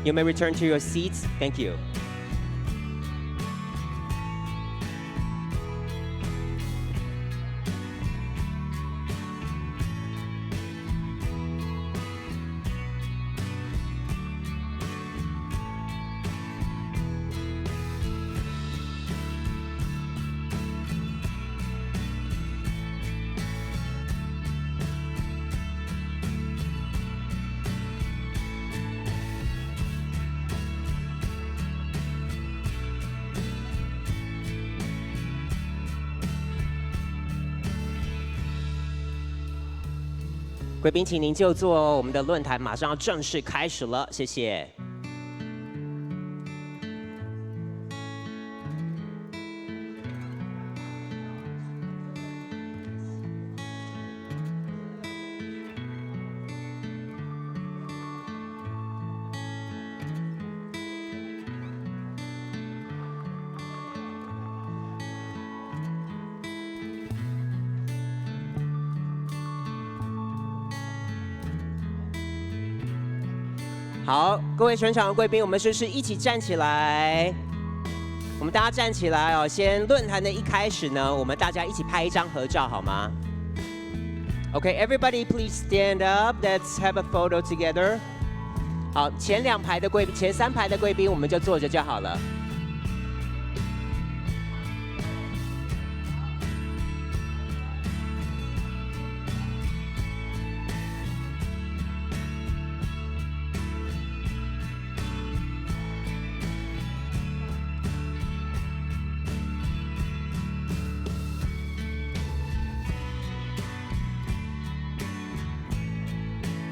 You may return to your seats. Thank you.贵宾，请您就座哦，我们的论坛马上要正式开始了，谢谢。好，各位全场的贵宾，我们是不是一起站起来？我们大家站起来哦。先论坛的一开始呢，我们大家一起拍一张合照好吗 ？Okay, everybody please stand up. Let's have a photo together. 好，前2排的贵宾，前3排的贵宾，我们就坐着就好了。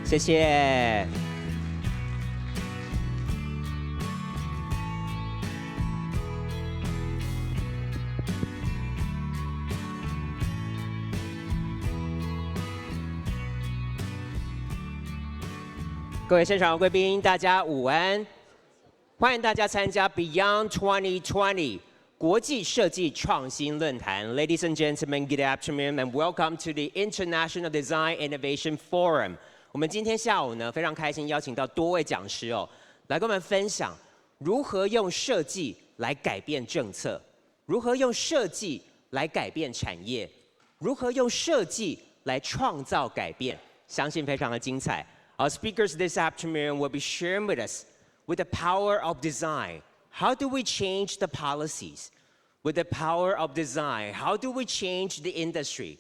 谢谢。各位现场的贵宾，大家午安！欢迎大家参加 Beyond 2020国际设计创新论坛。Ladies and gentlemen, good afternoon and welcome to the International Design Innovation Forum。我们今天下午呢，非常开心邀请到多位讲师哦，来跟我们分享如何用设计来改变政策，如何用设计来改变产业，如何用设计来创造改变，相信非常的精彩。Our speakers this afternoon will be sharing with us with the power of design. How do we change the policies? With the power of design, how do we change the industry?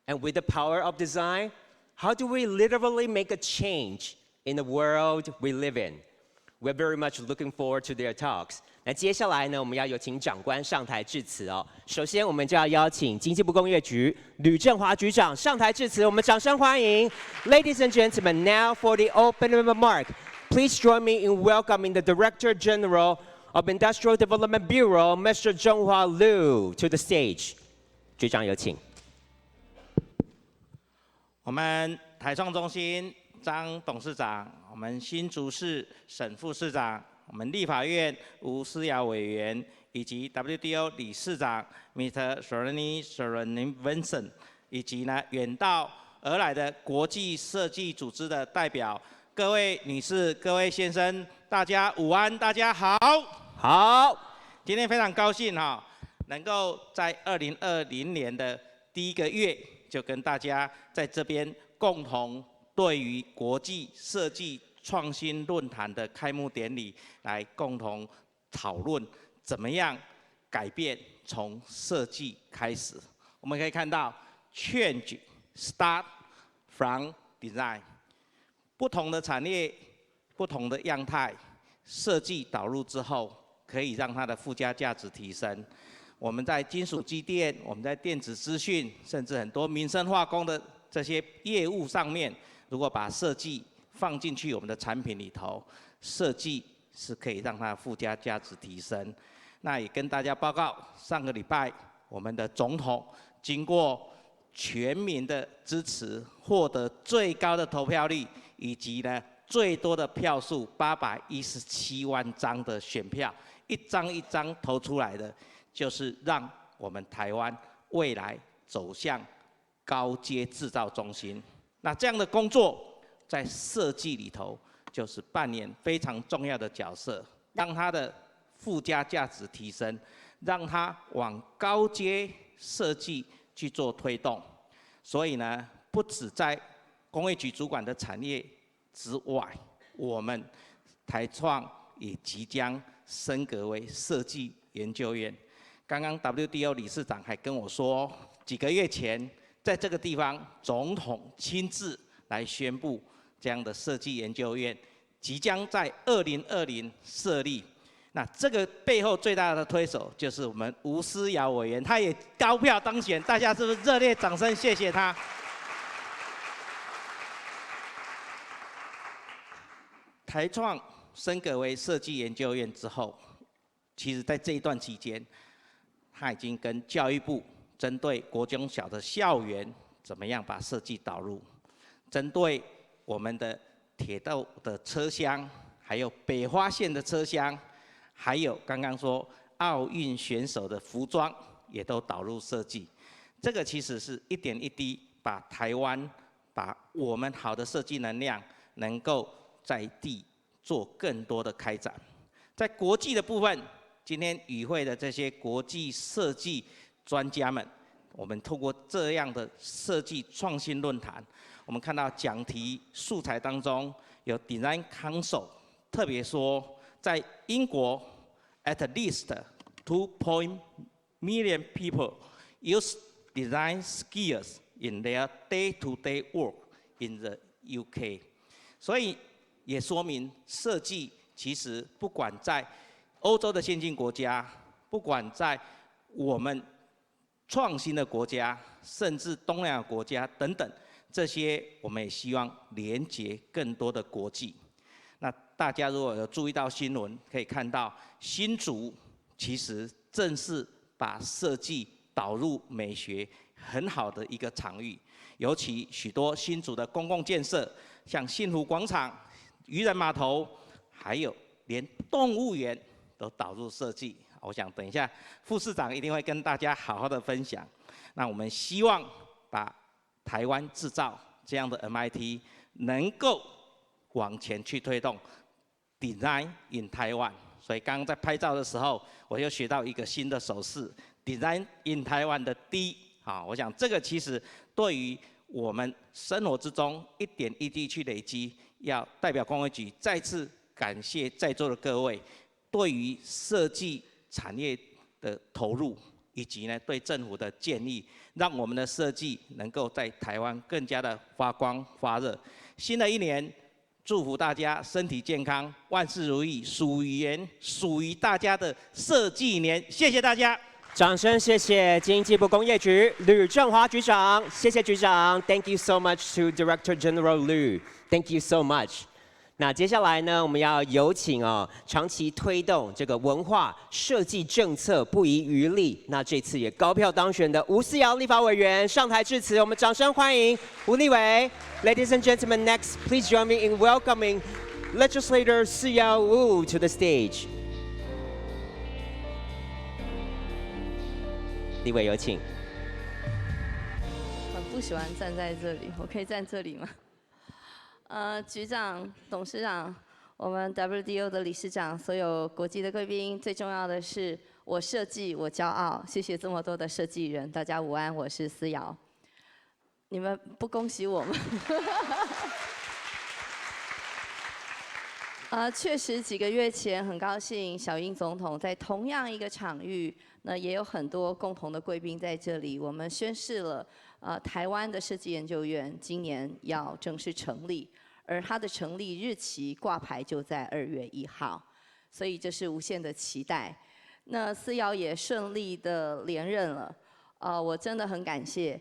And with the power of design, how do we literally make a change in the world we live in? We're very much looking forward to their talks. 那接下来呢，我们要有请长官上台致辞哦。首先，我们就要邀请经济部工业局吕正华局长上台致辞，我们掌声欢迎。Ladies and gentlemen, now for the opening remark, please join me in welcoming the Director General of Industrial Development Bureau, Mr. Zhenghua Liu, to the stage. 局长有请。我们台创中心张董事长，我们新竹市沈副市长，我们立法院吴思瑶委员，以及 WDO 理事长 Mr. Sharani Vincent， 以及呢远道而来的国际设计组织的代表，各位女士、各位先生，大家午安，大家好。好，今天非常高兴哈，能够在2020年的第1个月。就跟大家在这边共同对于国际设计创新论坛的开幕典礼来共同讨论怎么样改变从设计开始。我们可以看到 change start from design， 不同的产业、不同的样态，设计导入之后，可以让它的附加价值提升。我们在金属机电，我们在电子资讯，甚至很多民生化工的这些业务上面，如果把设计放进去我们的产品里头，设计是可以让它的附加价值提升。那也跟大家报告，上个礼拜我们的总统经过全民的支持，获得最高的投票率，以及呢最多的票数817万张的选票，一张一张投出来的。就是让我们台湾未来走向高阶制造中心。那这样的工作在设计里头就是扮演非常重要的角色，让它的附加价值提升，让它往高阶设计去做推动。所以呢，不止在工业局主管的产业之外，我们台创也即将升格为设计研究院。刚刚 WDO 理事长还跟我说，几个月前在这个地方，总统亲自来宣布这样的设计研究院即将在2020设立。那这个背后最大的推手就是我们吴思瑶委员，他也高票当选，大家是不是热烈掌声谢谢他？台创升格为设计研究院之后，其实在这一段期间，他已经跟教育部针对国中小的校园怎么样把设计导入，针对我们的铁道的车厢，还有北花线的车厢，还有刚刚说奥运选手的服装也都导入设计。这个其实是一点一滴把台湾，把我们好的设计能量能够在地做更多的开展。在国际的部分，今天与会的这些国际设计专家们，我们透过这样的设计创新论坛，我们看到讲题素材当中有 Design Council 特别说，在英国 at least 2 million people use design skills in their day-to-day work in the UK， 所以也说明设计其实不管在欧洲的先进国家，不管在我们创新的国家，甚至东南亚国家等等，这些我们也希望连结更多的国际。那大家如果有注意到新闻，可以看到新竹其实正是把设计导入美学很好的一个场域，尤其许多新竹的公共建设，像幸福广场、渔人码头，还有连动物园都导入设计。我想等一下副市长一定会跟大家好好的分享。那我们希望把台湾制造这样的 MIT 能够往前去推动 Design in Taiwan。所以刚刚在拍照的时候，我又学到一个新的手势 ，Design in Taiwan 的 D。我想这个其实对于我们生活之中一点一滴去累积，要代表工业局再次感谢在座的各位对于设计产业的投入，以及呢对政府的建议，让我们的设计能够在台湾更加的发光发热。新的一年，祝福大家身体健康，万事如意，属于大家的设计年。谢谢大家。掌声谢谢经济部工业局吕正华局长，谢谢局长 ，Thank you so much to Director General Lu， Thank you so much。那接下来呢，我们要有请长期推动这个文化设计政策不遗余力，那这次也高票当选的吴思瑶立法委员上台致辞，我们掌声欢迎吴立委。Ladies and gentlemen, next, please join me in welcoming Legislator Siyao Wu to the stage. 立委有请。很不喜欢站在这里，我可以站这里吗？局长、董事长，我们 WDO 的理事长，所有国际的贵宾，最重要的是我设计，我骄傲。谢谢这么多的设计人，大家午安，我是思瑶。你们不恭喜我吗？确实几个月前很高兴，小英总统在同样一个场域，那也有很多共同的贵宾在这里，我们宣示了台湾的设计研究院今年要正式成立，而它的成立日期挂牌就在2月1号，所以这是无限的期待。那思瑶也顺利的连任了，我真的很感谢，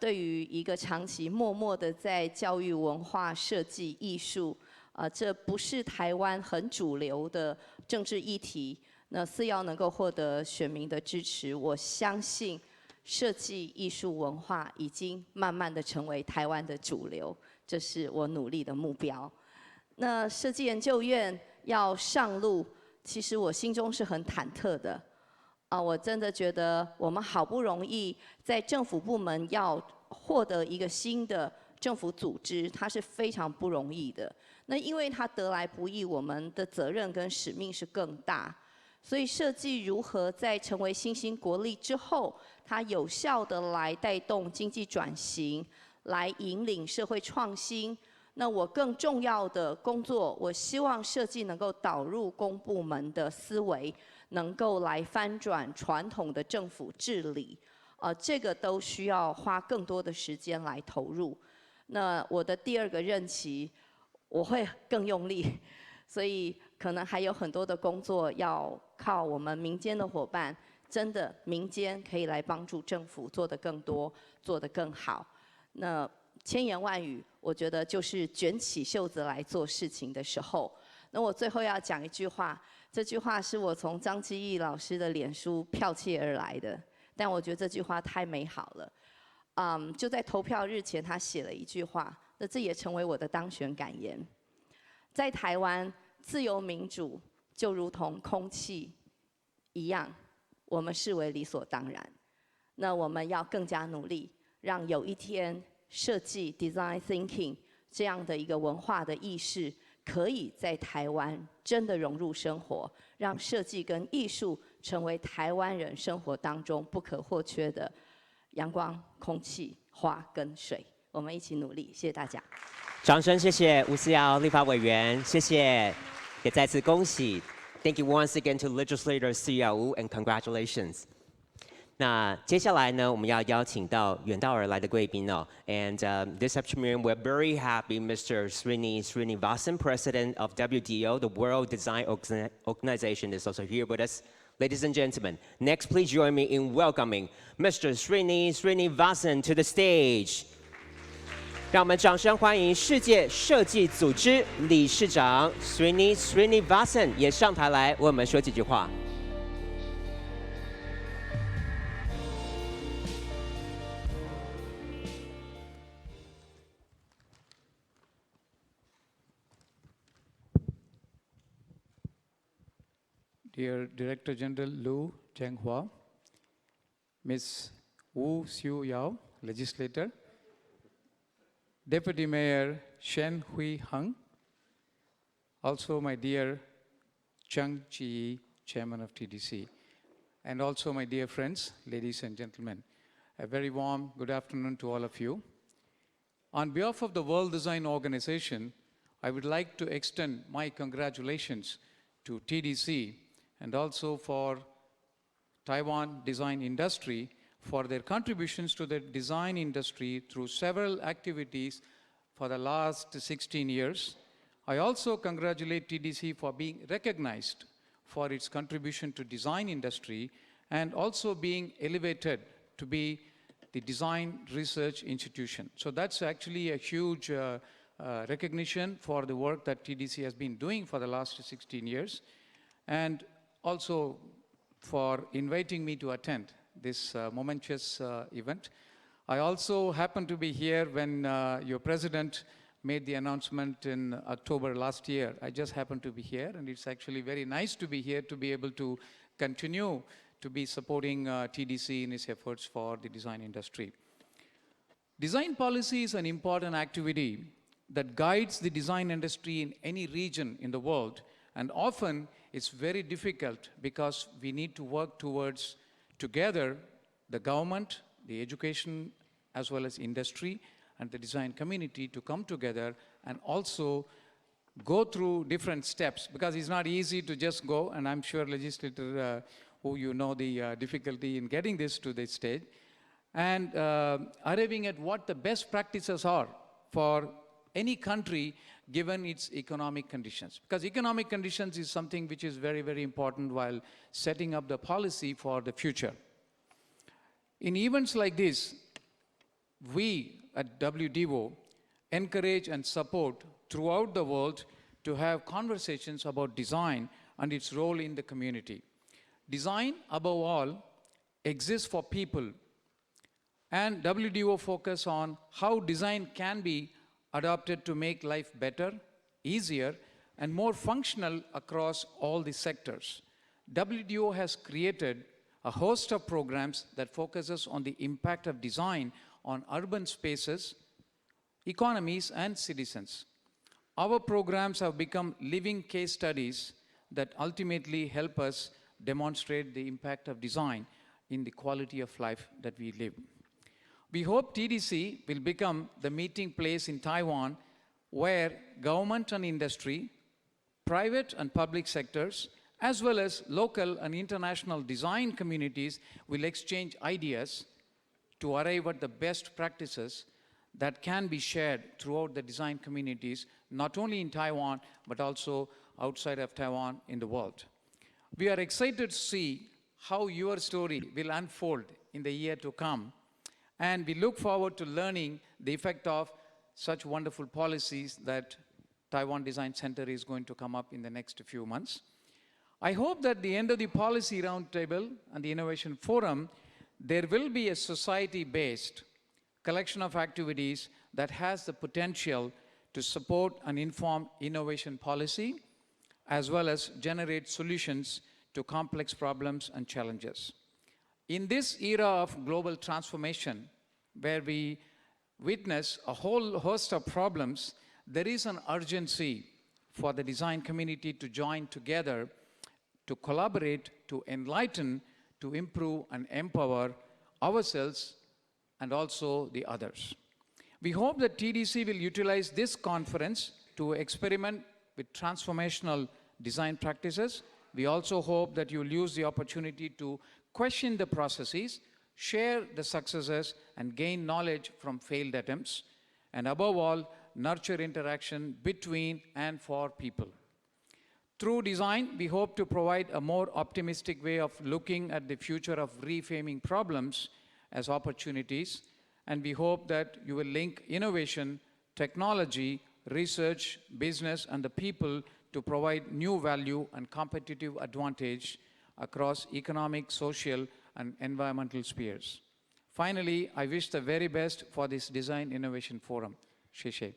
对于一个长期默默的在教育、文化、设计、艺术。这不是台湾很主流的政治议题，那思瑶能够获得选民的支持，我相信设计、艺术、文化已经慢慢的成为台湾的主流，这是我努力的目标。那设计研究院要上路，其实我心中是很忐忑的，我真的觉得我们好不容易在政府部门要获得一个新的政府组织，它是非常不容易的。那因为它得来不易，我们的责任跟使命是更大。所以设计如何在成为新兴国力之后，它有效的来带动经济转型，来引领社会创新。那我更重要的工作，我希望设计能够导入公部门的思维，能够来翻转传统的政府治理。这个都需要花更多的时间来投入。那我的第2个任期，我会更用力，所以可能还有很多的工作要靠我们民间的伙伴，真的民间可以来帮助政府做得更多，做得更好。那千言万语，我觉得就是卷起袖子来做事情的时候。那我最后要讲一句话，这句话是我从张基义老师的脸书剽窃而来的，但我觉得这句话太美好了。就在投票日前，他写了一句话，那这也成为我的当选感言。在台湾，自由民主就如同空气一样，我们视为理所当然。那我们要更加努力，让有一天设计 （design thinking） 这样的一个文化的意识，可以在台湾真的融入生活，让设计跟艺术成为台湾人生活当中不可或缺的阳光、空气、花跟水。我们一起努力，谢谢大家。掌声谢谢吴思瑶立法委员，谢谢，也再次恭喜。Thank you once again to Legislator 思瑶 and congratulations. 那接下来呢，我们要邀请到远道而来的贵宾哦。And this afternoon, we're very happy Mr. Srinivasan, President of WDO, the World Design Organization, is also here with us. Ladies and gentlemen, next please join me in welcoming Mr. Srinivasan to the stage. 让我们掌声欢迎世界设计组织理事长 Srinivasan 也上台来为我们说几句话。Dear Director General Lu Zhenghua, Ms. Wu Xiu Yao, Legislator, Deputy Mayor Shen Hui Hung, also my dear Cheng Chi, Chairman of TDC, and also my dear friends, ladies and gentlemen, a very warm good afternoon to all of you. On behalf of the World Design Organization, I would like to extend my congratulations to TDC and also for Taiwan design industry for their contributions to the design industry through several activities for the last 16 years. I also congratulate TDC for being recognized for its contribution to design industry and also being elevated to be the design research institution. So that's actually a huge recognition for the work that TDC has been doing for the last 16 years. And also for inviting me to attend this momentous event. I also happened to be here when your president made the announcement in October last year. I just happened to be here, and it's actually very nice to be here to be able to continue to be supporting TDC in its efforts for the design industry. Design policy is an important activity that guides the design industry in any region in the world, and often it's very difficult because we need to work towards together the government, the education, as well as industry and the design community to come together and also go through different steps, because it's not easy to just go, and I'm sure legislator who you know the difficulty in getting this to this stage, and arriving at what the best practices are for any country given its economic conditions. Because economic conditions is something which is very, very important while setting up the policy for the future. In events like this, we at WDO encourage and support throughout the world to have conversations about design and its role in the community. Design, above all, exists for people, and WDO focus on how design can be adopted to make life better, easier, and more functional across all the sectors. WDO has created a host of programs that focuses on the impact of design on urban spaces, economies, and citizens. Our programs have become living case studies that ultimately help us demonstrate the impact of design in the quality of life that we live. We hope TDC will become the meeting place in Taiwan where government and industry, private and public sectors, as well as local and international design communities will exchange ideas to arrive at the best practices that can be shared throughout the design communities, not only in Taiwan, but also outside of Taiwan in the world. We are excited to see how your story will unfold in the year to come, and we look forward to learning the effect of such wonderful policies that Taiwan Design Center is going to come up in the next few months. I hope that at the end of the policy roundtable and the innovation forum, there will be a society-based collection of activities that has the potential to support and inform innovation policy, as well as generate solutions to complex problems and challenges. In this era of global transformation, where we witness a whole host of problems, there is an urgency for the design community to join together, to collaborate, to enlighten, to improve and empower ourselves and also the others. We hope that TDC will utilize this conference to experiment with transformational design practices. We also hope that you will use the opportunity to question the processes, share the successes, and gain knowledge from failed attempts, and above all, nurture interaction between and for people. Through design, we hope to provide a more optimistic way of looking at the future of reframing problems as opportunities, and we hope that you will link innovation, technology, research, business, and the people to provide new value and competitive advantage across economic, social, and environmental spheres. Finally, I wish the very best for this Design Innovation Forum. Sheshe.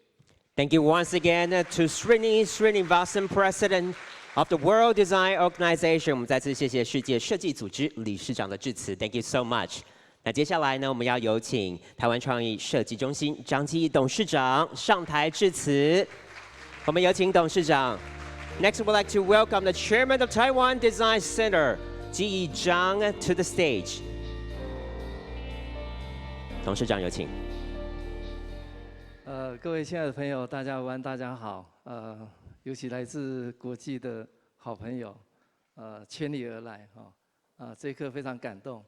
Thank you once again to Srinivasan, President of the World Design Organization. 我们再次谢谢世界设计组织理事长的致辞。Thank you so much. 那接下来呢，我们要有请台湾创意设计中心张基义董事长上台致辞。我们有请董事长。Next, we'd like to welcome the Chairman of Taiwan Design Center, Ji Zhang, to the stage. 董事长有请。各位亲爱的朋友，大家午安，大家好。尤其来自国际的好朋友，千里而来哈，这一刻非常感动。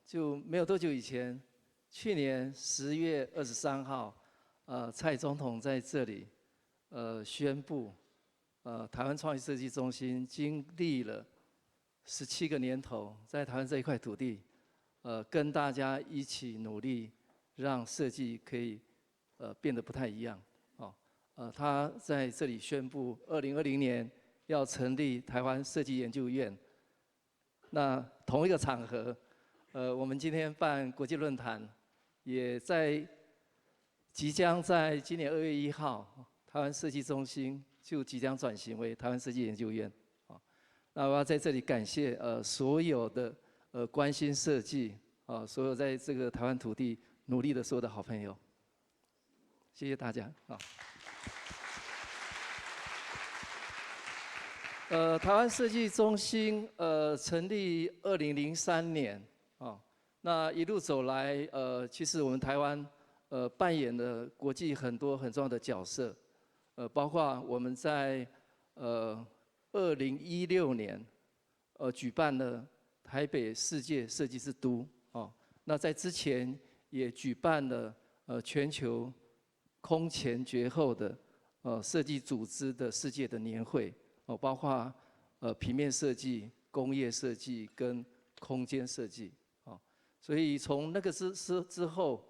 就没有多久以前，去年10月23号，蔡总统在这里，宣布，台湾创意设计中心经历了17个年头，在台湾这一块土地，跟大家一起努力，让设计可以变得不太一样。他在这里宣布，2020年要成立台湾设计研究院。那同一个场合，我们今天办国际论坛，也即将在今年2月1号，台湾设计中心就即将转型为台湾设计研究院。那我要在这里感谢所有的关心设计所有在这个台湾土地努力的所有的好朋友，谢谢大家台湾设计中心成立2003年那一路走来其实我们台湾扮演了国际很多很重要的角色，包括我们在2016年举办了台北世界设计之都那在之前也举办了全球空前绝后的设计组织的世界的年会包括平面设计、工业设计跟空间设计所以从那个之后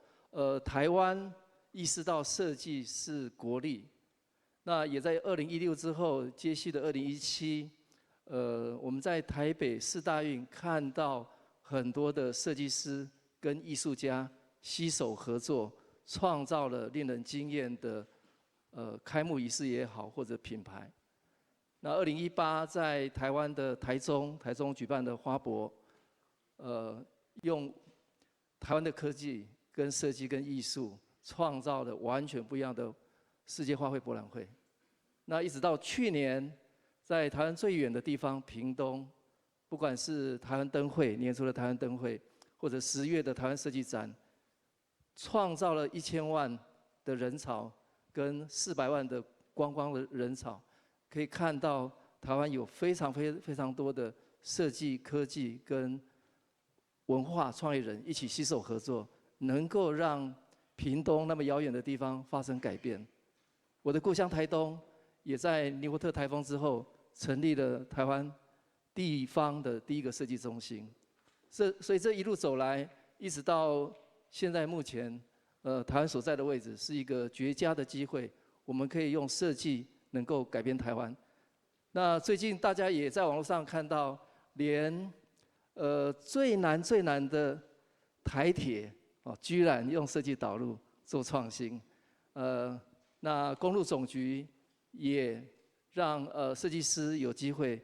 台湾意识到设计是国力，那也在2016之后接续的2017我们在台北世大运看到很多的设计师跟艺术家携手合作，创造了令人惊艳的开幕仪式也好，或者品牌。那2018在台湾的台中举办的花博，用台湾的科技跟设计跟艺术创造了完全不一样的世界花卉博览会。那一直到去年，在台湾最远的地方屏东，不管是台湾灯会年初的台湾灯会，或者10月的台湾设计展，创造了1000万的人潮跟400万的观光的人潮，可以看到台湾有非常多的设计、科技跟文化创业人一起携手合作，能够让屏东那么遥远的地方发生改变。我的故乡台东也在尼伯特台风之后成立了台湾地方的第一个设计中心。所以这一路走来，一直到现在目前，台湾所在的位置是一个绝佳的机会，我们可以用设计能够改变台湾。那最近大家也在网络上看到，连最难的台铁居然用设计导入做创新。那公路总局也让设计师有机会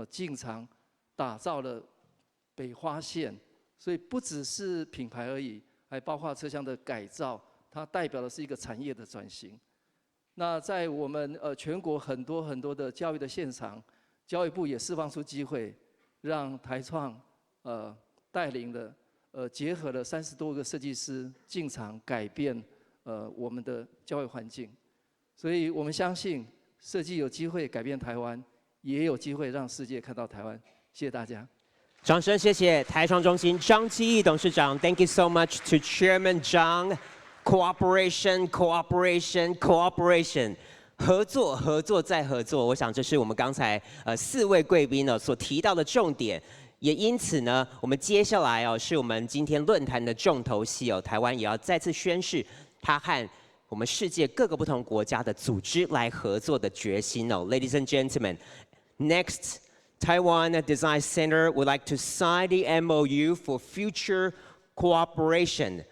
进场打造了北花线，所以不只是品牌而已，还包括车厢的改造，它代表的是一个产业的转型。那在我们全国很多的教育的现场，教育部也释放出机会，让台创带领了结合了30多个设计师进场改变我们的教育环境。所以我们相信设计有机会改变台湾，也有机会让世界看到台湾。谢谢大家。掌声谢谢台创中心张基义董事长 ，Thank you so much to Chairman Zhang. Cooperation, cooperation, cooperation. 合作，合作再合作。我想这是我们刚才4位贵宾呢所提到的重点。也因此呢，我们接下来是我们今天论坛的重头戏台湾也要再次宣示它和我们世界各个不同国家的组织来合作的决心Ladies and gentlemen, next, Taiwan Design Center would like to sign the MOU for future cooperation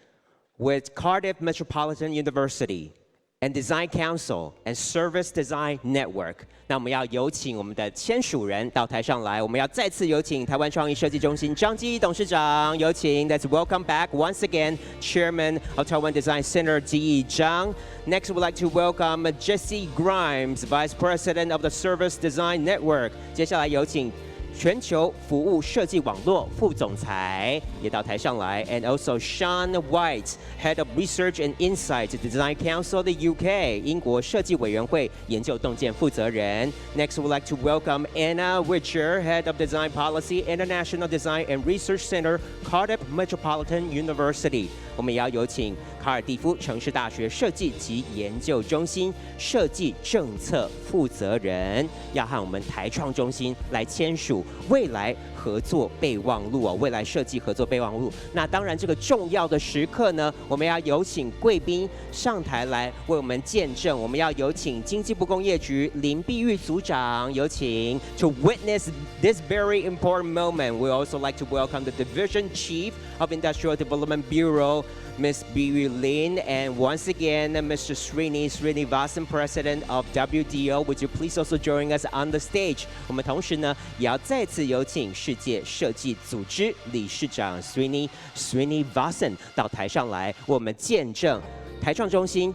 with Cardiff Metropolitan University and Design Council and Service Design Network. 那我们要有请我们的签署人到台上来，我们要再次有请台湾创意设计中心张基义董事长，有请 Let's welcome back once again Chairman of Taiwan Design Center 基义章。Next, we'd like to welcome Jesse Grimes, Vice President of the Service Design Network. 接下来有请全球服务设计网络副总裁也到台上来 ，and also Sean White, Head of Research and Insight Design Council 的 UK 英国设计委员会研究洞见负责人。Next, we'd like to welcome Anna Witcher, Head of Design Policy International Design and Research Center, Cardiff Metropolitan University. 我们也要有请卡尔蒂夫城市大学设计及研究中心设计政策负责人，要和我们台创中心来签署未来合作备忘录未来设计合作备忘录。那当然，这个重要的时刻呢，我们要有请贵宾上台来为我们见证。我们要有请经济部工业局林碧玉组长，有请 to witness this very important moment. We also like to welcome the Division Chief of Industrial Development Bureau, Ms. Biyu Lin, and once again, Mr. Srinivasan, President of WDO. Would you please also join us on the stage? 我们同时呢，也要再次有请世界设计组织理事长 Srinivasan 到台上来，为我们见证台创中心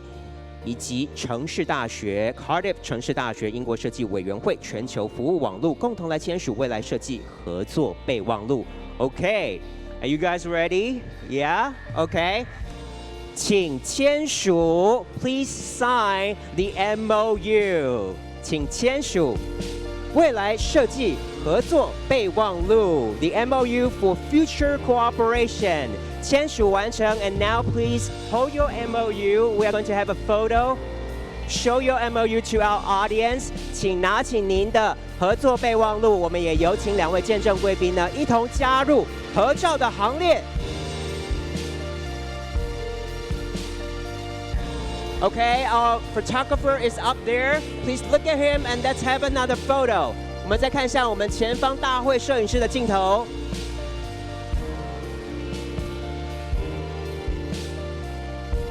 以及城市大学 Cardiff 城市大学英国设计委员会全球服务网络共同来签署未来设计合作备忘录。Okay. Are you guys ready? Yeah? Okay. 请签署 Please sign the MOU. 请签署未来设计合作备忘录 The MOU for future cooperation. 签署完成 and now please hold your MOU. We are going to have a photo. Show your MOU to our audience. 请拿起您的合作备忘录，我们也有请2位见证贵宾呢一同加入合照的行列。Okay, our photographer is up there. Please look at him and let's have another photo. 我们再看向我们前方大会摄影师的镜头。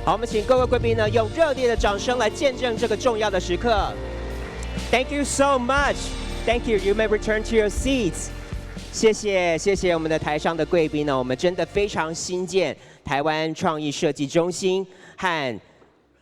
好，我们请各位贵宾呢用热烈的掌声来见证这个重要的时刻。Thank you so much. Thank you. You may return to your seats. 谢谢我们的台上的贵宾呢，我们真的非常新建台湾创意设计中心和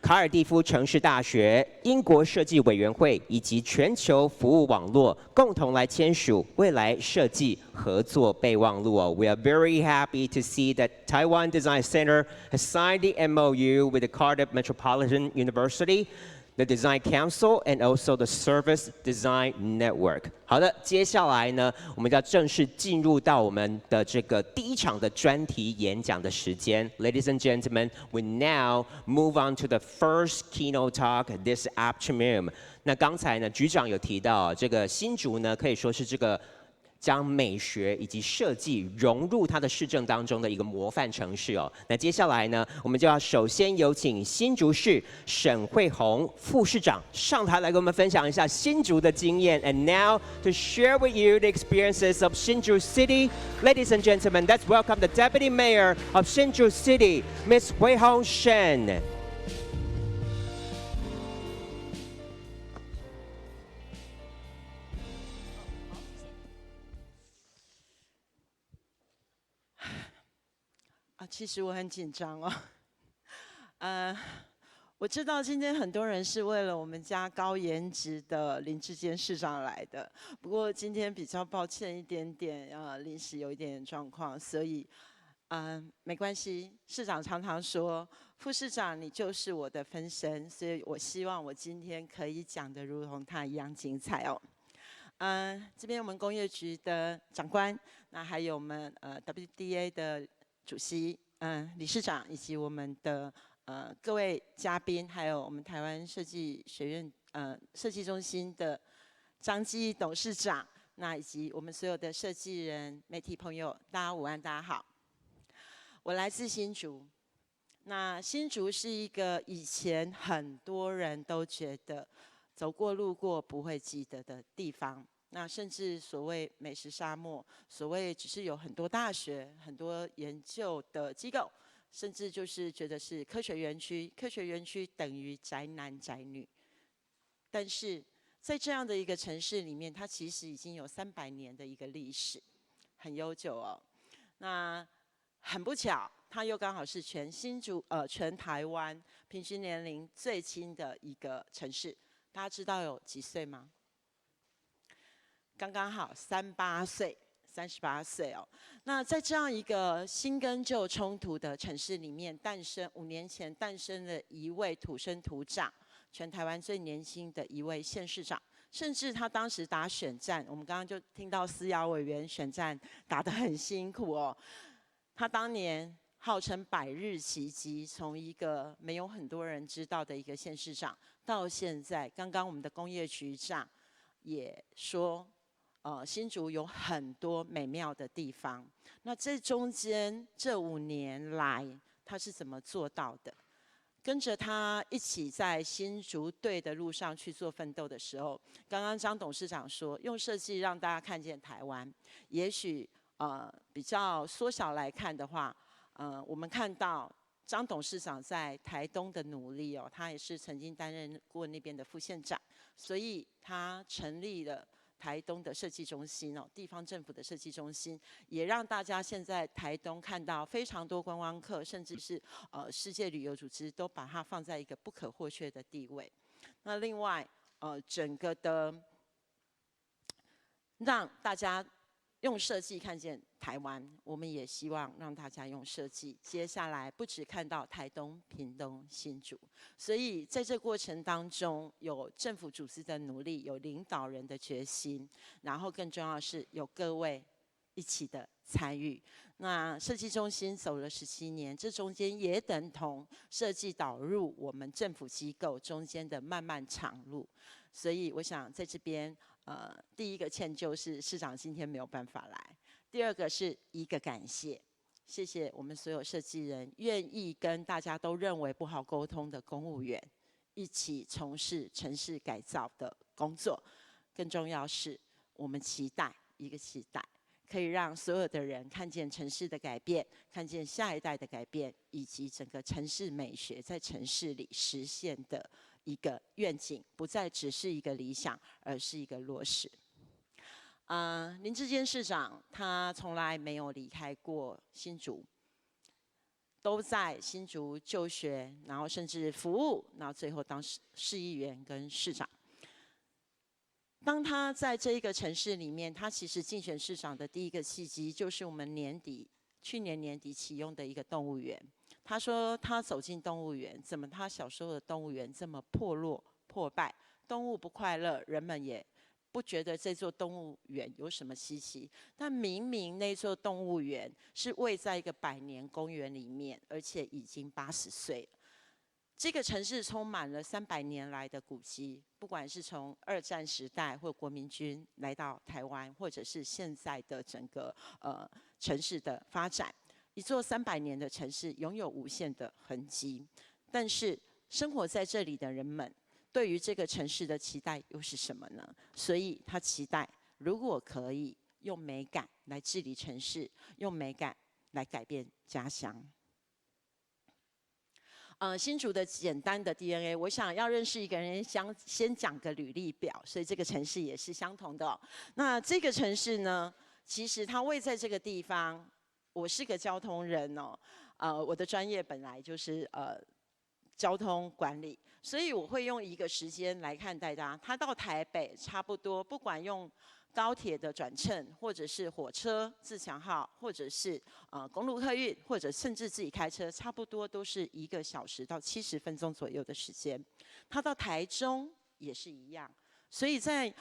卡尔蒂夫城市大学、英国设计委员会以及全球服务网络共同来签署未来设计合作备忘录哦。We are very happy to see that Taiwan Design Center has signed the MOU with the Cardiff Metropolitan University, the Design Council, and also the Service Design Network. 好的，接下来呢，我们就要正式进入到我们的这个第一场的专题演讲的时间。Ladies and gentlemen, we now move on to the first keynote talk this afternoon. 那刚才呢，局长有提到，这个新竹呢，可以说是这个将美学以及设计融入它的市政当中的一个模范城市哦。那接下来呢，我们就要首先有请新竹市沈惠宏副市长上台来跟我们分享一下新竹的经验。And now to share with you the experiences of Hsinchu City, ladies and gentlemen, let's welcome the Deputy Mayor of Hsinchu City, Ms. Huihong Shen. 其实我很紧张哦，我知道今天很多人是为了我们家高颜值的林智坚市长来的，不过今天比较抱歉一点点，临时有一点状况，所以没关系。市长常常说，副市长你就是我的分身，所以我希望我今天可以讲得如同他一样精彩哦。这边我们工业局的长官，那还有我们WDA 的主席，理事长，以及我们的各位嘉宾，还有我们台湾设计学院设计中心的张基董事长，那以及我们所有的设计人、媒体朋友，大家午安，大家好。我来自新竹，那新竹是一个以前很多人都觉得走过路过不会记得的地方。那甚至所谓美食沙漠，所谓只是有很多大学、很多研究的机构，甚至就是觉得是科学园区，科学园区等于宅男宅女。但是在这样的一个城市里面，它其实已经有300年的一个历史，很悠久哦。那很不巧，它又刚好是全台湾平均年龄最轻的一个城市。大家知道有几岁吗？刚刚好38岁，38岁哦。那在这样一个新跟旧冲突的城市里面5年前诞生了一位土生土长、全台湾最年轻的一位县市长，甚至他当时打选战，我们刚刚就听到思瑶委员选战打得很辛苦哦。他当年号称100日奇迹，从一个没有很多人知道的一个县市长，到现在，刚刚我们的工业局长也说。新竹有很多美妙的地方。那这中间这5年来，他是怎么做到的？跟着他一起在新竹对的路上去做奋斗的时候，刚刚张董事长说，用设计让大家看见台湾。也许比较缩小来看的话，我们看到张董事长在台东的努力哦，他也是曾经担任过那边的副县长，所以他成立了。台东的设计中心哦，地方政府的设计中心，也让大家现在台东看到非常多观光客，甚至是世界旅游组织都把它放在一个不可或缺的地位。那另外整个的让大家用设计看见台湾，我们也希望让大家用设计。接下来不只看到台东、屏东、新竹，所以在这过程当中，有政府组织的努力，有领导人的决心，然后更重要的是有各位一起的参与。那设计中心走了17年，这中间也等同设计导入我们政府机构中间的漫漫长路。所以我想在这边。第一个歉疚是市长今天没有办法来，第二个是一个感谢，谢谢我们所有设计人愿意跟大家都认为不好沟通的公务员一起从事城市改造的工作。更重要是，我们期待可以让所有的人看见城市的改变，看见下一代的改变，以及整个城市美学在城市里实现的一个愿景，不再只是一个理想，而是一个落实。林智坚市长他从来没有离开过新竹，都在新竹就学，然后甚至服务，然后最后当市议员跟市长。当他在这一个城市里面，他其实竞选市长的第一个契机，就是我们去年年底启用的一个动物园。他说他走进动物园，怎么他小时候的动物园这么破落破败，动物不快乐，人们也不觉得这座动物园有什么稀奇。但明明那座动物园是位在一个100年公园里面，而且已经80岁了。这个城市充满了300年来的古迹，不管是从2战时代或国民军来到台湾，或者是现在的整个城市的发展，一座300年的城市拥有无限的痕迹。但是生活在这里的人们对于这个城市的期待又是什么呢？所以他期待如果可以用美感来治理城市，用美感来改变家乡。新竹的简单的 DNA， 我想要认识一个人，先讲个履历表，所以这个城市也是相同的哦。那这个城市呢，其实它位在这个地方，我是个交通人哦，我的专业本来就是交通管理，所以我会用一个时间来看待它。它到台北差不多，不管用高铁的转乘，或者是火车自强号，或者是公路客运，或者甚至自己开车，差不多都是1个小时到70分钟左右的时间。它到台中也是一样，所以在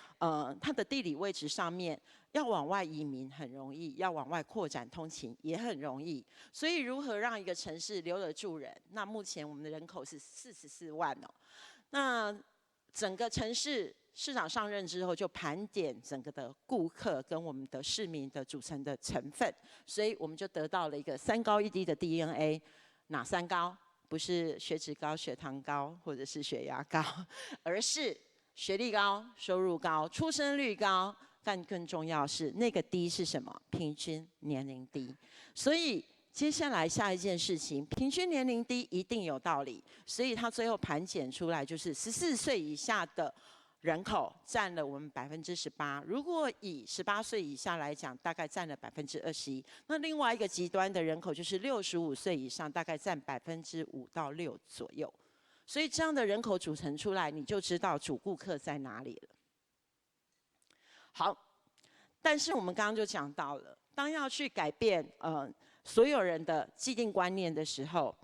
它的地理位置上面，要往外移民很容易，要往外扩展通勤也很容易。所以如何让一个城市留得住人？那目前我们的人口是44万哦。那整个城市市长上任之后，就盘点整个的顾客跟我们的市民的组成的成分，所以我们就得到了一个3高1低的 DNA。哪3高？不是血脂高、血糖高或者是血压高，而是学历高、收入高、出生率高，但更重要是那个低是什么？平均年龄低。所以接下来下一件事情，平均年龄低一定有道理，所以他最后盘检出来就是14岁以下的人口占了我们18%，如果以18岁以下来讲，大概占了21%。那另外一个极端的人口就是65岁以上，大概占5%到6%左右。所以这样的人口组成出来，你就知道主顾客在哪里了。好，但是我们刚刚就讲到了，当要去改变所有人的既定观念的时候，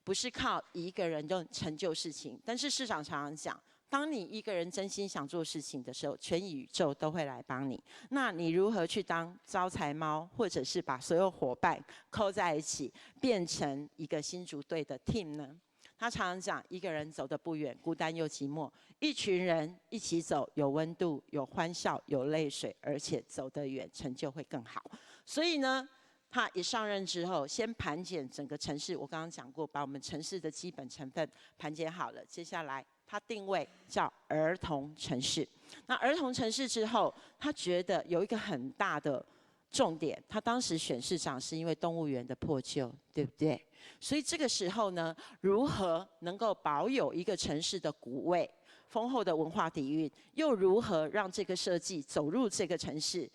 不是靠一个人就成就事情。但是市长常常讲，当你一个人真心想做事情的时候，全宇宙都会来帮你。那你如何去当招财猫，或者是把所有伙伴扣在一起，变成一个新竹队的 team 呢？他常常讲，一个人走得不远，孤单又寂寞；一群人一起走，有温度，有欢笑，有泪水，而且走得远，成就会更好。所以呢，他一上任之后，先盘检整个城市。我刚刚讲过，把我们城市的基本成分盘检好了。接下来，他定位叫儿童城市。那儿童城市之后，他觉得有一个很大的重点，他当时选市长是因为动物园的破旧，对不对？所以这个时候呢，如何能够保有一个城市的古味、丰厚的文化底蕴，又如何让这个设计走入这个城市？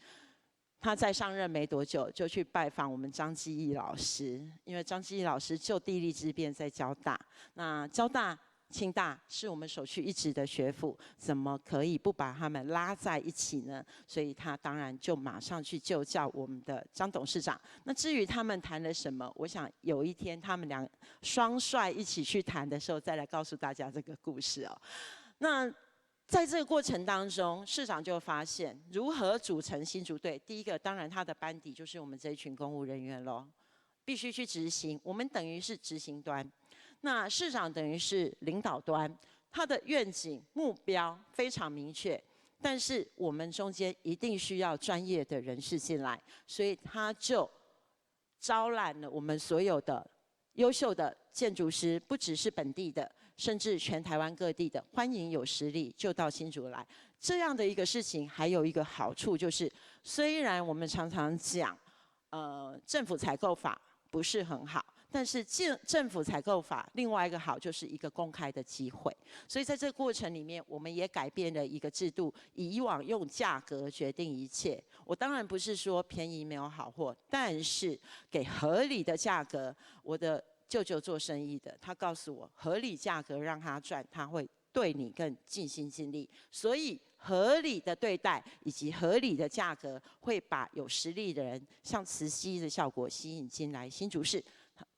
他在上任没多久，就去拜访我们张基义老师，因为张基义老师就地利之便在交大，那交大、清大是我们首屈一指的学府，怎么可以不把他们拉在一起呢？所以他当然就马上去就教我们的张董事长。那至于他们谈了什么，我想有一天他们俩双帅一起去谈的时候，再来告诉大家这个故事哦。那在这个过程当中，市长就发现如何组成新竹队。第一个，当然他的班底就是我们这一群公务人员咯，必须去执行。我们等于是执行端。那市长等于是领导端，他的愿景目标非常明确，但是我们中间一定需要专业的人士进来，所以他就招揽了我们所有的优秀的建筑师，不只是本地的，甚至全台湾各地的，欢迎有实力就到新竹来。这样的一个事情还有一个好处就是，虽然我们常常讲，政府采购法不是很好。但是政府采购法另外一个好就是一个公开的机会，所以在这个过程里面，我们也改变了一个制度，以往用价格决定一切。我当然不是说便宜没有好货，但是给合理的价格，我的舅舅做生意的，他告诉我，合理价格让他赚，他会对你更尽心尽力。所以合理的对待以及合理的价格，会把有实力的人，像慈禧的效果吸引进来。新竹市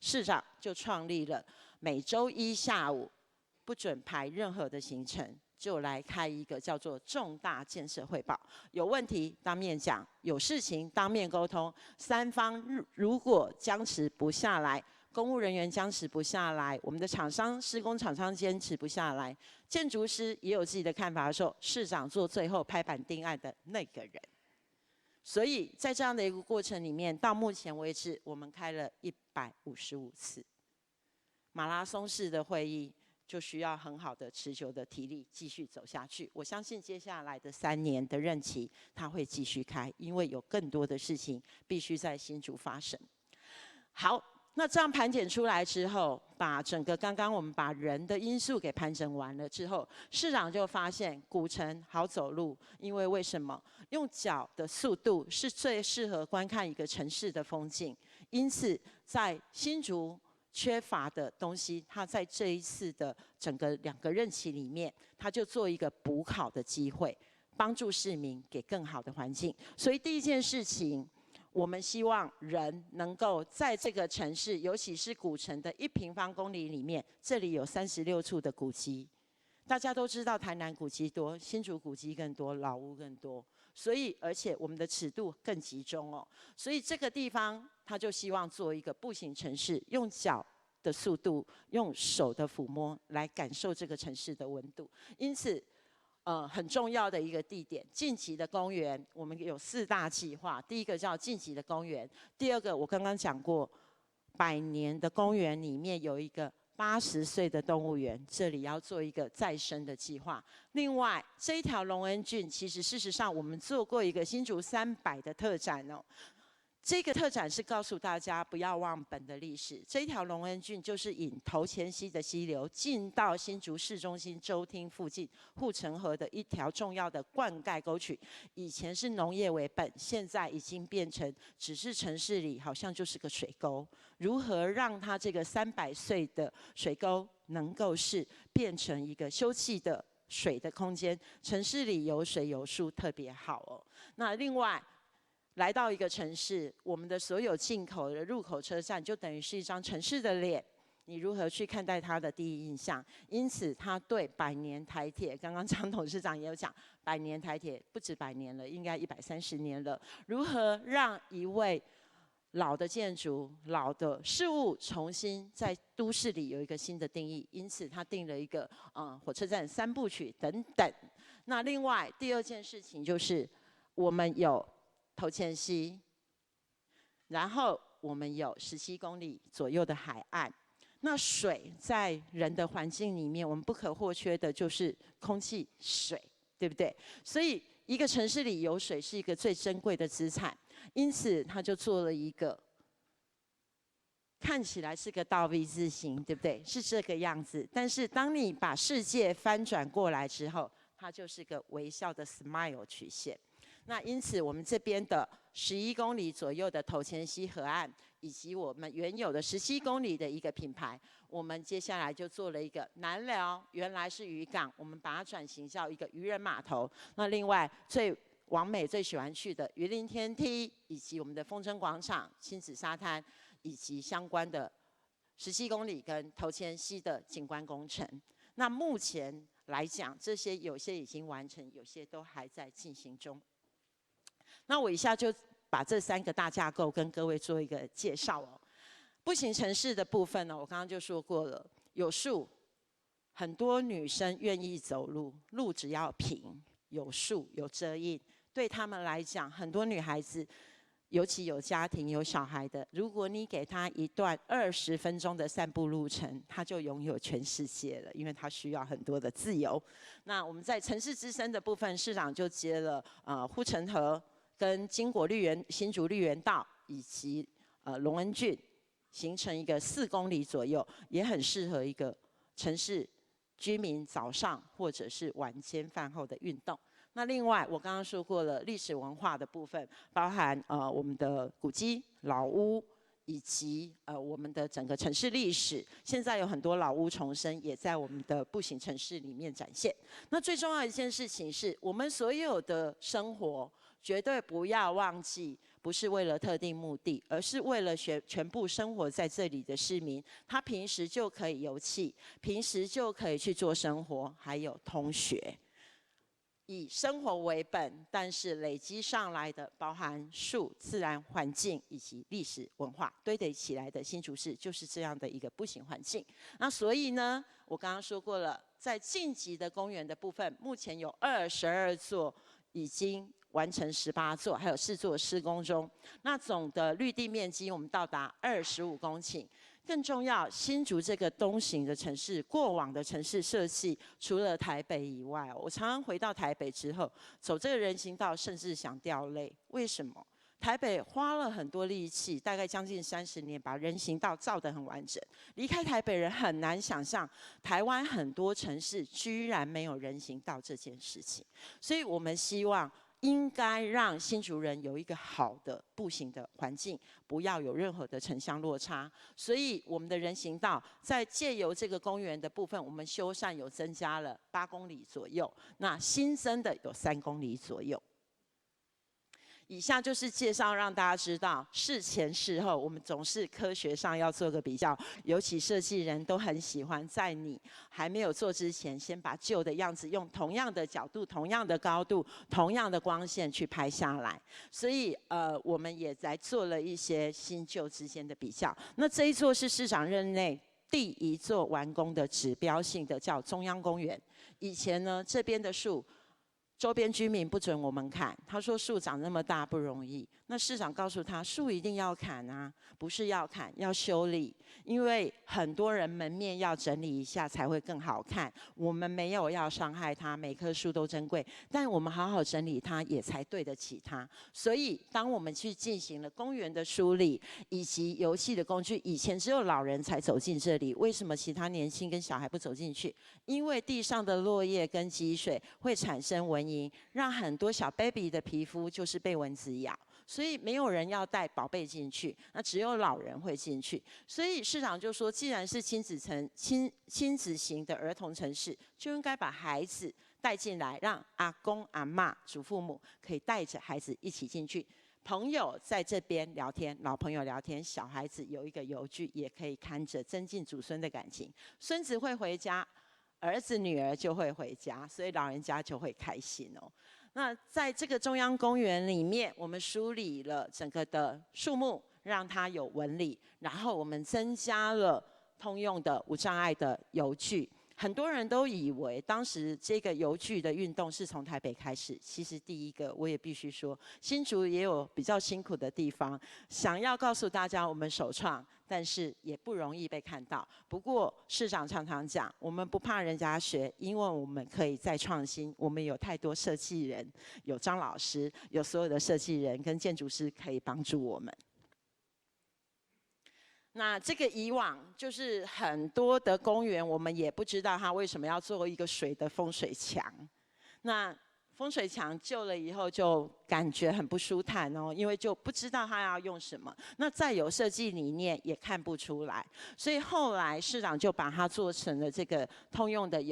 市长就创立了每周一下午不准排任何的行程，就来开一个叫做重大建设汇报，有问题当面讲，有事情当面沟通。三方如果僵持不下来，公务人员僵持不下来，我们的厂商、施工厂商坚持不下来，建筑师也有自己的看法的时候，市长做最后拍板定案的那个人。所以在这样的一个过程里面，到目前为止，我们开了155次马拉松式的会议，就需要很好的持久的体力继续走下去。我相信接下来的3年的任期，他会继续开，因为有更多的事情必须在新竹发生。好。那这样盘点出来之后，把整个刚刚我们把人的因素给盘整完了之后，市长就发现古城好走路，因为为什么？用脚的速度是最适合观看一个城市的风景，因此在新竹缺乏的东西，他在这一次的整个2个任期里面，他就做一个补考的机会，帮助市民给更好的环境。所以第一件事情，我们希望人能够在这个城市，尤其是古城的1平方公里里面，这里有36处的古迹。大家都知道台南古迹多，新竹古迹更多，老屋更多，所以而且我们的尺度更集中哦。所以这个地方他就希望做一个步行城市，用脚的速度，用手的抚摸来感受这个城市的温度。因此。很重要的一个地点，晋级的公园，我们有4大计划。第一个叫晋级的公园，第二个我刚刚讲过，100年的公园里面有一个80岁的动物园，这里要做一个再生的计划。另外，这一条龙恩郡，其实事实上我们做过一个新竹300的特展哦。这个特展是告诉大家不要忘本的历史。这一条龙恩郡就是引头前溪的溪流进到新竹市中心州厅附近护城河的一条重要的灌溉沟渠。以前是农业为本，现在已经变成只是城市里好像就是个水沟。如何让它这个300岁的水沟能够是变成一个休憩的水的空间？城市里有水有树特别好哦。那另外。来到一个城市，我们的所有进口的入口车站就等于是一张城市的脸，你如何去看待它的第一印象？因此，他对100年台铁，刚刚张董事长也有讲，100年台铁不止100年了，应该130年了。如何让一位老的建筑、老的事物重新在都市里有一个新的定义？因此，他定了一个火车站3部曲等等。那另外第2件事情就是我们有。头前溪，然后我们有17公里左右的海岸。那水在人的环境里面，我们不可或缺的就是空气、水，对不对？所以一个城市里有水是一个最珍贵的资产，因此他就做了一个看起来是个倒 V 字形，对不对？是这个样子。但是当你把世界翻转过来之后，它就是个微笑的 smile 曲线。那因此，我们这边的11公里左右的头前溪河岸，以及我们原有的17公里的一个品牌，我们接下来就做了一个南寮，原来是渔港，我们把它转型叫一个渔人码头。那另外最往美最喜欢去的鱼鳞天梯，以及我们的风筝广场、亲子沙滩，以及相关的17公里跟头前溪的景观工程。那目前来讲，这些有些已经完成，有些都还在进行中。那我以下就把这3个大架构跟各位做一个介绍哦。步行城市的部分呢，我刚刚就说过了，有树，很多女生愿意走路，路只要平，有树有遮荫，对他们来讲，很多女孩子，尤其有家庭有小孩的，如果你给她一段20分钟的散步路程，她就拥有全世界了，因为她需要很多的自由。那我们在城市之声的部分，市长就接了护城河。跟经国新竹绿园道以及龙恩郡，形成一个4公里左右，也很适合一个城市居民早上或者是晚间饭后的运动。那另外我刚刚说过了，历史文化的部分，包含我们的古迹、老屋以及我们的整个城市历史，现在有很多老屋重生，也在我们的步行城市里面展现。那最重要的一件事情是，我们所有的生活绝对不要忘记，不是为了特定目的，而是为了全部生活在这里的市民，他平时就可以游憩，平时就可以去做生活，还有通学。以生活为本，但是累积上来的包含树、自然环境以及历史文化堆叠起来的新竹市，就是这样的一个步行环境。那所以呢，我刚刚说过了，在晋级的公园的部分，目前有22座已经完成18座，还有4座施工中。那总的绿地面积我们到达25公顷。更重要，新竹这个东行的城市，过往的城市设计，除了台北以外，我常常回到台北之后，走这个人行道，甚至想掉泪。为什么？台北花了很多力气，大概将近30年，把人行道造得很完整。离开台北人很难想象，台湾很多城市居然没有人行道这件事情。所以我们希望，应该让新竹人有一个好的步行的环境，不要有任何的城乡落差。所以我们的人行道在借由这个公园的部分，我们修缮有增加了8公里左右，那新增的有3公里左右。以下就是介绍，让大家知道事前事后，我们总是科学上要做个比较，尤其设计人都很喜欢在你还没有做之前，先把旧的样子用同样的角度、同样的高度、同样的光线去拍下来。所以我们也来做了一些新旧之间的比较。那这一座是市长任内第1座完工的指标性的，叫中央公园。以前呢，这边的树，周边居民不准我们砍，他说树长那么大不容易。那市长告诉他，树一定要砍啊，不是要砍，要修理，因为很多人门面要整理一下才会更好看。我们没有要伤害它，每棵树都珍贵，但我们好好整理它，也才对得起它。所以，当我们去进行了公园的梳理以及游戏的工具，以前只有老人才走进这里，为什么其他年轻跟小孩不走进去？因为地上的落叶跟积水会产生蚊蝇，让很多小 baby 的皮肤就是被蚊子咬。所以没有人要带宝贝进去，那只有老人会进去。所以市长就说，既然是亲子型的儿童城市，就应该把孩子带进来，让阿公阿嬷、祖父母可以带着孩子一起进去。朋友在这边聊天，老朋友聊天，小孩子有一个游具，也可以看着，增进祖孙的感情。孙子会回家，儿子女儿就会回家，所以老人家就会开心哦。那在这个中央公园里面，我们梳理了整个的树木，让它有纹理，然后我们增加了通用的无障碍的游具。很多人都以为当时这个游具的运动是从台北开始，其实第一个我也必须说，新竹也有比较辛苦的地方，想要告诉大家我们首创，但是也不容易被看到。不过市长常常讲，我们不怕人家学，因为我们可以再创新，我们有太多设计人，有张老师，有所有的设计人跟建筑师可以帮助我们。那这个以往就是很多的公园，我们也不知道它为什么要做一个水的风水墙。那风水墙旧了以后，就感觉很不舒坦哦，因为就不知道它要用什么。那再有设计理念也看不出来，所以后来市长就把它做成了这个通用的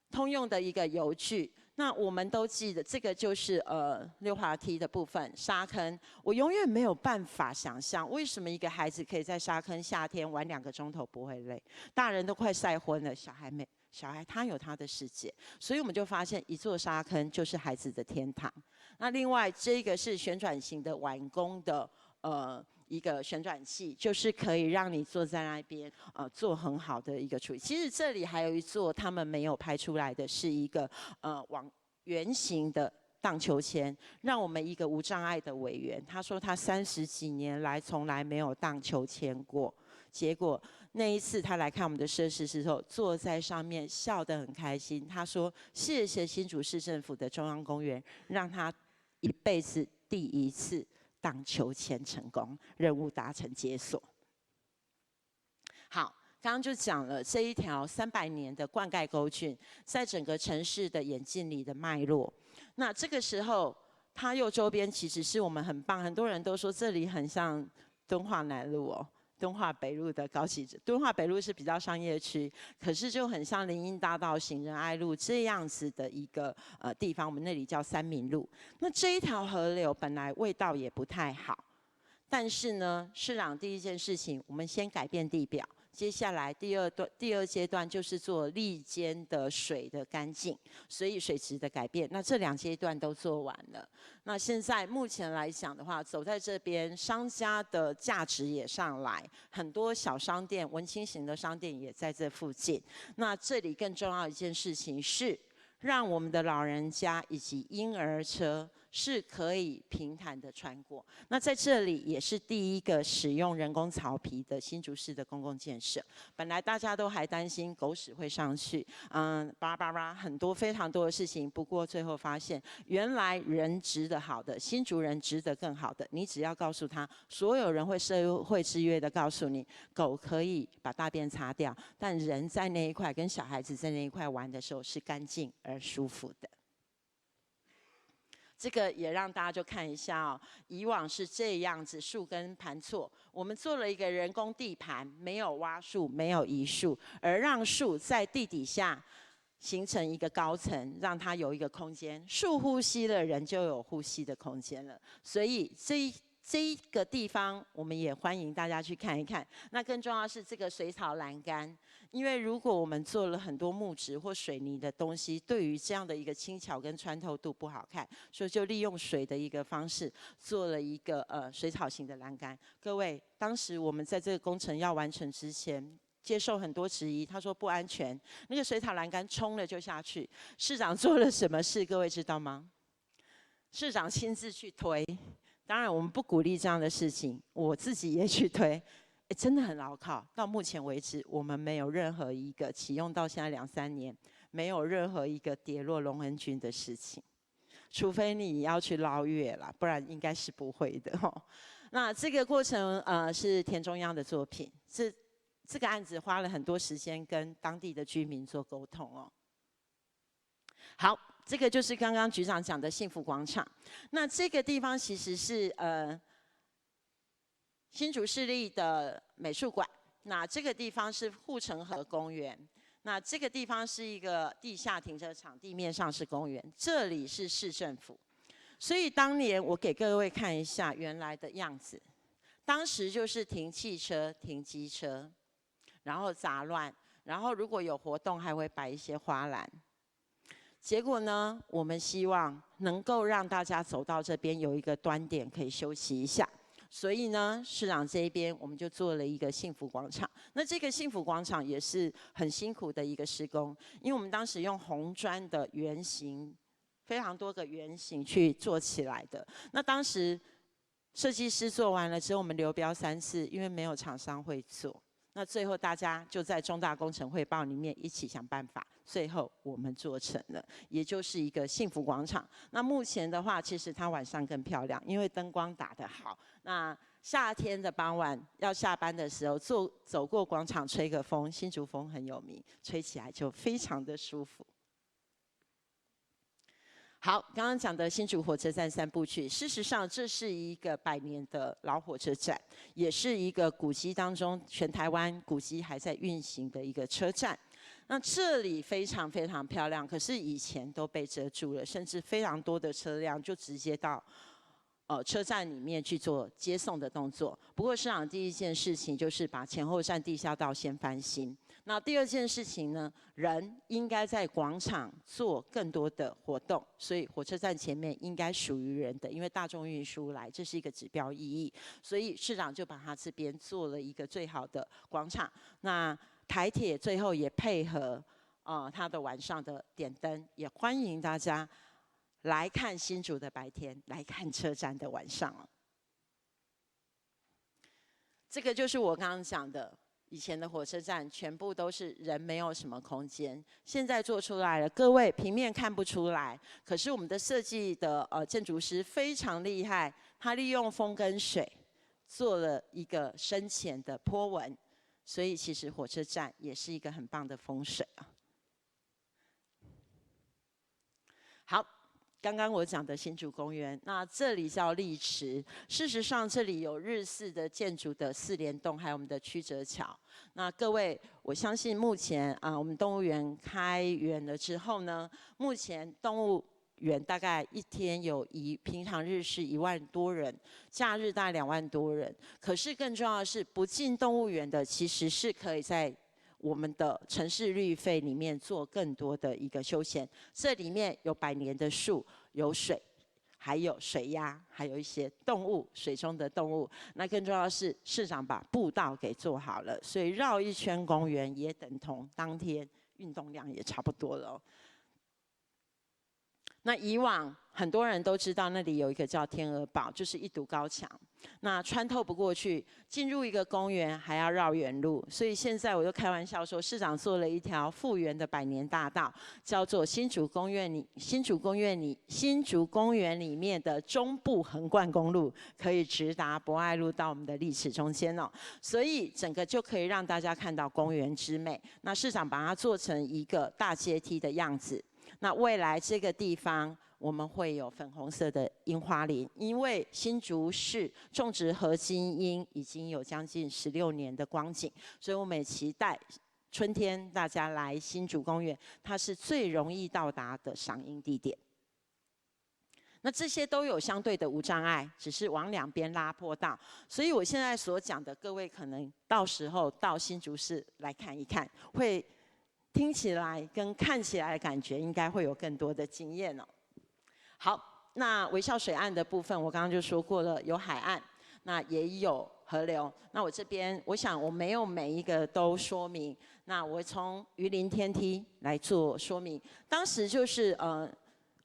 通用的一个游具。那我们都记得，这个就是溜滑梯的部分，沙坑。我永远没有办法想象，为什么一个孩子可以在沙坑夏天玩2个钟头不会累，大人都快晒昏了，小孩他有他的世界。所以我们就发现，一座沙坑就是孩子的天堂。那另外这个是旋转型的完工的一个旋转器，就是可以让你坐在那边做很好的一个处理。其实这里还有一座他们没有拍出来的，是一个往圆形的荡秋千，让我们一个无障碍的委员，他说他30几年来从来没有荡秋千过，结果那一次他来看我们的设施时候，坐在上面笑得很开心。他说谢谢新竹市政府的中央公园，让他一辈子第1次荡秋千成功，任务达成解锁。好，刚刚就讲了这一条300年的灌溉沟渠，在整个城市的演进里的脉络。那这个时候，它右周边其实是我们很棒，很多人都说这里很像敦化南路哦。敦化北路的高级，敦化北路是比较商业区，可是就很像林荫大道、行人爱路这样子的一个地方，我们那里叫三民路。那这一条河流本来味道也不太好，但是呢，市长第一件事情，我们先改变地表。接下来第二阶段就是做砾间的水的干净，所以水质的改变。那这2阶段都做完了。那现在目前来讲的话，走在这边，商家的价值也上来，很多小商店、文青型的商店也在这附近。那这里更重要一件事情是，让我们的老人家以及婴儿车是可以平坦的穿过。那在这里也是第一个使用人工草皮的新竹市的公共建设。本来大家都还担心狗屎会上去，很多非常多的事情。不过最后发现，原来人值得好的，新竹人值得更好的。你只要告诉他，所有人会社会制约的告诉你，狗可以把大便擦掉，但人在那一块跟小孩子在那一块玩的时候是干净而舒服的。这个也让大家就看一下哦，以往是这样子，树根盘错，我们做了一个人工地盘，没有挖树，没有移树，而让树在地底下形成一个高层，让它有一个空间，树呼吸了，人就有呼吸的空间了。所以这一个地方，我们也欢迎大家去看一看。那更重要的是这个水草栏杆，因为如果我们做了很多木质或水泥的东西，对于这样的一个轻巧跟穿透度不好看，所以就利用水的一个方式，做了一个水草型的栏杆。各位，当时我们在这个工程要完成之前，接受很多质疑，他说不安全，那个水草栏杆冲了就下去。市长做了什么事？各位知道吗？市长亲自去推。当然，我们不鼓励这样的事情，我自己也去推，真的很牢靠。到目前为止，我们没有任何一个启用到现在2、3年，没有任何一个跌落龙恩郡的事情，除非你要去捞月啦，不然应该是不会的哦。那这个过程是田中央的作品，这个案子花了很多时间跟当地的居民做沟通哦。好。这个就是刚刚局长讲的幸福广场。那这个地方其实是新竹市立的美术馆。那这个地方是护城河公园。那这个地方是一个地下停车场，地面上是公园。这里是市政府。所以当年我给各位看一下原来的样子。当时就是停汽车、停机车，然后杂乱，然后如果有活动还会摆一些花篮。结果呢，我们希望能够让大家走到这边有一个端点可以休息一下，所以呢，市长这一边我们就做了一个幸福广场。那这个幸福广场也是很辛苦的一个施工，因为我们当时用红砖的圆形，非常多个圆形去做起来的。那当时设计师做完了之后，我们流标3次，因为没有厂商会做。那最后大家就在重大工程汇报里面一起想办法，最后我们做成了，也就是一个幸福广场。那目前的话，其实它晚上更漂亮，因为灯光打得好。那夏天的傍晚要下班的时候，走过广场吹个风，新竹风很有名，吹起来就非常的舒服。好，刚刚讲的新竹火车站3部曲，事实上这是一个100年的老火车站，也是一个古迹当中全台湾古迹还在运行的一个车站。那这里非常非常漂亮，可是以前都被遮住了，甚至非常多的车辆就直接到车站里面去做接送的动作。不过市长第一件事情就是把前后站地下道先翻新。那第二件事情呢，人应该在广场做更多的活动，所以火车站前面应该属于人的，因为大众运输来，这是一个指标意义。所以市长就把他这边做了一个最好的广场。那台铁最后也配合他的晚上的点灯，也欢迎大家来看新竹的白天，来看车站的晚上哦。这个就是我刚刚讲的。以前的火车站全部都是人，没有什么空间。现在做出来了，各位平面看不出来，可是我们的设计的建筑师非常厉害，他利用风跟水做了一个深浅的波纹，所以其实火车站也是一个很棒的风水啊。好。刚刚我讲的新竹公园，那这里叫丽池。事实上，这里有日式的建筑的4联动，还有我们的曲折桥。那各位，我相信目前我们动物园开园了之后呢，目前动物园大概一天平常日是1万多人，假日大概2万多人。可是更重要的是，不进动物园的其实是可以在我们的城市绿费里面做更多的一个休闲，这里面有100年的树，有水，还有水鸭，还有一些动物，水中的动物。那更重要的是，市长把步道给做好了，所以绕一圈公园也等同当天运动量也差不多了。那以往很多人都知道那里有一个叫天鹅堡，就是一堵高墙，那穿透不过去，进入一个公园还要绕远路，所以现在我就开玩笑说，市长做了一条复原的100年大道，叫做新竹公园里面的中部横贯公路，可以直达博爱路到我们的丽池中间哦，所以整个就可以让大家看到公园之美。那市长把它做成一个大阶梯的样子。那未来这个地方我们会有粉红色的樱花林，因为新竹市种植合金樱已经有将近16年的光景，所以我们也期待春天大家来新竹公园，它是最容易到达的赏樱地点。那这些都有相对的无障碍，只是往2边拉坡道，所以我现在所讲的，各位可能到时候到新竹市来看一看，会听起来跟看起来的感觉应该会有更多的经验哦。好，那微笑水岸的部分，我刚刚就说过了，有海岸，那也有河流。那我这边，我想我没有每一个都说明，那我从鱼鳞天梯来做说明。当时就是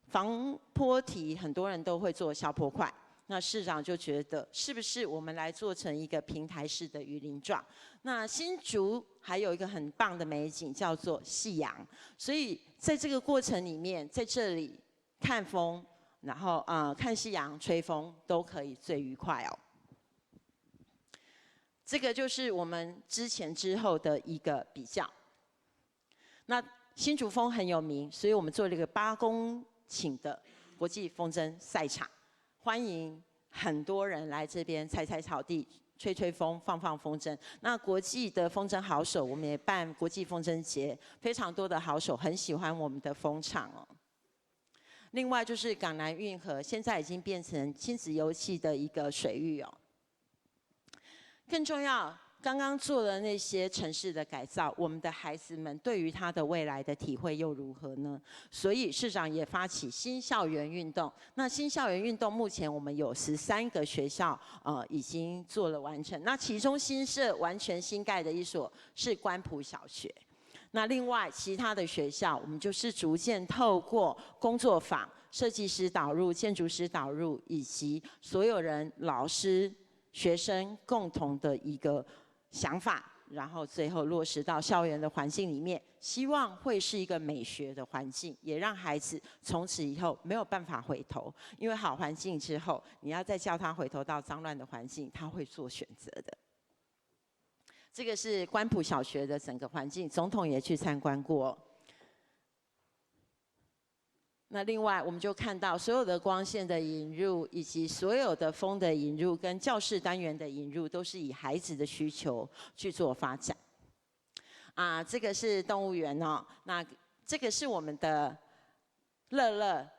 防坡堤，很多人都会做小坡块。那市长就觉得，是不是我们来做成一个平台式的鱼鳞状？那新竹还有一个很棒的美景，叫做夕阳。所以在这个过程里面，在这里看风，然后看夕阳、吹风，都可以最愉快哦。这个就是我们之前之后的一个比较。那新竹风很有名，所以我们做了一个8公顷的国际风筝赛场。欢迎很多人来这边踩踩草地、吹吹风、放放风筝。那国际的风筝好手，我们也办国际风筝节，非常多的好手很喜欢我们的风场哦。另外就是港南运河，现在已经变成亲子游戏的一个水域哦。更重要，刚刚做的那些城市的改造，我们的孩子们对于他的未来的体会又如何呢？所以市长也发起新校园运动。那新校园运动目前我们有13个学校已经做了完成。那其中新设完全新盖的一所是关埔小学。那另外其他的学校，我们就是逐渐透过工作坊、设计师导入、建筑师导入，以及所有人、老师、学生共同的一个想法，然后最后落实到校园的环境里面，希望会是一个美学的环境，也让孩子从此以后没有办法回头，因为好环境之后，你要再叫他回头到脏乱的环境，他会做选择的。这个是关埔小学的整个环境，总统也去参观过。那另外，我们就看到所有的光线的引入，以及所有的风的引入，跟教室单元的引入，都是以孩子的需求去做发展。这个是动物园哦，那这个是我们的乐乐，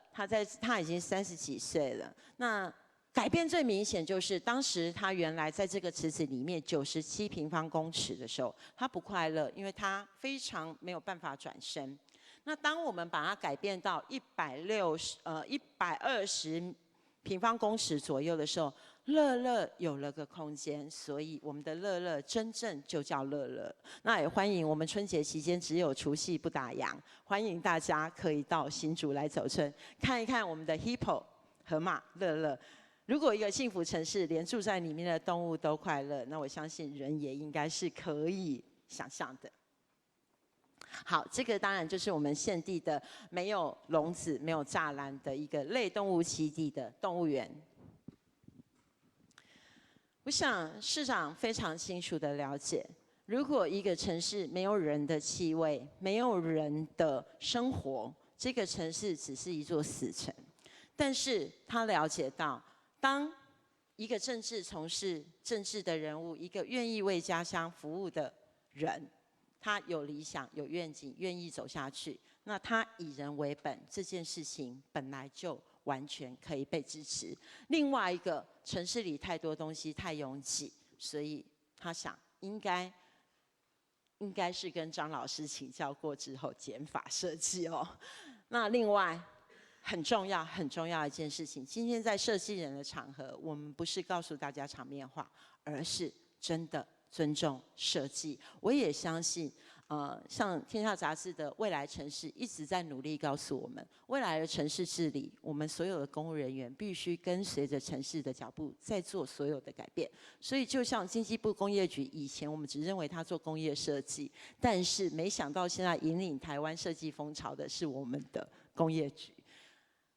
他已经30几岁了。那改变最明显就是当时他原来在这个池子里面97平方公尺的时候，他不快乐，因为他非常没有办法转身。那当我们把它改变到120平方公尺左右的时候，乐乐有了个空间，所以我们的乐乐真正就叫乐乐。那也欢迎我们春节期间只有除夕不打烊，欢迎大家可以到新竹来走春，看一看我们的 hippo 河马乐乐。如果一个幸福城市连住在里面的动物都快乐，那我相信人也应该是可以想象的。好，这个当然就是我们现地的没有笼子、没有栅栏的一个类动物栖地的动物园。我想市长非常清楚的了解，如果一个城市没有人的气味，没有人的生活，这个城市只是一座死城。但是他了解到，当一个从事政治的人物，一个愿意为家乡服务的人，他有理想、有愿景，愿意走下去，那他以人为本这件事情本来就完全可以被支持。另外一个，城市里太多东西太拥挤，所以他想应该是跟张老师请教过之后减法设计哦。那另外很重要的一件事情，今天在设计人的场合，我们不是告诉大家场面话，而是真的尊重设计。我也相信，像天下杂志的未来城市一直在努力告诉我们，未来的城市治理，我们所有的公务人员必须跟随着城市的脚步，在做所有的改变。所以，就像经济部工业局以前我们只认为他做工业设计，但是没想到现在引领台湾设计风潮的是我们的工业局。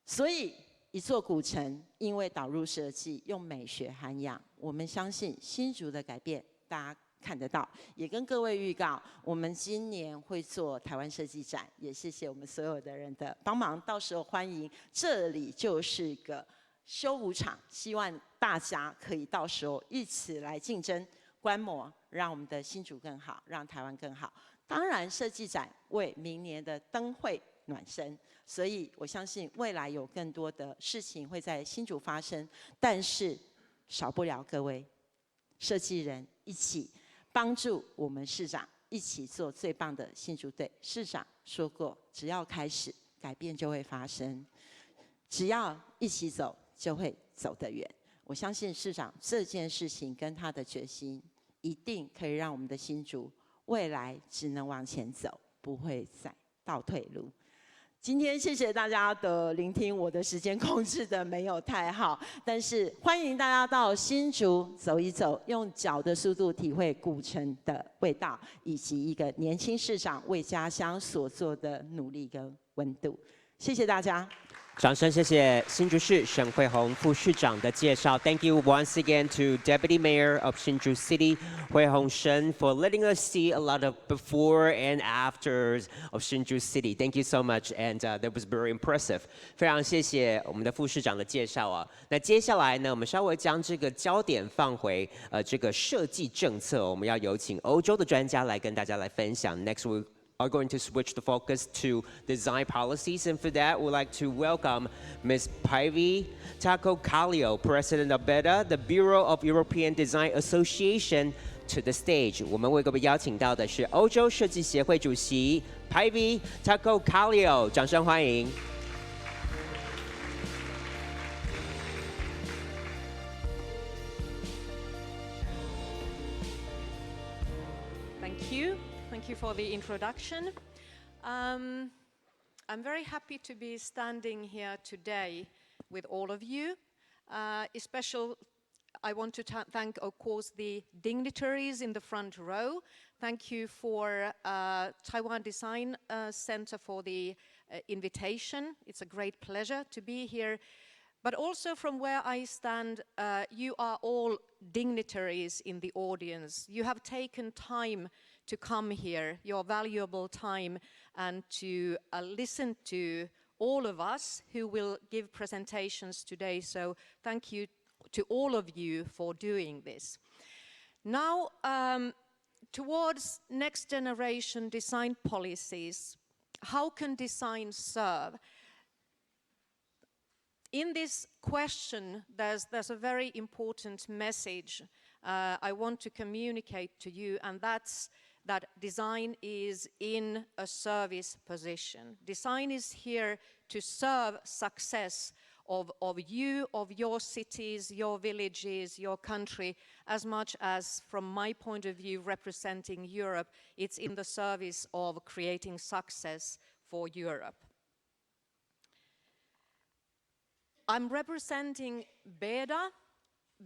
所以，一座古城因为导入设计，用美学涵养，我们相信新竹的改变，大家看得到。也跟各位预告，我们今年会做台湾设计展，也谢谢我们所有的人的帮忙。到时候欢迎，这里就是个修舞场，希望大家可以到时候一起来竞争、观摩，让我们的新竹更好，让台湾更好。当然，设计展为明年的灯会暖身。所以我相信未来有更多的事情会在新竹发生，但是少不了各位设计人一起帮助我们市长一起做最棒的新竹队。市长说过，只要开始，改变就会发生；只要一起走，就会走得远。我相信市长这件事情跟他的决心，一定可以让我们的新竹未来只能往前走，不会再倒退路。今天谢谢大家的聆听，我的时间控制的没有太好，但是欢迎大家到新竹走一走，用脚的速度体会古城的味道，以及一个年轻市长为家乡所做的努力跟温度。谢谢大家。掌声谢谢新竹市沈慧虹副市长的介绍。Thank you once again to Deputy Mayor of Hsinchu City, Hui Hongshen, for letting us see a lot of before and afters of Hsinchu City. Thank you so much, and that was very impressive. 非常谢谢我们的副市长的介绍啊。那接下来呢，我们稍微将这个焦点放回这个设计政策，我们要有请欧洲的专家来跟大家来分享。Next we are going to switch the focus to design policies, and for that, we'd like to welcome Ms. Päivi Taco-Kallio, President of BEDA, the Bureau of European Design Association, to the stage. 我们为各位邀请到的是欧洲设计协会主席 Päivi Taco-Kallio， 掌声欢迎。Thank you. Thank you for the introduction. I'm very happy to be standing here today with all of you. Especially, I want to thank, of course, the dignitaries in the front row. Thank you for Taiwan Design Center for the invitation. It's a great pleasure to be here. But also from where I stand, you are all dignitaries in the audience. You have taken time to come here, your valuable time, and to listen to all of us who will give presentations today. So thank you to all of you for doing this. Now, towards next generation design policies, how can design serve? In this question, there's a very important message I want to communicate to you, and that's that design is in a service position. Design is here to serve success of you, of your cities, your villages, your country, as much as, from my point of view, representing Europe, it's in the service of creating success for Europe. I'm representing BEDA.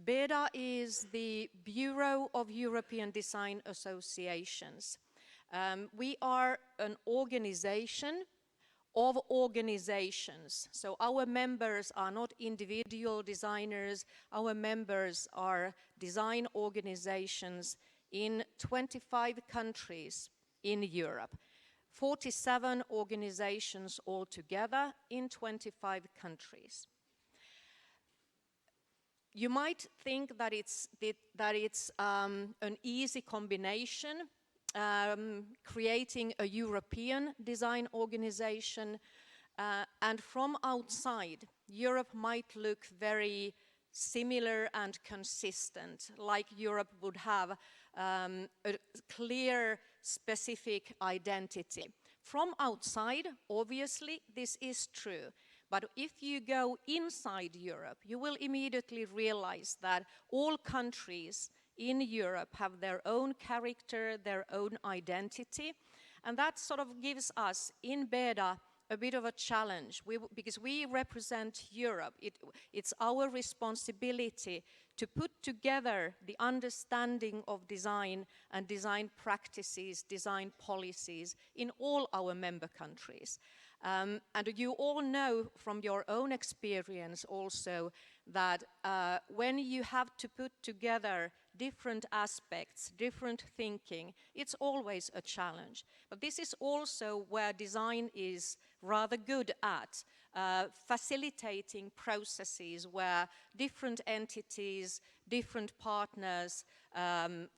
BEDA is the Bureau of European Design Associations. We are an organization of organizations. So our members are not individual designers. Our members are design organizations in 25 countries in Europe. 47 organizations altogether in 25 countries. You might think that it's an easy combination, creating a European design organization, and from outside, Europe might look very similar and consistent, like Europe would have a clear, specific identity. From outside, obviously, this is true. But if you go inside Europe, you will immediately realize that all countries in Europe have their own character, their own identity. And that sort of gives us, in BEDA, a bit of a challenge, because we represent Europe. It's our responsibility to put together the understanding of design and design practices, design policies in all our member countries. And you all know from your own experience also that when you have to put together different aspects, different thinking, it's always a challenge. But this is also where design is rather good at, facilitating processes where different entities, different partners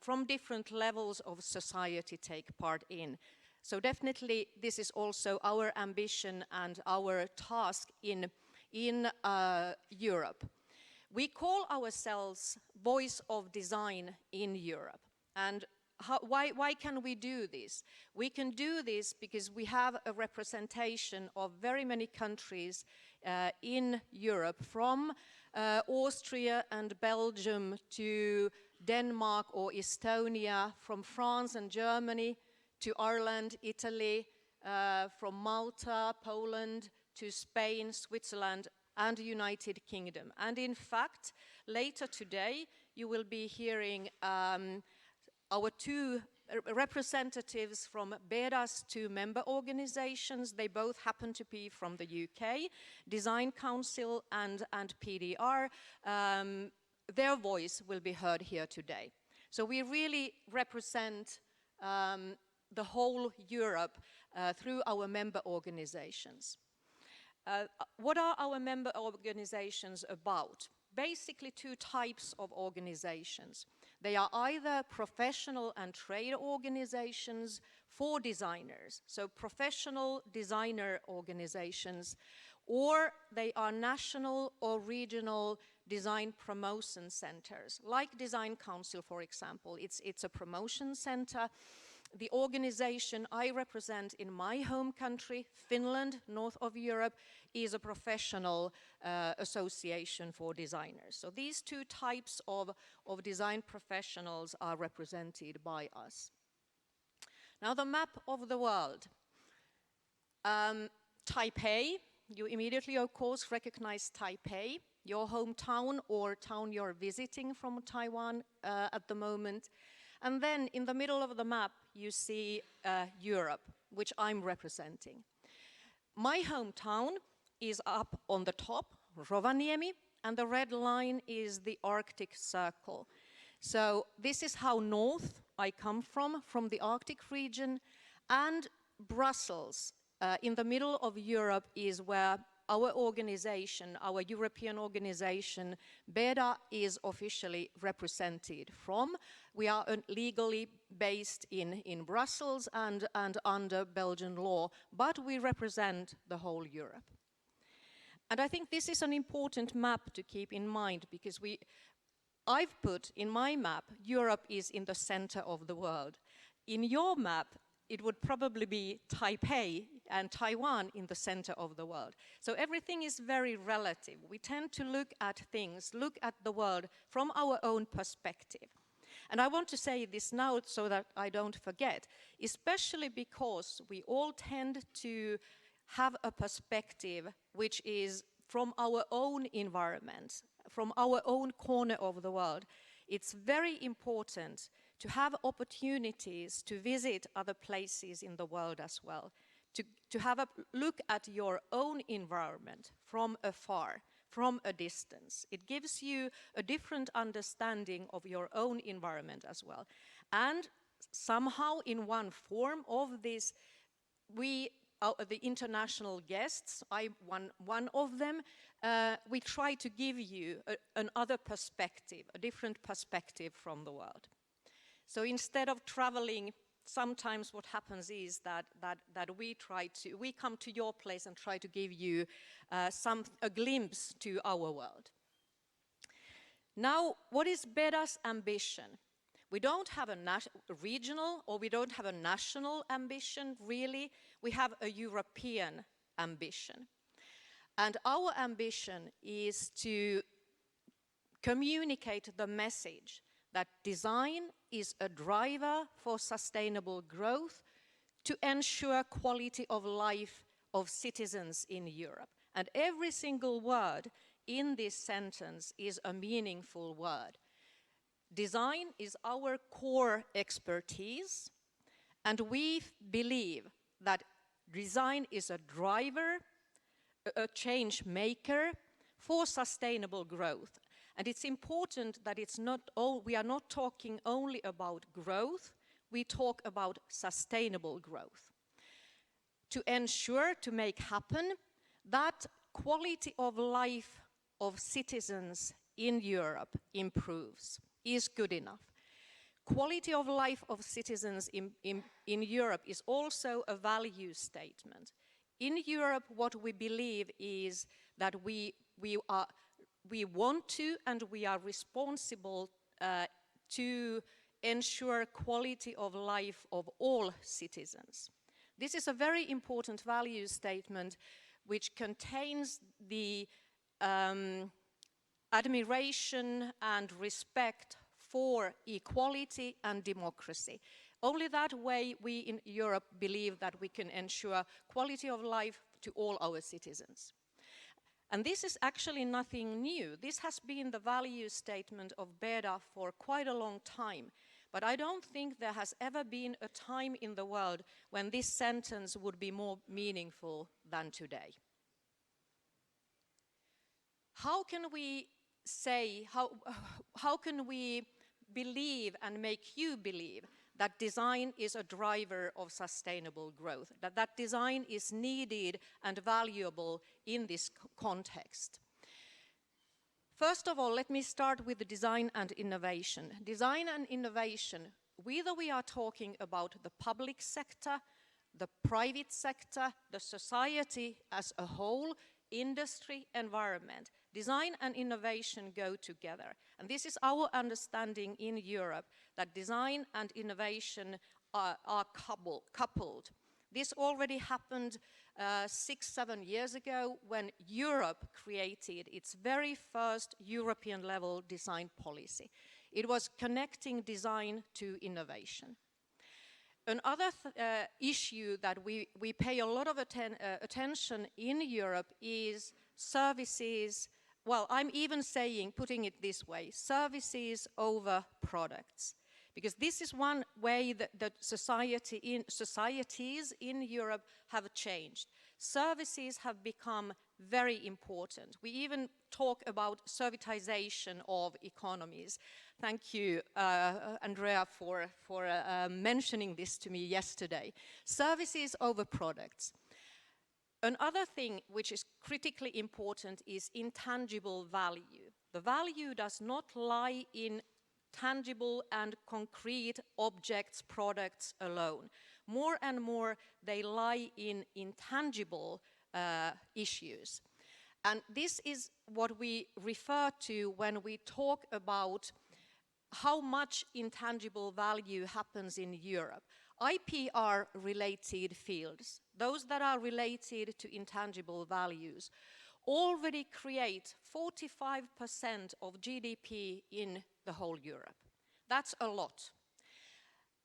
from different levels of society take part in. So definitely this is also our ambition and our task in Europe. We call ourselves Voice of Design in Europe. And why can we do this? We can do this because we have a representation of very many countries in Europe, from Austria and Belgium to Denmark or Estonia, from France and Germany to Ireland, Italy, from Malta, Poland to Spain, Switzerland, and the United Kingdom. And in fact, later today, you will be hearing our two representatives from BEDA's two member organizations. They both happen to be from the UK, Design Council and PDR. Their voice will be heard here today. So we really represent the whole Europe through our member organizations. What are our member organizations about? Basically two types of organizations. They are either professional and trade organizations for designers, so professional designer organizations, or they are national or regional design promotion centers, like Design Council, for example. It's a promotion center. The organization I represent in my home country, Finland, north of Europe, is a professional association for designers. So these two types of design professionals are represented by us. Now the map of the world. Taipei, you immediately, of course, recognize Taipei, your hometown or town you're visiting from Taiwan at the moment. And then in the middle of the map, you see Europe, which I'm representing. My hometown is up on the top, Rovaniemi, and the red line is the Arctic Circle. So this is how north I come from the Arctic region. And Brussels, in the middle of Europe, is where our organization, our European organization, BEDA, is officially represented from. We are legally based in Brussels and under Belgian law, but we represent the whole Europe. And I think this is an important map to keep in mind, because I've put in my map, Europe is in the center of the world. In your map, it would probably be Taipei and Taiwan in the center of the world. So everything is very relative. We tend to look at things, look at the world from our own perspective. And I want to say this now so that I don't forget, especially because we all tend to have a perspective which is from our own environment, from our own corner of the world. It's very important to have opportunities to visit other places in the world as well, to have a look at your own environment from afar, from a distance. It gives you a different understanding of your own environment as well. And somehow in one form of this, we the international guests, one of them, we try to give you another perspective, a different perspective from the world. So instead of traveling, sometimes what happens is that we come to your place and try to give you a glimpse to our world. Now, what is BEDA's ambition? We don't have a regional or we don't have a national ambition, really. We have a European ambition. And our ambition is to communicate the message that design is a driver for sustainable growth to ensure quality of life of citizens in Europe. And every single word in this sentence is a meaningful word. Design is our core expertise, and we believe that design is a driver, a change maker for sustainable growth. And it's important that we are not talking only about growth, we talk about sustainable growth. To ensure, to make happen, that quality of life of citizens in Europe improves, is good enough. Quality of life of citizens in Europe is also a value statement. In Europe, what we believe is that we want to and we are responsible to ensure quality of life of all citizens. This is a very important value statement which contains the admiration and respect for equality and democracy. Only that way we in Europe believe that we can ensure quality of life to all our citizens. And this is actually nothing new. This has been the value statement of BEDA for quite a long time. But I don't think there has ever been a time in the world when this sentence would be more meaningful than today. How can we say, how can we believe and make you believe that design is a driver of sustainable growth, that design is needed and valuable in this context? First of all, let me start with the design and innovation. Design and innovation, whether we are talking about the public sector, the private sector, the society as a whole, industry, environment, design and innovation go together. And this is our understanding in Europe, that design and innovation are coupled. This already happened 6-7 years ago when Europe created its very first European level design policy. It was connecting design to innovation. Another issue that we pay a lot of attention in Europe is services. Well, I'm even putting it this way, services over products. Because this is one way that societies in Europe have changed. Services have become very important. We even talk about servitization of economies. Thank you, Andrea, for mentioning this to me yesterday. Services over products. Another thing which is critically important is intangible value. The value does not lie in tangible and concrete objects, products alone. More and more, they lie in intangible issues. And this is what we refer to when we talk about how much intangible value happens in Europe. IPR-related fields, those that are related to intangible values, already create 45% of GDP in the whole Europe. That's a lot.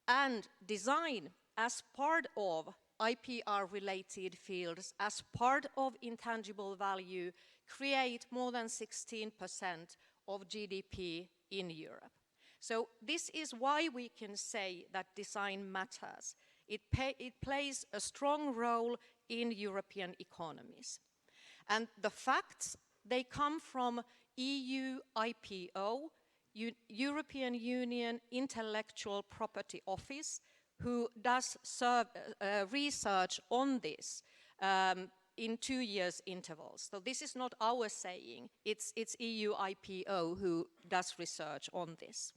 And design, as part of IPR-related fields, as part of intangible value, create more than 16% of GDP in Europe. So this is why we can say that design matters. It plays a strong role in European economies. And the facts, they come from EU IPO, European Union Intellectual Property Office, who does research on this in 2 years intervals. So this is not our saying, it's EU IPO who does research on this.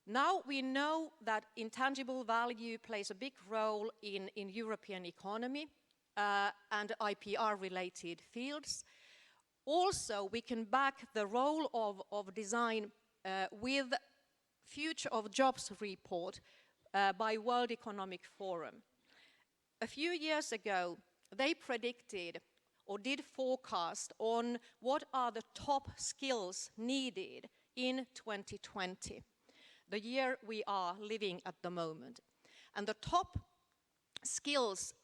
Now we know that intangible value plays a big role in European economy and IPR-related fields. Also, we can back the role of design with Future of Jobs report by World Economic Forum. A few years ago, they predicted or did forecast on what are the top skills needed in 2020, the year we are living at the moment. And the top skills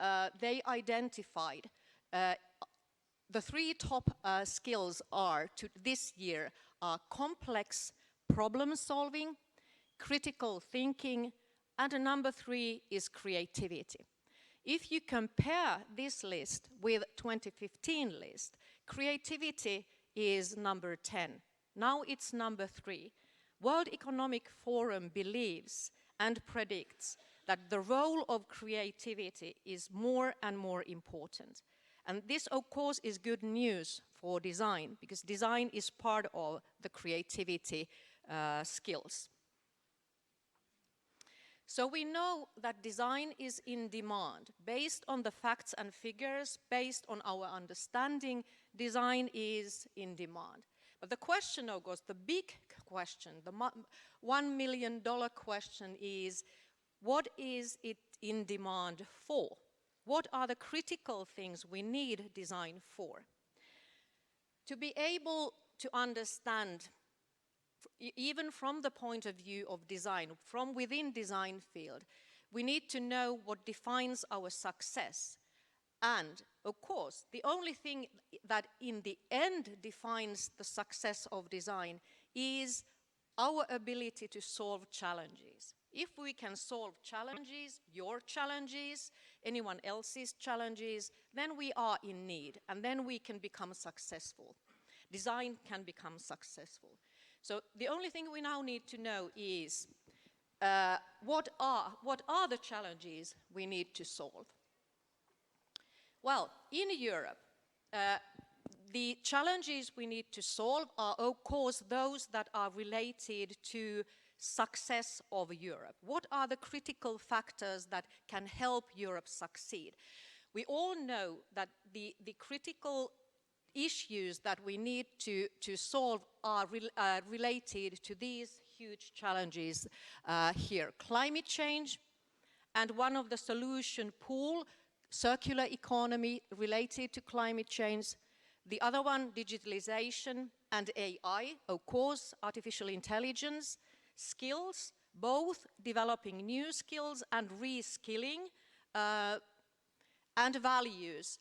they identified, the 3 top skills are to this year are complex problem solving, critical thinking, and number 3 is creativity. If you compare this list with 2015 list, creativity is number 10. Now it's number 3. World Economic Forum believes and predicts that the role of creativity is more and more important. And this, of course, is good news for design, because design is part of the creativity skills. So we know that design is in demand. Based on the facts and figures, based on our understanding, design is in demand. But the question, of course, the big question, the $1 million question is, what is it in demand for? What are the critical things we need design for? To be able to understand, even from the point of view of design, from within design field, we need to know what defines our success. And, of course, the only thing that in the end defines the success of design is our ability to solve challenges. If we can solve challenges, your challenges, anyone else's challenges, then we are in need, and then we can become successful. Design can become successful. So the only thing we now need to know is what are the challenges we need to solve? Well, in Europe, the challenges we need to solve are, of course, those that are related to success of Europe. What are the critical factors that can help Europe succeed? We all know that the critical issues that we need to solve are related to these huge challenges here. Climate change, and one of the solution pool, circular economy related to climate change. The other one, digitalization and AI, of course, artificial intelligence, skills, both developing new skills and reskilling, and values.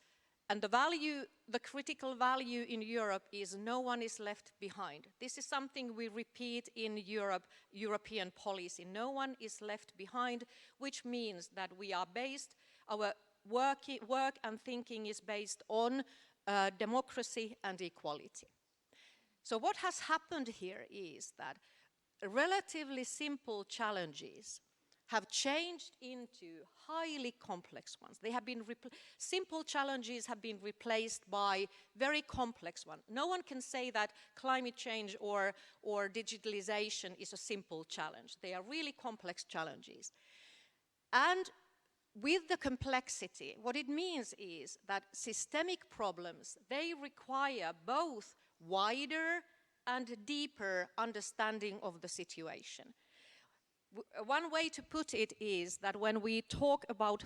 And the critical value in Europe is no one is left behind. This is something we repeat in European policy. No one is left behind, which means that we are based, our work and thinking is based on democracy and equality. So what has happened here is that relatively simple challenges have changed into highly complex ones. They have been simple challenges have been replaced by very complex ones. No one can say that climate change or digitalization is a simple challenge. They are really complex challenges. And with the complexity, what it means is that systemic problems, they require both wider and deeper understanding of the situation. One way to put it is that when we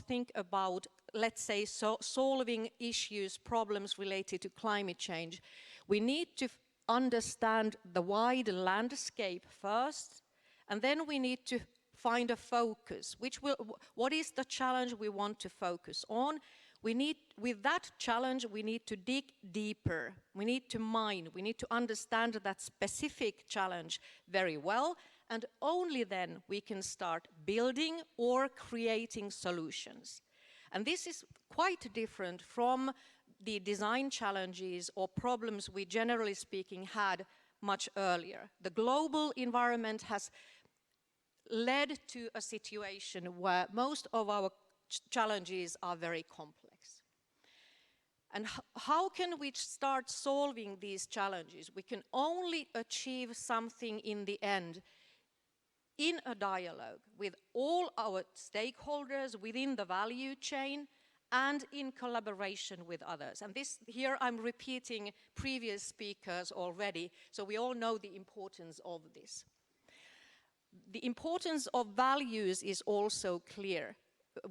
think about, let's say, solving issues, problems related to climate change, we need to understand the wide landscape first, and then we need to find a focus. What is the challenge we want to focus on? With that challenge, we need to dig deeper. We need to mine. We need to understand that specific challenge very well, and only then we can start building or creating solutions. And this is quite different from the design challenges or problems we, generally speaking, had much earlier. The global environment has led to a situation where most of our challenges are very complex. And how can we start solving these challenges? We can only achieve something in the end in a dialogue with all our stakeholders within the value chain and in collaboration with others. And this, here I'm repeating previous speakers already, so we all know the importance of this. The importance of values is also clear.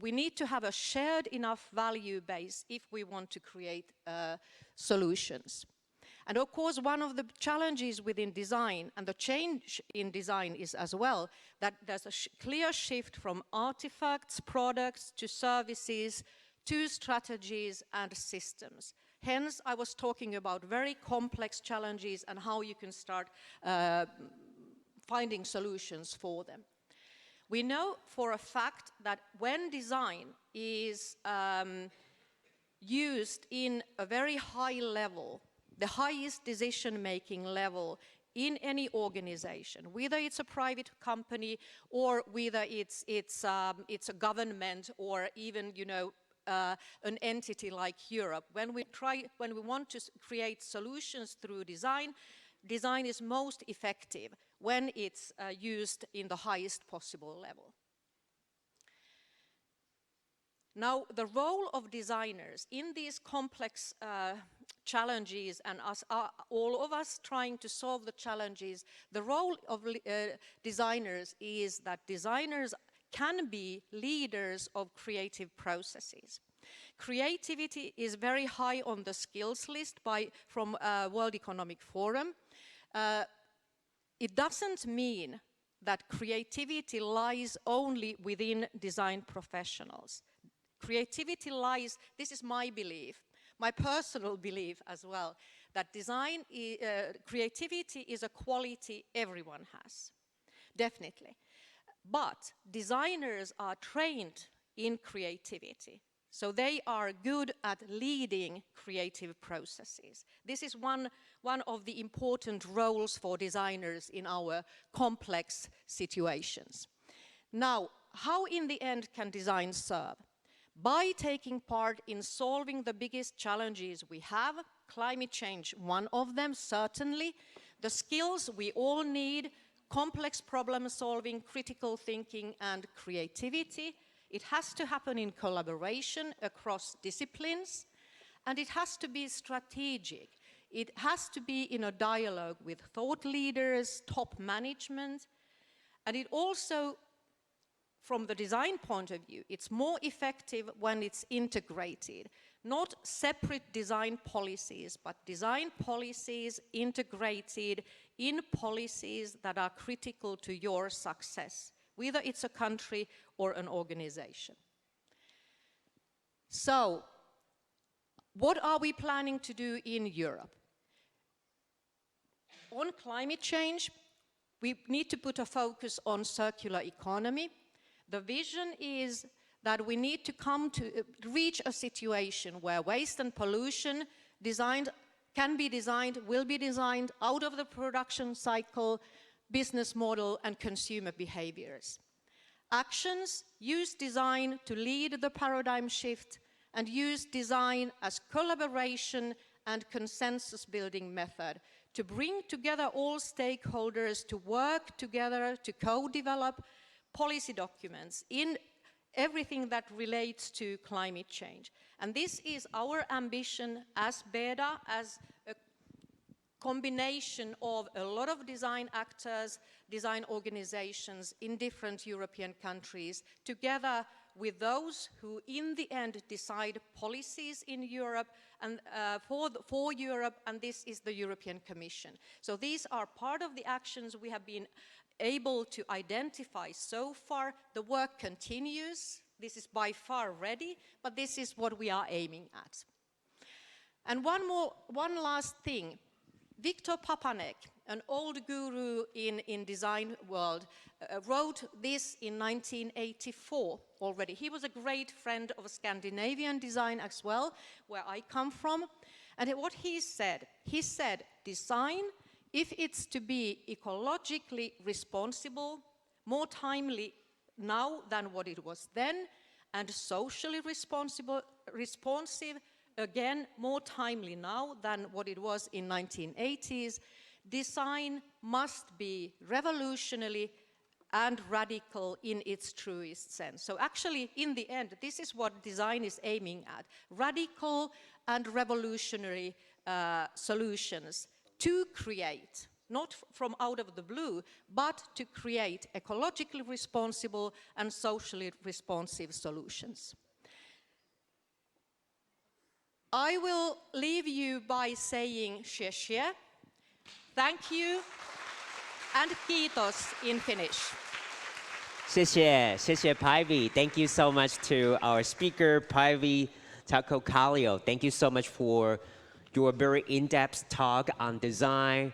We need to have a shared enough value base if we want to create solutions. And of course, one of the challenges within design, and the change in design is as well, that there's a clear shift from artifacts, products, to services, to strategies and systems. Hence, I was talking about very complex challenges and how you can start finding solutions for them. We know for a fact that when design is used in a very high level, the highest decision-making level in any organization, whether it's a private company or whether it's a government or even, you know, an entity like Europe, when we want to create solutions through design, design is most effective when it's used in the highest possible level. Now, the role of designers in these complex challenges, and all of us trying to solve the challenges, the role of designers is that designers can be leaders of creative processes. Creativity is very high on the skills list from World Economic Forum. It doesn't mean that creativity lies only within design professionals. Creativity lies, this is my belief, my personal belief as well, that creativity is a quality everyone has, definitely. But designers are trained in creativity, so they are good at leading creative processes. This is one of the important roles for designers in our complex situations. Now, how in the end can design serve? By taking part in solving the biggest challenges we have, climate change, one of them certainly, the skills we all need, complex problem solving, critical thinking and creativity. It has to happen in collaboration across disciplines, and it has to be strategic. It has to be in a dialogue with thought leaders, top management, and it also, from the design point of view, it's more effective when it's integrated. Not separate design policies, but design policies integrated in policies that are critical to your success, whether it's a country or an organization. So, what are we planning to do in Europe? On climate change, we need to put a focus on circular economy. The vision is that we need to reach a situation where waste and pollution can be designed, will be designed out of the production cycle, business model, and consumer behaviors. Actions use design to lead the paradigm shift and use design as collaboration and consensus building method to bring together all stakeholders to work together to co-develop policy documents in everything that relates to climate change. And this is our ambition as BEDA, as a combination of a lot of design actors, design organizations in different European countries, together with those who in the end decide policies in Europe and for Europe, and this is the European Commission. So these are part of the actions we have been able to identify so far. The work continues. This is by far ready, but this is what we are aiming at. And one last thing. Victor Papanek, an old guru in design world, wrote this in 1984 already. He was a great friend of Scandinavian design as well, where I come from. And what he said, design, if it's to be ecologically responsible, more timely now than what it was then, and socially responsive, again, more timely now than what it was in 1980s. Design must be revolutionary and radical in its truest sense. So actually, in the end, this is what design is aiming at: radical and revolutionary solutions to create, not from out of the blue, but to create ecologically responsible and socially responsive solutions. I will leave you by saying 谢谢, thank you, and kiitos in Finnish. 谢谢 Päivi. Thank you so much to our speaker, Päivi Takko-Kallio. Thank you so much for your very in-depth talk on design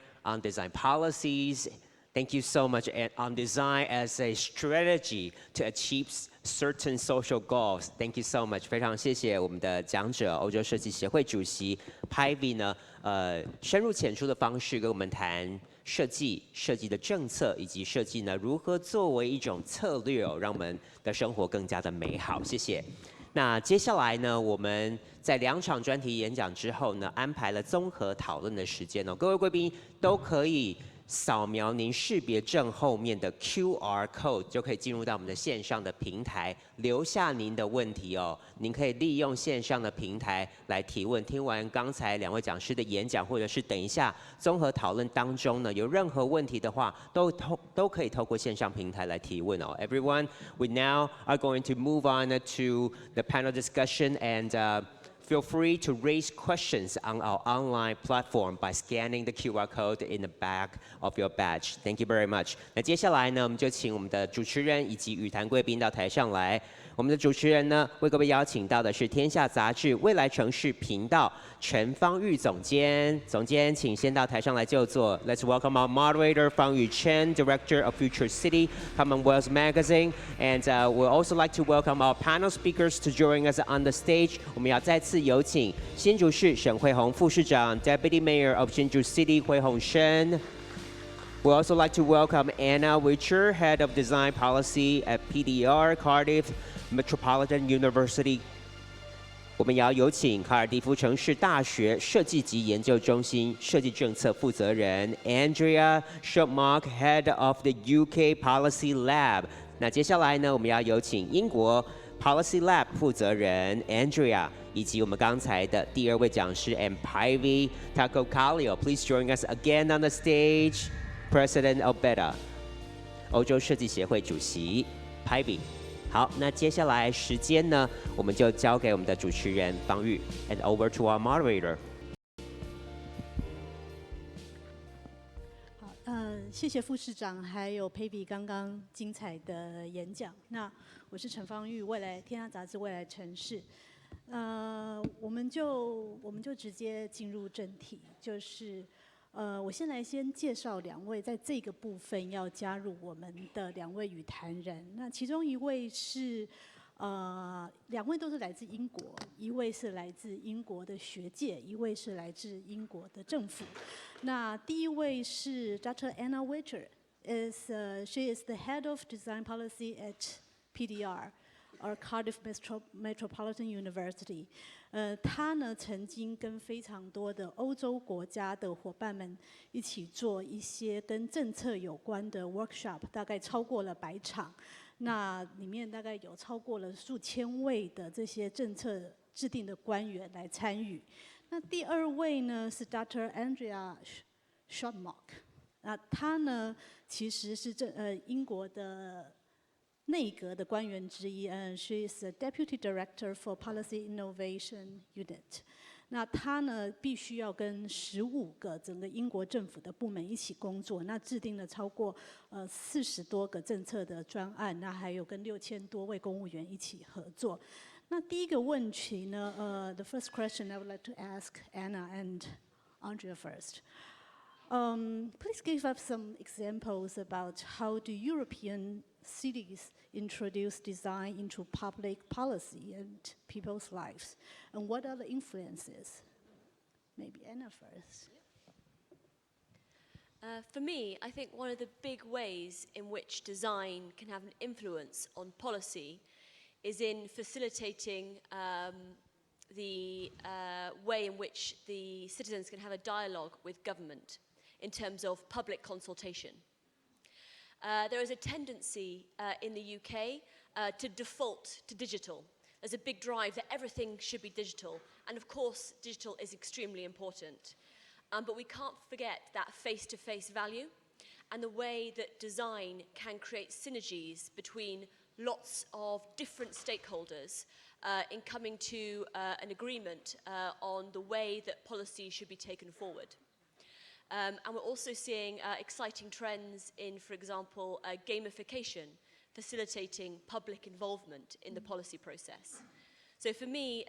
policies. Thank you so much on design as a strategy to achieve certain social goals. Thank you so much. 非常谢谢我们的讲者，欧洲设计协会主席 Päivi 呢，深入浅出的方式跟我们谈设计的政策，以及设计呢如何作为一种策略让我们的生活更加的美好。谢谢。那接下来呢，我们在2场专题演讲之后呢，安排了综合讨论的时间各位贵宾都可以扫描您识别证后面的 QR code， 就可以进入到我们的线上的平台，留下您的问题您可以利用线上的平台来提问。听完刚才2位讲师的演讲，或者是等一下综合讨论当中呢，有任何问题的话，都可以透过线上平台来提问Everyone, we now are going to move on to the panel discussion and feel free to raise questions on our online platform by scanning the QR code in the back of your badge. Thank you very much. 那接下来呢，我们就请我们的主持人以及语坛贵宾到台上来。我们的主持人呢，为各位邀请到的是天下杂志未来城市频道陈芳玉总监。总监，请先到台上来就座。Let's welcome our moderator, Fang Yu Chen, Director of Future City, Commonwealth Magazine. And we'll also like to welcome our panel speakers to join us on the stage. 我们要再次有请新竹市沈惠宏副市长 Deputy Mayor of 新竹 City 惠宏生。We'd also like to welcome Anna Witcher, Head of Design Policy at PDR Cardiff Metropolitan University. 我们也要有请卡尔迪夫城市大学设计及研究中心设计政策负责人 Andrea Remark, Head of the UK Policy Lab. 那接下来呢，我们要有请英国 Policy Lab 负责人 Andrea， 以及我们刚才的第2位讲师 Päivi Takko-Kallio. Please join us again on the stage, President of BETA, 欧洲设计协会主席 Päivi。好，那接下来时间呢，我们就交给我们的主持人方玉 ，and over to our moderator。好，谢谢副市长还有 Päivi 刚刚精彩的演讲。那我是陈芳玉，天下杂志未来城市。我们就直接进入正题，就是我先介绍2位在这个部分要加入我们的2位语坛人。那其中1位是2位都是来自英国，1位是来自英国的学界，1位是来自英国的政府。那第1位是 Dr. Anna Witcher, she is the head of design policy at PDR, or Cardiff Metropolitan University. 他呢曾经跟非常多的欧洲国家的伙伴们一起做一些跟政策有关的 workshop， 大概超过了100场。那里面大概有超过了数千位的这些政策制定的官员来参与。那第2位呢是 Dr. Andrea Remark， 那他呢其实是英国的内阁的官员之一，she is the Deputy Director for Policy Innovation Unit。那他呢必须要跟15个整个英国政府的部门一起工作，那制定了超过40多个政策的专案，那还有跟6000多位公务员一起合作。那第1个问题呢，the first question I would like to ask Anna and Andrea first. Please give us some examples about how do European cities introduce design into public policy and people's lives, and what are the influences? Maybe Anna first. For me, I think one of the big ways in which design can have an influence on policy is in facilitating the way in which the citizens can have a dialogue with government in terms of public consultation. There is a tendency in the UK to default to digital. There's a big drive that everything should be digital, and of course digital is extremely important. But we can't forget that face-to-face value and the way that design can create synergies between lots of different stakeholders in coming to an agreement on the way that policy should be taken forward. And we're also seeing exciting trends in, for example, gamification, facilitating public involvement in the policy process. So for me,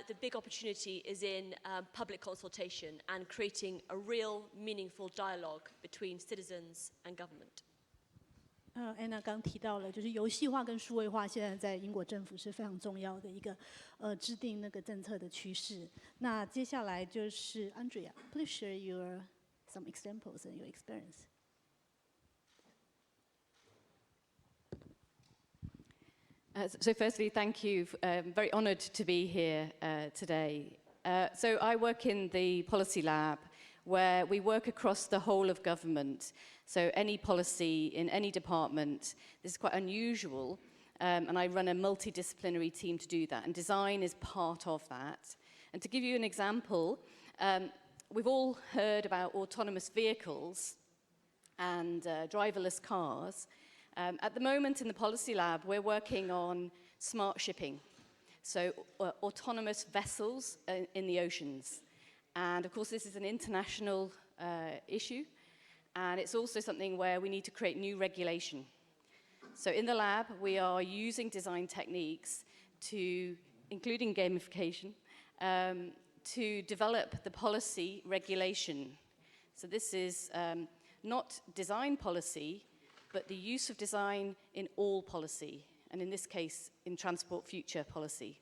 the big opportunity is in public consultation and creating a real meaningful dialogue between citizens and government. Anna 刚提到了，就是游戏化跟数位化，现在在英国政府是非常重要的一个制定那个政策的趋势。那接下来就是 Andrea，please share your some examples and your experience. So firstly, thank you. I'm very honoured to be here today. So I work in the policy lab, where we work across the whole of government. So any policy in any department, this is quite unusual, and I run a multidisciplinary team to do that, and design is part of that. And to give you an example, we've all heard about autonomous vehicles and driverless cars. At the moment in the policy lab, we're working on smart shipping, so autonomous vessels in the oceans. And of course, this is an international issue, and it's also something where we need to create new regulation. So in the lab, we are using design techniques to, including gamification, to develop the policy regulation. So this is not design policy, but the use of design in all policy, and in this case, in transport future policy.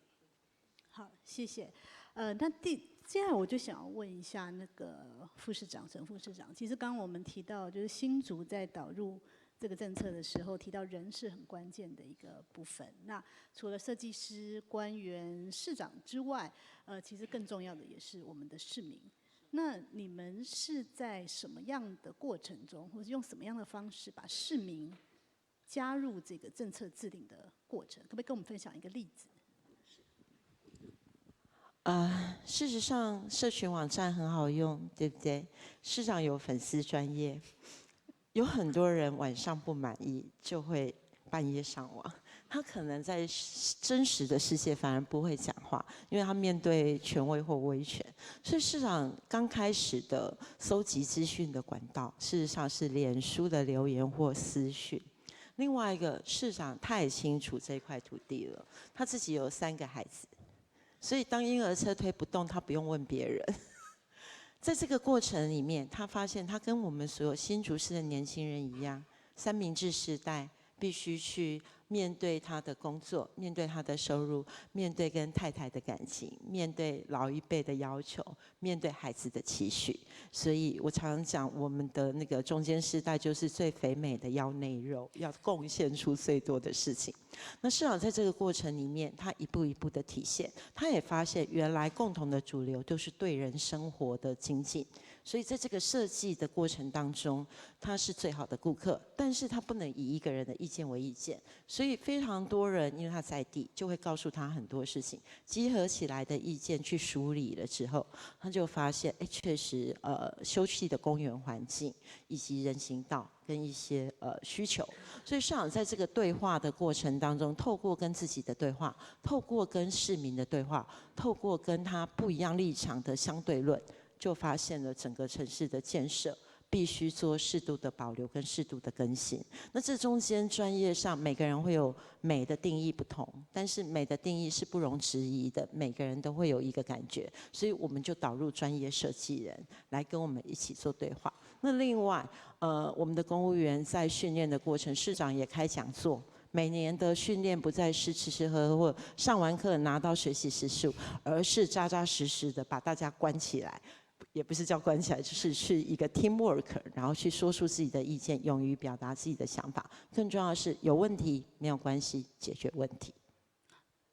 好，谢谢。那接下来我就想要问一下那个副市长陈副市长，其实刚刚我们提到，就是新竹在导入这个政策的时候，提到人是很关键的一个部分。那除了设计师、官员、市长之外，其实更重要的也是我们的市民。那你们是在什么样的过程中，或者用什么样的方式把市民加入这个政策制定的过程？可不可以跟我们分享一个例子？事实上，社群网站很好用，对不对？市长有粉丝专页，有很多人晚上不满意就会半夜上网。他可能在真实的世界反而不会讲话，因为他面对权威或威权。所以市长刚开始的搜集资讯的管道，事实上是脸书的留言或私讯。另外一个，市长太清楚这块土地了，他自己有3个孩子，所以当婴儿车推不动，他不用问别人。在这个过程里面，他发现他跟我们所有新竹市的年轻人一样，3明治时代必须去面对他的工作，面对他的收入，面对跟太太的感情，面对老一辈的要求，面对孩子的期许。所以我常常讲，我们的那个中间世代就是最肥美的腰内肉，要贡献出最多的事情。那市长在这个过程里面，他一步一步的体现，他也发现原来共同的主流都是对人生活的精进。所以在这个设计的过程当中，他是最好的顾客，但是他不能以一个人的意见为意见，所以非常多人因为他在地，就会告诉他很多事情，集合起来的意见去梳理了之后，他就发现，确实，休憩的公园环境以及人行道跟一些需求，所以市长在这个对话的过程当中，透过跟自己的对话，透过跟市民的对话，透过跟他不一样立场的相对论。就发现了整个城市的建设必须做适度的保留跟适度的更新。那这中间专业上每个人会有美的定义不同，但是美的定义是不容置疑的，每个人都会有一个感觉，所以我们就导入专业设计人来跟我们一起做对话。那另外，我们的公务员在训练的过程，市长也开讲座。每年的训练不再是吃吃喝喝或上完课拿到学习时数，而是扎扎实实的把大家关起来。也不是叫关起来，就是去一个 teamwork， 然后去说出自己的意见，勇于表达自己的想法。更重要的是，有问题没有关系，解决问题。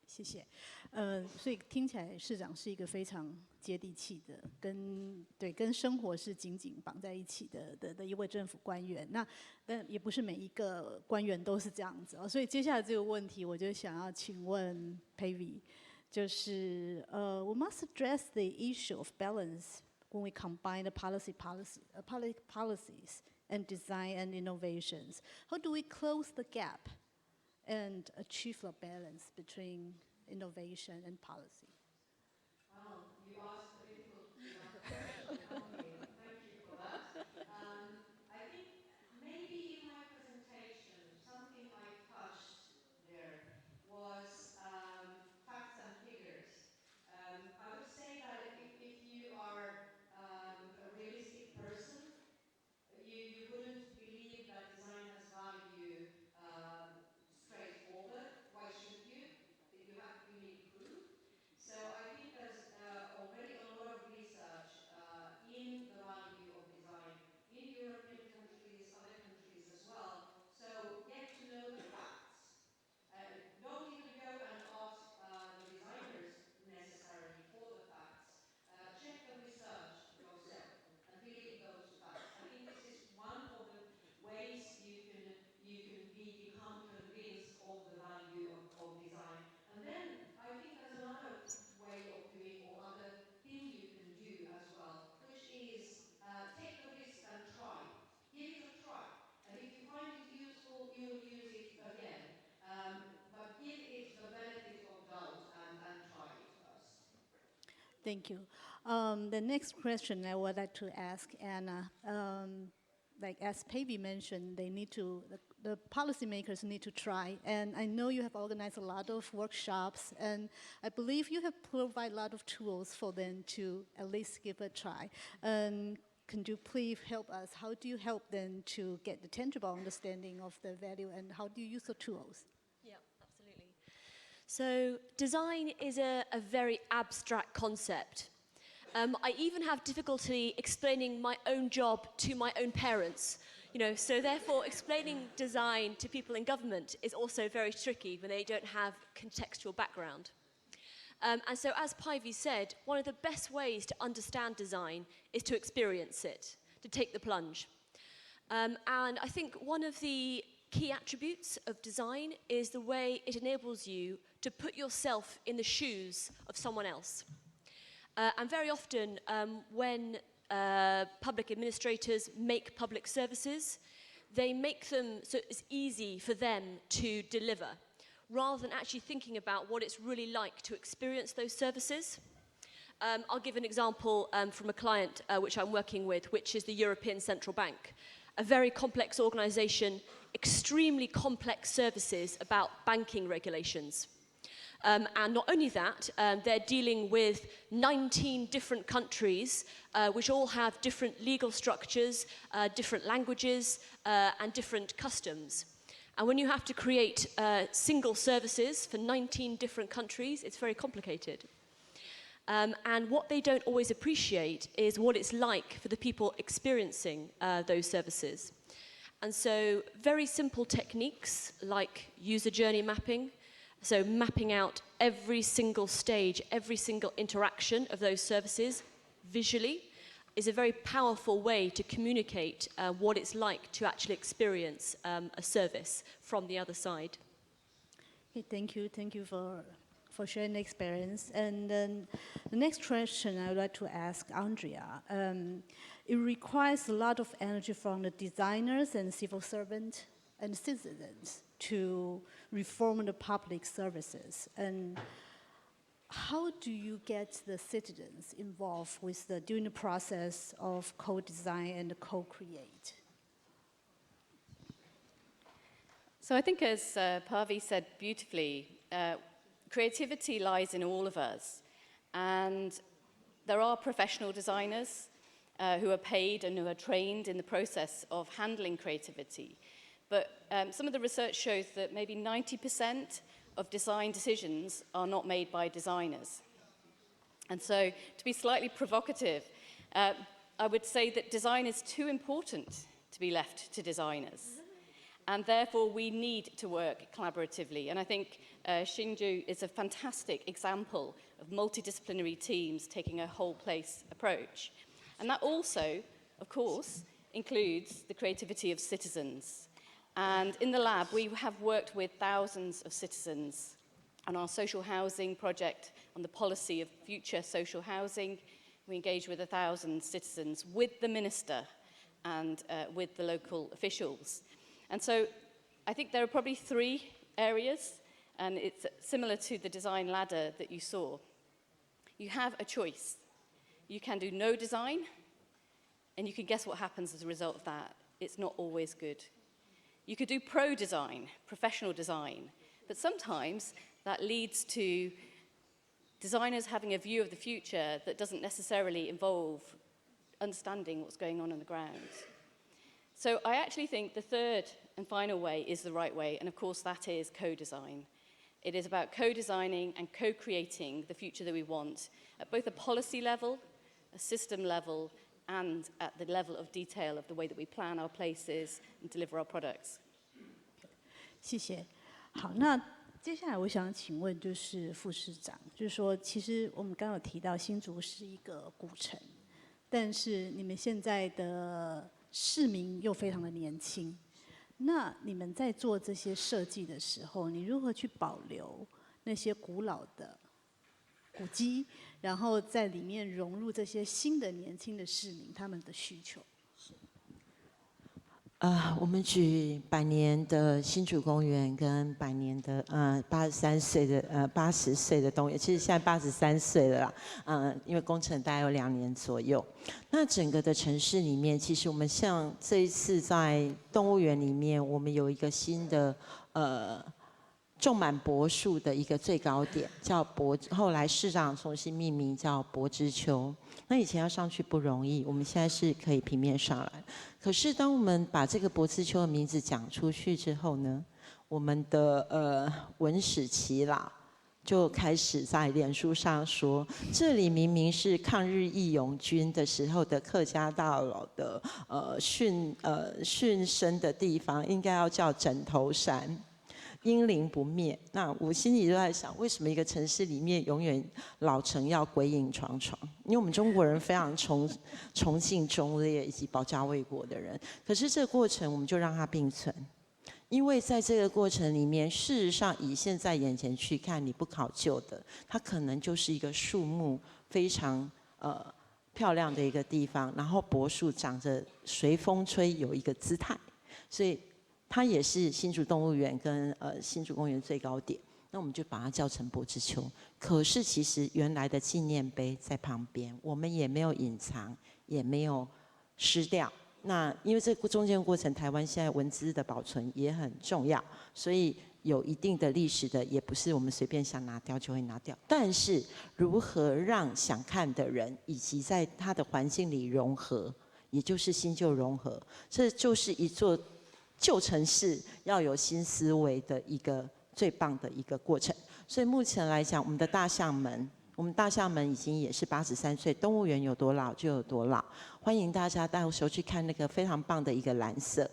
谢谢。所以听起来市长是一个非常接地气的，跟生活是紧紧绑在一起的一位政府官员。但也不是每一个官员都是这样子哦。所以接下来这个问题，我就想要请问 Pavy， 就是we must address the issue of balance when we combine the policies and design and innovations. How do we close the gap and achieve the balance between innovation and policy? Well, you asked a difficult question. Thank you for that. I think maybe in my presentation, something I touched there was facts and figures. I would say that if you are a realistic person, you wouldn't believe that design has value straightforward. Why should you? You need proof. So I think there's already a lot of research in the value of design in European countries, other countries as well. So get to know the facts. Don't even go and ask the designers necessarily for the facts. Check the research yourself and believe those facts. I think this is one of the ways you can become convinced of the value of design. And then I think there's another way of doing, or other thing you can do as well, which is take the risk and try. Give it a try. And if you find it useful, you will use it again. But give it the benefit of doubt and try it first. Thank you. The next question I would like to ask Anna, like as Pavy mentioned, the policymakers need to try. And I know you have organized a lot of workshops, and I believe you have provided a lot of tools for them to at least give a try. Can you please help us? How do you help them to get the tangible understanding of the value, and how do you use the tools? Yeah, absolutely. So design is a very abstract concept. I even have difficulty explaining my own job to my own parents. So therefore explaining design to people in government is also very tricky when they don't have contextual background. And so as Pavy said, one of the best ways to understand design is to experience it, to take the plunge. And I think one of the key attributes of design is the way it enables you to put yourself in the shoes of someone else. And very often when public administrators make public services, they make them so it's easy for them to deliver, rather than actually thinking about what it's really like to experience those services. I'll give an example from a client which I'm working with, which is the European Central Bank, a very complex organization, extremely complex services about banking regulations. And not only that, they're dealing with 19 different countries, which all have different legal structures, different languages, and different customs. And when you have to create single services for 19 different countries, it's very complicated. And what they don't always appreciate is what it's like for the people experiencing those services. And so very simple techniques like user journey mapping, so mapping out every single stage, every single interaction of those services visually is a very powerful way to communicate what it's like to actually experience a service from the other side. Okay, thank you. Thank you for sharing the experience. And then the next question I would like to ask Andrea. It requires a lot of energy from the designers and civil servants and citizens to reform the public services. And how do you get the citizens involved during the process of co-design and co-create? So I think as Pavy said beautifully, creativity lies in all of us. And there are professional designers who are paid and who are trained in the process of handling creativity. But some of the research shows that maybe 90% of design decisions are not made by designers. And so, to be slightly provocative, I would say that design is too important to be left to designers. And therefore, we need to work collaboratively. And I think Hsinchu is a fantastic example of multidisciplinary teams taking a whole place approach. And that also, of course, includes the creativity of citizens. And in the lab, we have worked with thousands of citizens on our social housing project, on the policy of future social housing. We engaged with 1,000 citizens, with the minister and with the local officials. And so I think there are probably 3 areas, and it's similar to the design ladder that you saw. You have a choice. You can do no design, and you can guess what happens as a result of that. It's not always good. You could do pro-design, professional design, but sometimes that leads to designers having a view of the future that doesn't necessarily involve understanding what's going on the ground. So I actually think the third and final way is the right way, and of course that is co-design. It is about co-designing and co-creating the future that we want at both a policy level, a system level, and at the level of detail of the way that we plan our places and deliver our products. 谢谢。好，那接下来我想请问就是副市长，就是说，其实我们刚刚有提到新竹是一个古城，但是你们现在的市民又非常的年轻，那你们在做这些设计的时候，你如何去保留那些古老的古迹，然后在里面融入这些新的年轻的市民他们的需求？我们举100年的新竹公园跟100年的83岁的80岁的动物园，其实现在83岁了啦，因为工程大概有2年左右。那整个的城市里面，其实我们像这一次在动物园里面，我们有一个新的种满柏树的一个最高点，叫后来市长重新命名叫柏之丘。那以前要上去不容易，我们现在是可以平面上来。可是当我们把这个柏之丘的名字讲出去之后呢，我们的文史耆老就开始在脸书上说，这里明明是抗日义勇军的时候的客家大佬的殉身的地方，应该要叫枕头山。英灵不灭，那我心里就在想，为什么一个城市里面永远老城要鬼影幢幢？因为我们中国人非常崇敬忠烈以及保家卫国的人，可是这个过程我们就让它并存，因为在这个过程里面，事实上以现在眼前去看，你不考究的，它可能就是一个树木非常漂亮的一个地方，然后柏树长着随风吹有一个姿态，所以它也是新竹动物园跟新竹公园最高点，那我们就把它叫成柏之丘。可是其实原来的纪念碑在旁边，我们也没有隐藏，也没有失掉。那因为这中间过程，台湾现在文资的保存也很重要，所以有一定的历史的，也不是我们随便想拿掉就会拿掉。但是如何让想看的人以及在它的环境里融合，也就是新旧融合，这就是一座旧城市要有新思维的一个最棒的一个过程。所以目前来讲，我们的大象门已经也是83岁，动物园有多老就有多老。欢迎大家到时候去看那个非常棒的一个蓝色，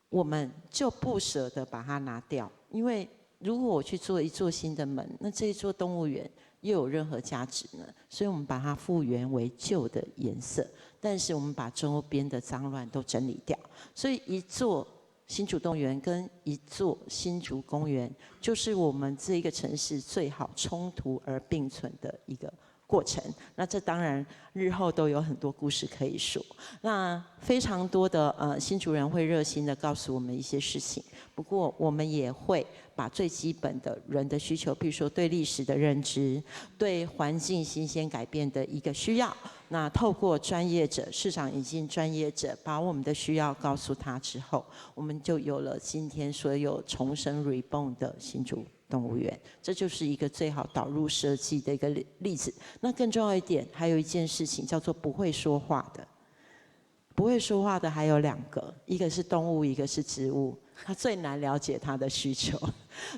我们就不舍得把它拿掉，因为如果我去做一座新的门，那这一座动物园又有任何价值呢？所以我们把它复原为旧的颜色，但是我们把周边的脏乱都整理掉，所以一座新竹动物园跟一座新竹公园，就是我们这一个城市最好冲突而并存的一个过程。那这当然日后都有很多故事可以说。那非常多的新竹人会热心的告诉我们一些事情，不过我们也会把最基本的人的需求，比如说对历史的认知，对环境新鲜改变的一个需要，那透过专业者，市场引进专业者，把我们的需要告诉他之后，我们就有了今天所有重生 reborn 的新竹动物园。这就是一个最好导入设计的一个例子。那更重要一点，还有一件事情叫做不会说话的。不会说话的还有2个，一个是动物，一个是植物，它最难了解它的需求。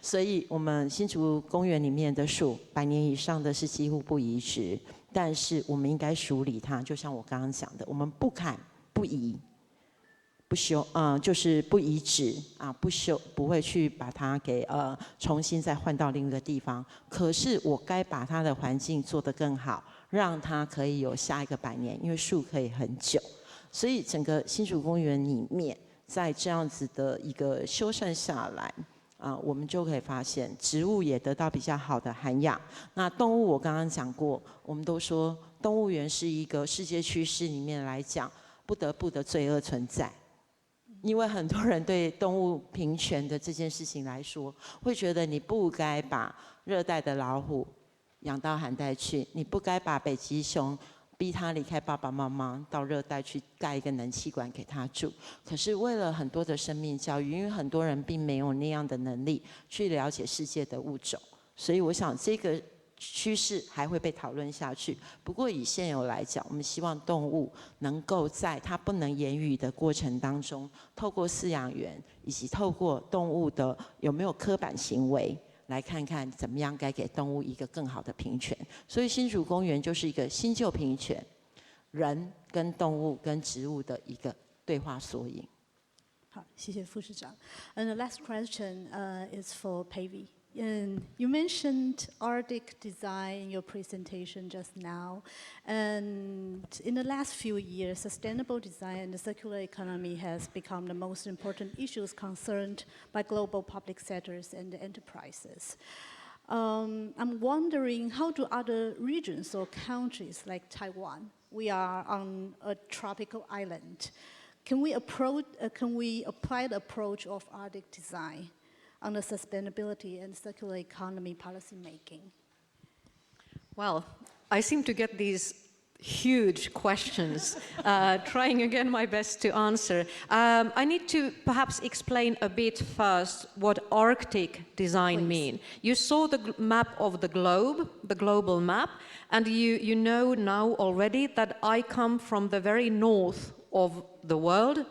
所以我们新竹公园里面的树，100年以上的是几乎不移植，但是我们应该梳理它，就像我刚刚讲的，我们不砍不移。不修，就是不移植啊，不修，不会去把它给重新再换到另一个地方。可是我该把它的环境做得更好，让它可以有下一个100年，因为树可以很久。所以整个新竹公园里面，在这样子的一个修缮下来。我们就可以发现，植物也得到比较好的涵养。那动物我刚刚讲过，我们都说动物园是一个世界趋势里面来讲不得不的罪恶存在。因为很多人对动物平权的这件事情来说，会觉得你不该把热带的老虎养到寒带去，你不该把北极熊逼他离开爸爸妈妈到热带去盖一个冷气馆给他住。可是为了很多的生命教育，因为很多人并没有那样的能力去了解世界的物种，所以我想这个趋势还会被讨论下去。不过以现有来讲，我们希望动物能够在它不能言语的过程当中，透过饲养员以及透过动物的有没有刻板行为，来看看怎么样该给动物一个更好的平权。所以新竹公园就是一个新旧平权，人跟动物跟植物的一个对话缩影。好，谢谢副市长。And the last question is for Pavy. And you mentioned Arctic design in your presentation just now. And in the last few years, sustainable design and the circular economy has become the most important issues concerned by global public sectors and enterprises. I'm wondering, how do other regions or countries like Taiwan, we are on a tropical island, can we apply the approach of Arctic design on the sustainability and circular economy policy making? Well, I seem to get these huge questions, trying again my best to answer. I need to perhaps explain a bit first what Arctic design means. You saw the map of the globe, the global map, and you know now already that I come from the very north of the world,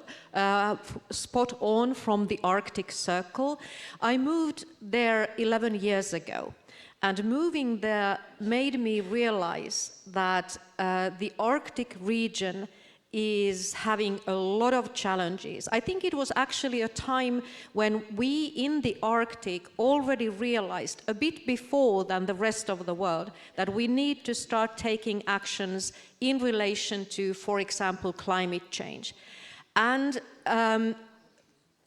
spot on from the Arctic Circle. I moved there 11 years ago. And moving there made me realize that the Arctic region is having a lot of challenges. I think it was actually a time when we in the Arctic already realized, a bit before than the rest of the world, that we need to start taking actions in relation to, for example, climate change. And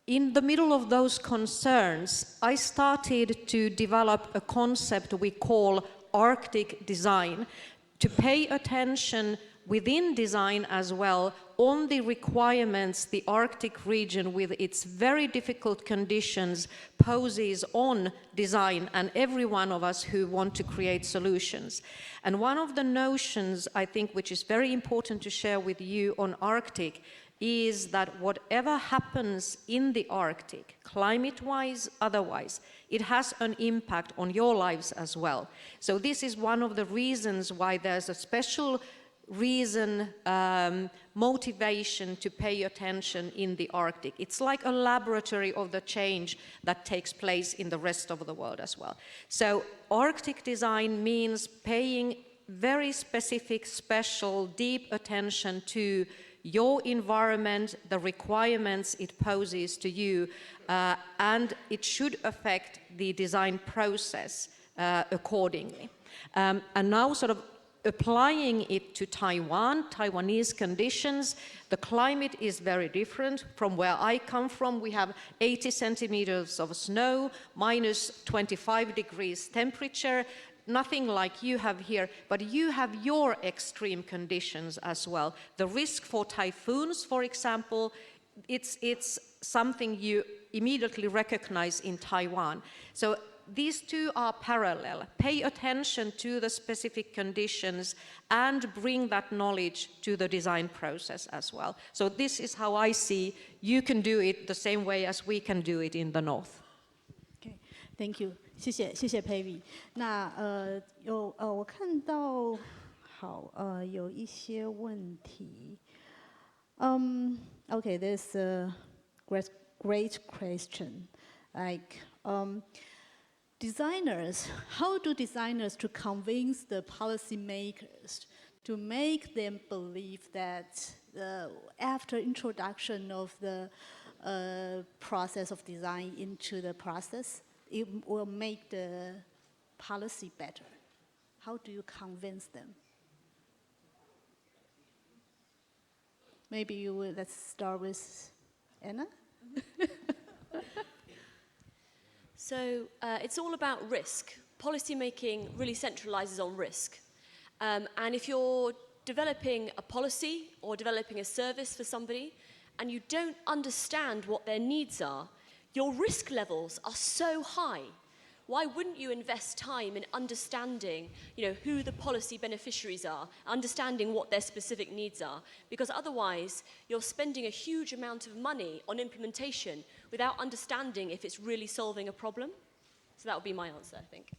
in the middle of those concerns, I started to develop a concept we call Arctic design, to pay attention within design as well on the requirements the Arctic region with its very difficult conditions poses on design and every one of us who want to create solutions. And one of the notions I think which is very important to share with you on Arctic is that whatever happens in the Arctic, climate-wise, otherwise, it has an impact on your lives as well. So this is one of the reasons why there's a special reason, motivation to pay attention in the Arctic. It's like a laboratory of the change that takes place in the rest of the world as well. So Arctic design means paying very specific, special, deep attention to your environment, the requirements it poses to you, and it should affect the design process accordingly. And now sort of applying it to Taiwan, Taiwanese conditions, the climate is very different from where I come from. We have 80 centimeters of snow, minus 25 degrees temperature, nothing like you have here, but you have your extreme conditions as well. The risk for typhoons, for example, it's something you immediately recognize in Taiwan. So these two are parallel. Pay attention to the specific conditions and bring that knowledge to the design process as well. So this is how I see you can do it the same way as we can do it in the north. Okay, thank you. 谢谢 Pavy。那我看到有一些问题。Okay, there's a great question. Like designers, how do designers to convince the policymakers to make them believe that after introduction of the process of design into the process, it will make the policy better? How do you convince them? Maybe you will, let's start with Anna. So it's all about risk. Policymaking really centralizes on risk. And if you're developing a policy or developing a service for somebody and you don't understand what their needs are, your risk levels are so high. Why wouldn't you invest time in understanding, who the policy beneficiaries are, understanding what their specific needs are? Because otherwise, you're spending a huge amount of money on implementation without understanding if it's really solving a problem. So that would be my answer, I think.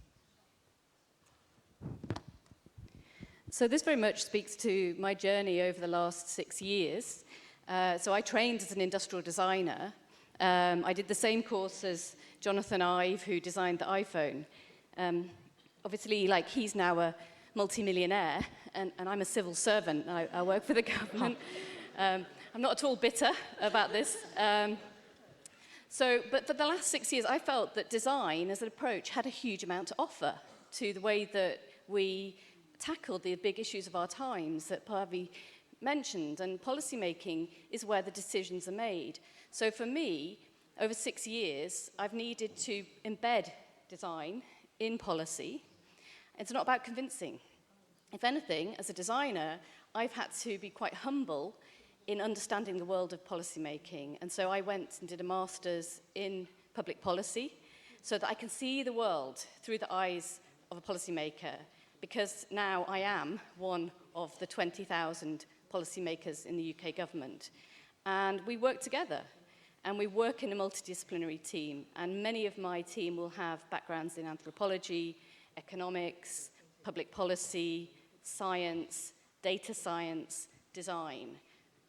So this very much speaks to my journey over the last 6 years. So I trained as an industrial designer. I did the same course as Jonathan Ive, who designed the iPhone. Obviously, he's now a multi-millionaire, and I'm a civil servant. I work for the government. I'm not at all bitter about this. But for the last 6 years, I felt that design as an approach had a huge amount to offer to the way that we tackled the big issues of our times that Pavi mentioned, and policymaking is where the decisions are made. So for me, over 6 years, I've needed to embed design in policy. It's not about convincing. If anything, as a designer, I've had to be quite humble in understanding the world of policymaking. And so I went and did a master's in public policy so that I can see the world through the eyes of a policymaker, because now I am one of the 20,000 policymakers in the UK government. And we work together, and we work in a multidisciplinary team, and many of my team will have backgrounds in anthropology, economics, public policy, science, data science, design.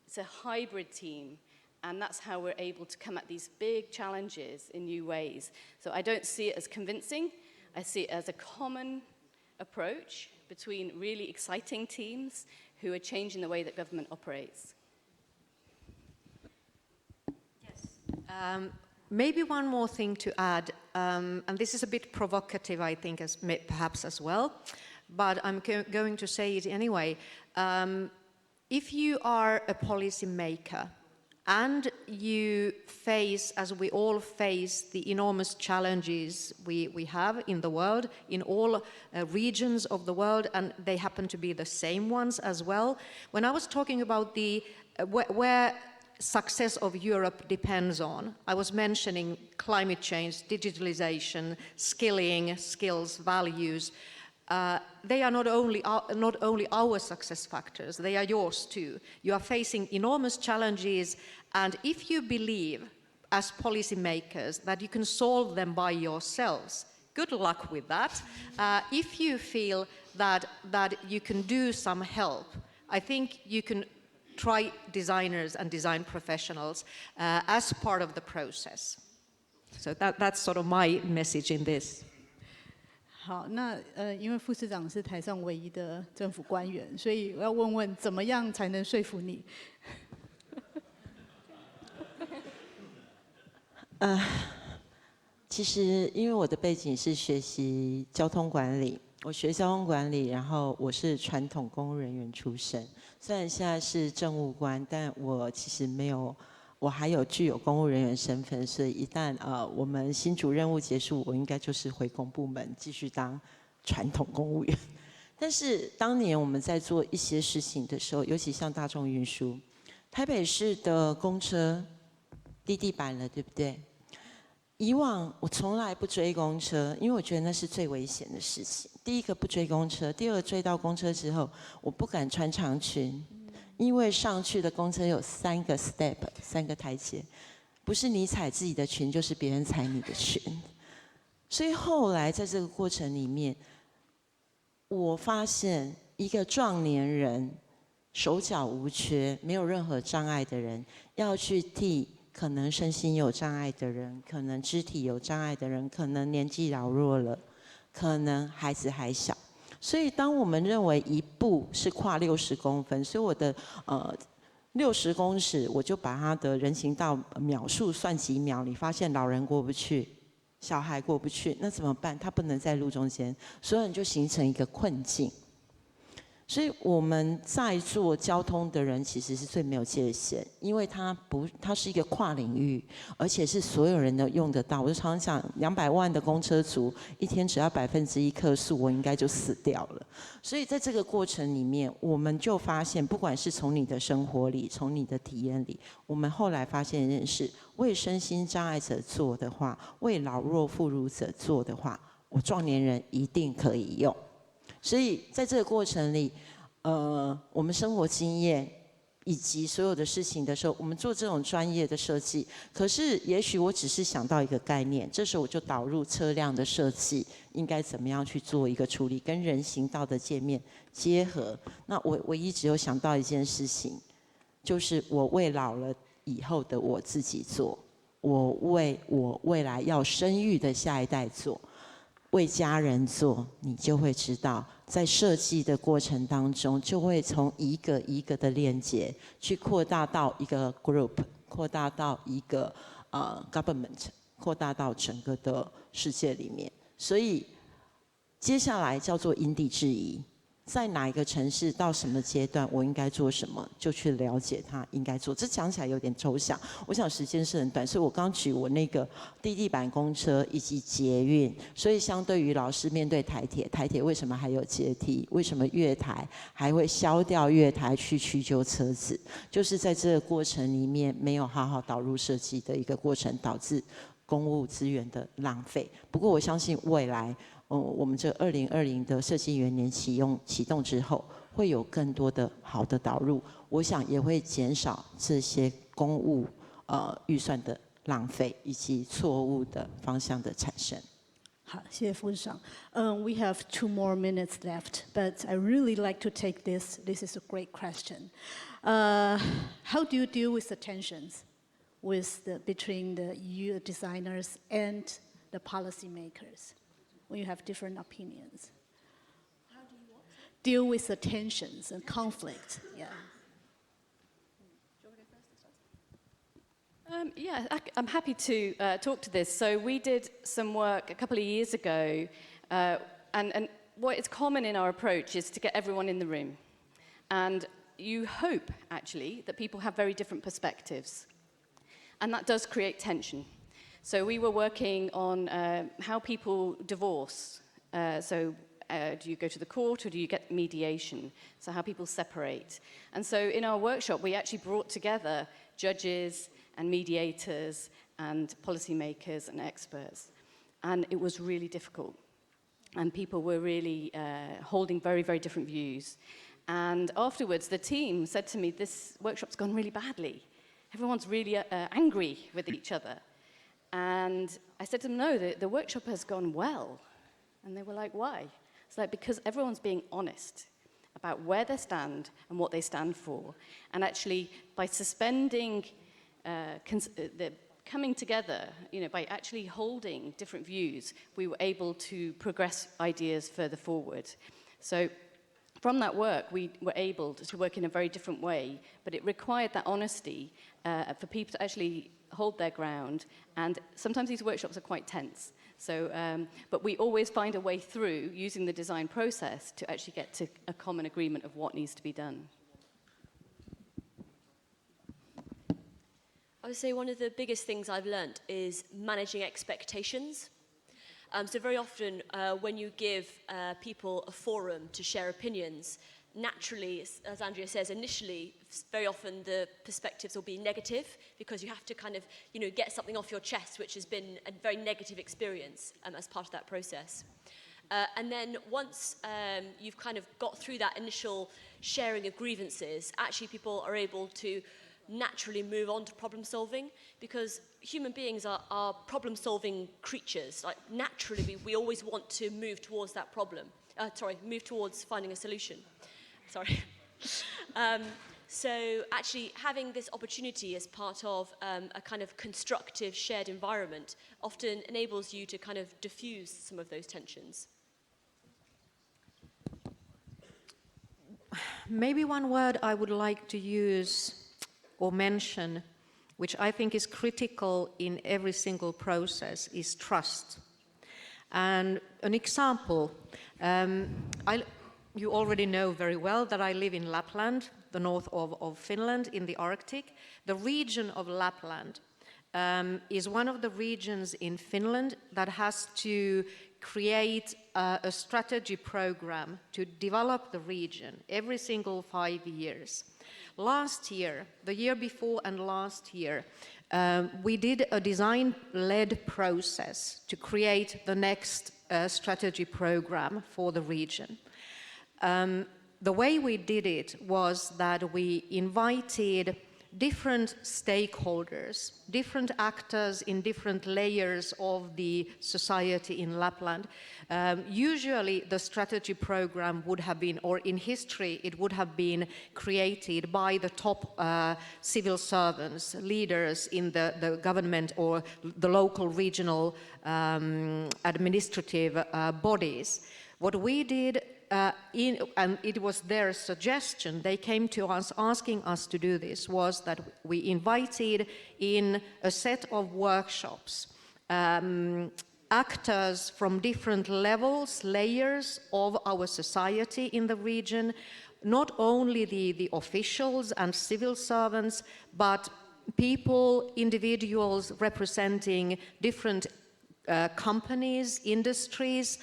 It's a hybrid team, and that's how we're able to come at these big challenges in new ways. So I don't see it as convincing. I see it as a common approach between really exciting teams who are changing the way that government operates. Yes. Maybe one more thing to add, and this is a bit provocative, I think, perhaps as well, but I'm going to say it anyway. If you are a policymaker and you face, as we all face, the enormous challenges we have in the world, in all regions of the world, and they happen to be the same ones as well. When I was talking about where success of Europe depends on, I was mentioning climate change, digitalization, skilling, skills, values. They are not only our success factors, they are yours too. You are facing enormous challenges, and if you believe, as policymakers, that you can solve them by yourselves, good luck with that. If you feel that you can do some help, I think you can try designers and design professionals as part of the process. So that's sort of my message in this. 好，那因为副市长是台上唯一的政府官员，所以我要问问，怎么样才能说服你？其实因为我的背景是学习交通管理，我学交通管理，然后我是传统公务人员出身。虽然现在是政务官，但我其实没有，我还有具有公务人员身份，所以一旦我们新竹任务结束，我应该就是回公部门继续当传统公务员。但是当年我们在做一些事情的时候，尤其像大众运输，台北市的公车低地板了，对不对？以往我从来不追公车，因为我觉得那是最危险的事情。第一个不追公车，第二个追到公车之后，我不敢穿长裙，因为上去的公车有3个 step， 3个台阶，不是你踩自己的裙，就是别人踩你的裙。所以后来在这个过程里面，我发现一个壮年人，手脚无缺，没有任何障碍的人，要去替可能身心有障碍的人，可能肢体有障碍的人，可能年纪老弱了，可能孩子还小。所以当我们认为一步是跨60公分，所以我的60公尺，我就把它的人行道秒数算几秒，你发现老人过不去，小孩过不去，那怎么办？他不能在路中间，所有人就形成一个困境。所以我们在做交通的人其实是最没有界限，因为它是一个跨领域，而且是所有人都用得到。我就常常讲，200万的公车族一天只要1%客诉，我应该就死掉了。所以在这个过程里面，我们就发现，不管是从你的生活里，从你的体验里，我们后来发现一件事：为身心障碍者做的话，为老弱妇孺者做的话，我壮年人一定可以用。所以在这个过程里，我们生活经验以及所有的事情的时候，我们做这种专业的设计。可是也许我只是想到一个概念，这时候我就导入车辆的设计应该怎么样去做一个处理，跟人行道的界面结合。那我唯一只有想到一件事情，就是我为老了以后的我自己做，我为我未来要生育的下一代做。为家人做，你就会知道，在设计的过程当中，就会从一个一个的链接，去扩大到一个 group， 扩大到一个government， 扩大到整个的世界里面。所以，接下来叫做因地制宜，在哪一个城市到什么阶段，我应该做什么，就去了解它应该做。这讲起来有点抽象，我想时间是很短，所以我刚举我那个地板公车以及捷运。所以相对于老师面对台铁，台铁为什么还有阶梯？为什么月台还会削掉月台去驱救车子？就是在这个过程里面没有好好导入设计的一个过程，导致公务资源的浪费。不过我相信未来。我们这2020的设计元年启动之后，会有更多的好的导入，我想也会减少这些公务预算的浪费以及错误的方向的产生。好，谢谢副市长。We have 2 more minutes left, but I really like to take this. This is a great question. How do you deal with the tensions between the EU designers and the policymakers? When you have different opinions. How do you deal with the tensions and conflict? Yeah. Yeah, I'm happy to talk to this. So we did some work a couple of years ago, and what is common in our approach is to get everyone in the room. And you hope, actually, that people have very different perspectives. And that does create tension. So we were working on how people divorce. Do you go to the court or do you get mediation? So how people separate. And so in our workshop, we actually brought together judges and mediators and policymakers and experts. And it was really difficult. And people were really holding very, very different views. And afterwards, the team said to me, this workshop's gone really badly. Everyone's really angry with each other. And I said to them, no, the workshop has gone well. And they were like, why? It's like, because everyone's being honest about where they stand and what they stand for. And actually, by suspending, coming together, by actually holding different views, we were able to progress ideas further forward. So from that work, we were able to work in a very different way, but it required that honesty for people to actually hold their ground, and sometimes these workshops are quite tense. So, but we always find a way through using the design process to actually get to a common agreement of what needs to be done. I would say one of the biggest things I've learnt is managing expectations. So very often when you give people a forum to share opinions, naturally, as Andrea says, initially, very often the perspectives will be negative because you have to kind of, get something off your chest, which has been a very negative experience as part of that process. And then once you've kind of got through that initial sharing of grievances, actually people are able to naturally move on to problem solving, because human beings are problem solving creatures. Like naturally, we always want to move towards that problem. Move towards finding a solution. Sorry. So actually having this opportunity as part of a kind of constructive shared environment often enables you to kind of diffuse some of those tensions. Maybe one word I would like to use or mention, which I think is critical in every single process, is trust. And an example, you already know very well that I live in Lapland, the north of Finland in the Arctic. The region of Lapland is one of the regions in Finland that has to create a strategy program to develop the region every single 5 years. Last year, the year before and last year, we did a design-led process to create the next strategy program for the region. The way we did it was that we invited different stakeholders, different actors in different layers of the society in Lapland. Usually the strategy program would have been, or in history, it would have been created by the top civil servants, leaders in the government or the local regional administrative bodies. What we did, and it was their suggestion, they came to us asking us to do this, was that we invited in a set of workshops actors from different levels, layers of our society in the region, not only the officials and civil servants, but people, individuals representing different companies, industries,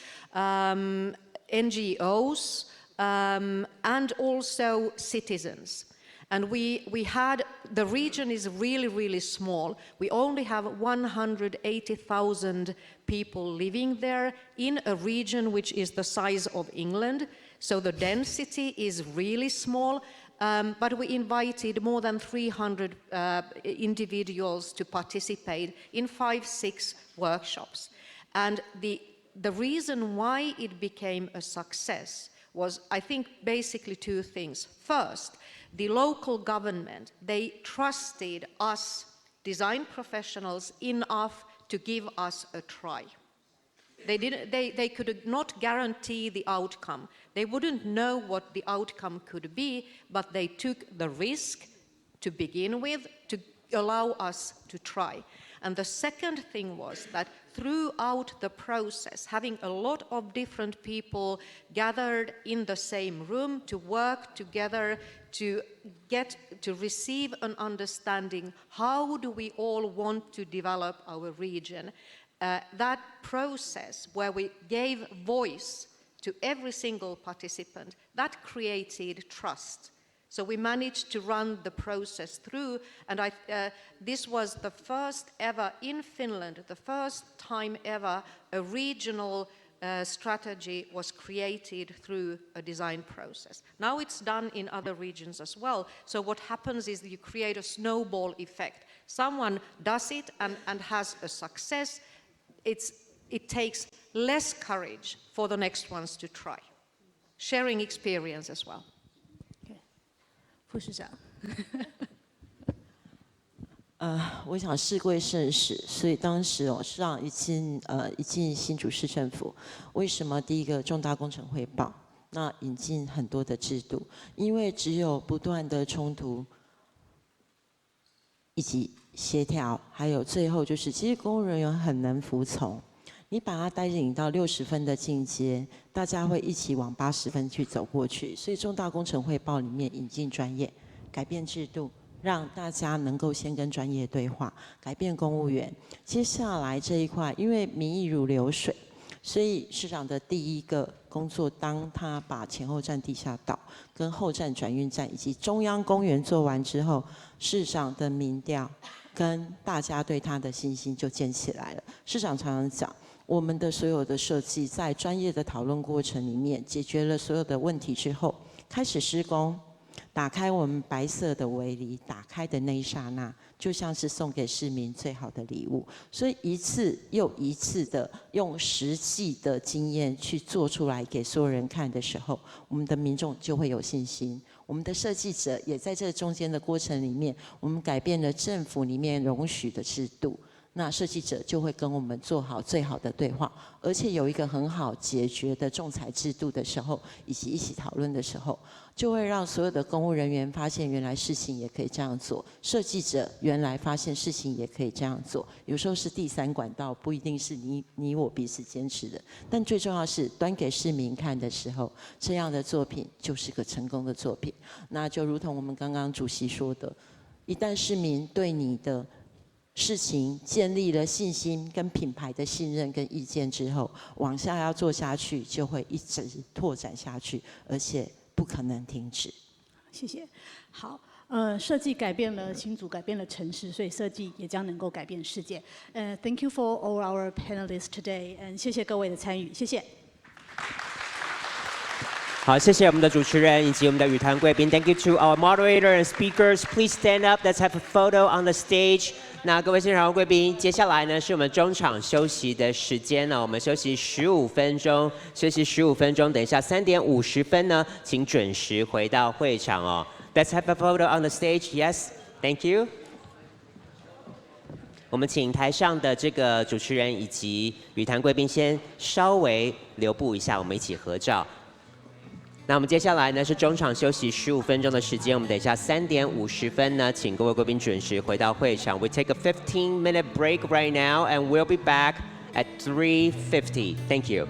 NGOs, and also citizens. And we had, the region is really, really small. We only have 180,000 people living there in a region which is the size of England. So the density is really small, but we invited more than 300 individuals to participate in 5-6 workshops. And the reason why it became a success was, I think, basically 2 things. First, the local government, they trusted us, design professionals, enough to give us a try. They could not guarantee the outcome. They wouldn't know what the outcome could be, but they took the risk to begin with to allow us to try. And the second thing was that throughout the process, having a lot of different people gathered in the same room to work together to get to receive an understanding, how do we all want to develop our region? That process where we gave voice to every single participant, that created trust. So we managed to run the process through, and this was the first ever in Finland, the first time ever a regional strategy was created through a design process. Now it's done in other regions as well. So what happens is that you create a snowball effect. Someone does it and has a success. It takes less courage for the next ones to try. Sharing experience as well. 副市长，我想事贵甚始，所以当时市长一进新竹市政府，为什么第一个重大工程汇报，那引进很多的制度，因为只有不断的冲突，以及协调，还有最后就是，其实公务人员很能服从。你把它带领到60分的进阶，大家会一起往80分去走过去。所以重大工程汇报里面引进专业，改变制度，让大家能够先跟专业对话，改变公务员。接下来这一块，因为民意如流水，所以市长的第一个工作，当他把前后站地下道、跟后站转运站以及中央公园做完之后，市长的民调跟大家对他的信心就建起来了。市长常常讲。我们的所有的设计，在专业的讨论过程里面，解决了所有的问题之后，开始施工，打开我们白色的围篱，打开的那一刹那，就像是送给市民最好的礼物。所以一次又一次的用实际的经验去做出来给所有人看的时候，我们的民众就会有信心。我们的设计者也在这中间的过程里面，我们改变了政府里面容许的制度。那设计者就会跟我们做好最好的对话，而且有一个很好解决的仲裁制度的时候，以及一起讨论的时候，就会让所有的公务人员发现原来事情也可以这样做，设计者原来发现事情也可以这样做。有时候是第三管道，不一定是你我彼此坚持的，但最重要是端给市民看的时候，这样的作品就是个成功的作品。那就如同我们刚刚主席说的，一旦市民对你的事情建立了信心跟品牌的信任跟意见之后，往下要做下去就会一直拓展下去，而且不可能停止。谢谢。好，设计改变了新竹，改变了城市，所以设计也将能够改变世界。Thank you for all our panelists today， 谢谢各位的参与，谢谢。好，谢谢我们的主持人以及我们的语坛贵宾。Thank you to our moderator and speakers. Please stand up. Let's have a photo on the stage. 那各位现场贵宾，接下来呢是我们中场休息的时间呢，我们休息15分钟，休息15分钟。等一下3点50分呢，请准时回到会场哦。Let's have a photo on the stage. Yes, thank you. 我们请台上的这个主持人以及语坛贵宾先稍微留步一下，我们一起合照。那我们接下来呢是中场休息15分钟的时间，我们等一下3点50分呢，请各位贵宾准时回到会场。We take a 15-minute break right now, and we'll be back at 3:50. Thank you.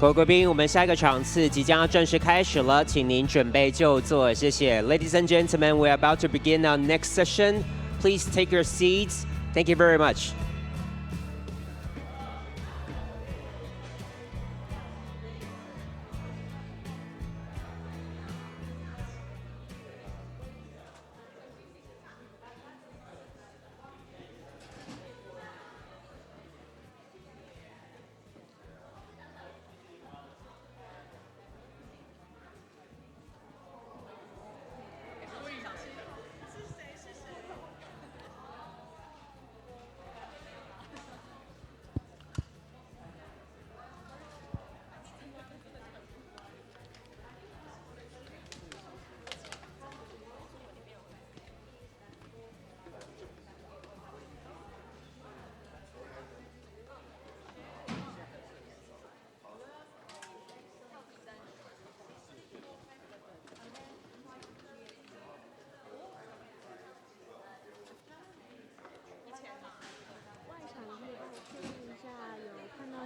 各位贵宾，我们下一个场次即将要正式开始了，请您准备就座，谢谢。Ladies and gentlemen, we're about to begin our next session. Please take your seats. Thank you very much.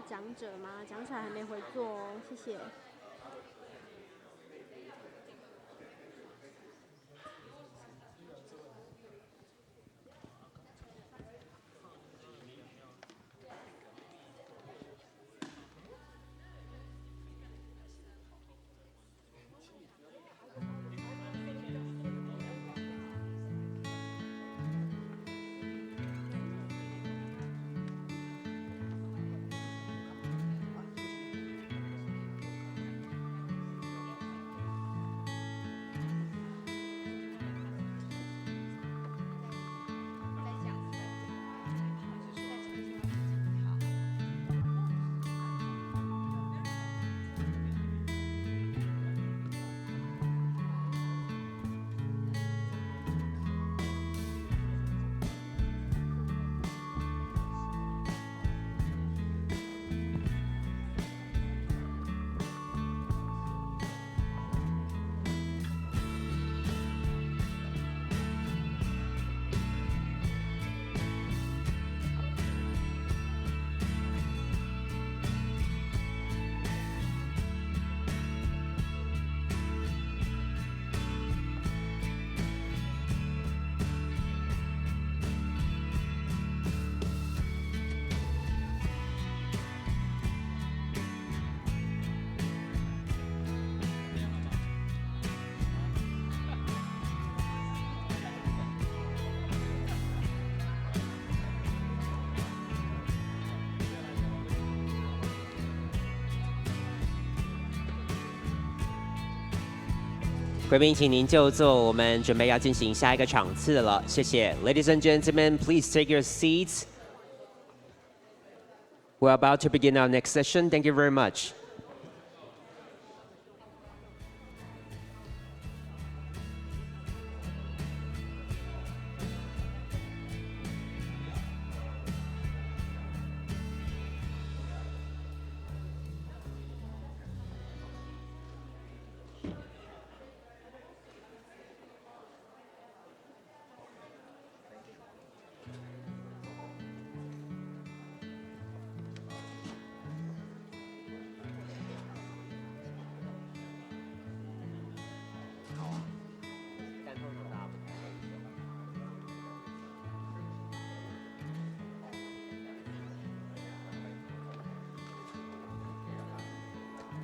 讲者吗？讲者还没回座哦，谢谢。贵宾，请您就座，我们准备要进行下一个场次了，谢谢。Ladies and gentlemen, please take your seats. We're about to begin our next session. Thank you very much.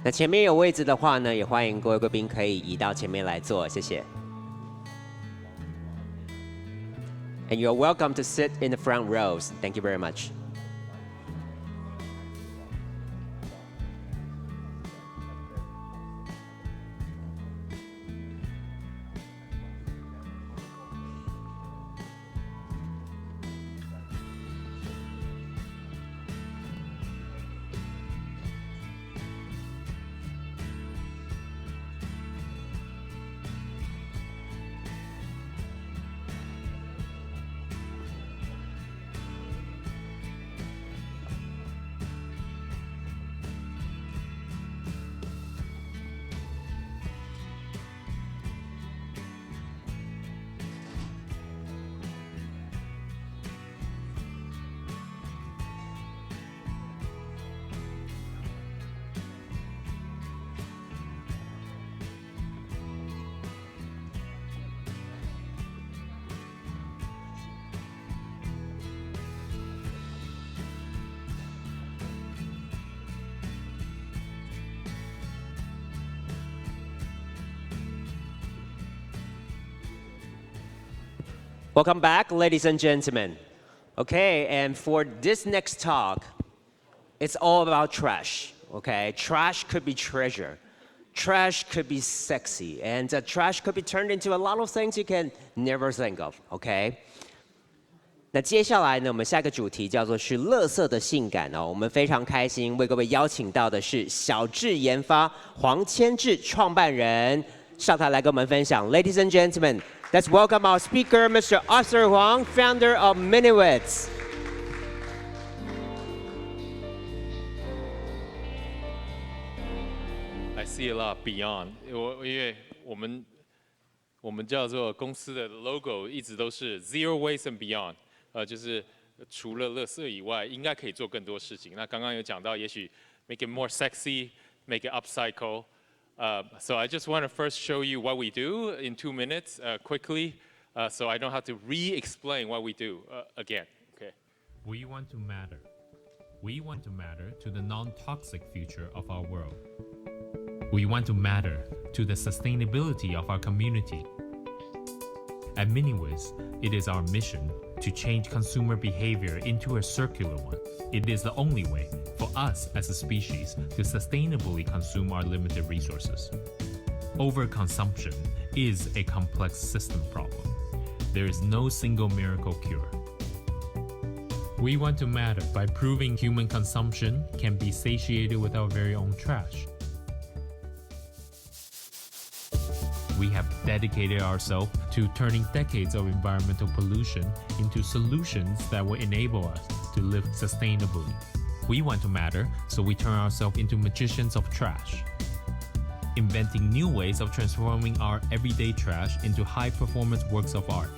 那前面有位置的话呢，也欢迎各位贵宾可以移到前面来坐，谢谢。And you're welcome to sit in the front rows. Thank you very much. Welcome back, ladies and gentlemen. Okay, and for this next talk, it's all about trash. Okay, trash could be treasure. Trash could be sexy, and trash could be turned into a lot of things you can never think of. Okay. 那接下来呢，我们下一个主题叫做是垃圾的性感哦。我们非常开心为各位邀请到的是小智研发黄千智创办人上台来跟我们分享。Ladies and gentlemen, let's welcome our speaker, Mr. Arthur Huang, founder of Miniwits. I see a lot beyond. 因为我们叫做公司的 logo 一直都是 Zero Waste and Beyond。就是除了垃圾以外，应该可以做更多事情。那刚刚有讲到，也许 make it more sexy, make it upcycle. So I just want to first show you what we do in 2 minutes, quickly, so I don't have to re-explain what we do again. Okay. We want to matter. We want to matter to the non-toxic future of our world. We want to matter to the sustainability of our community. At Miniwiz, it is our mission to change consumer behavior into a circular one. It is the only way for us as a species to sustainably consume our limited resources. Overconsumption is a complex system problem. There is no single miracle cure. We want to matter by proving human consumption can be satiated with our very own trash. We have dedicated ourselves to turning decades of environmental pollution into solutions that will enable us to live sustainably. We want to matter, so we turn ourselves into magicians of trash, inventing new ways of transforming our everyday trash into high-performance works of art.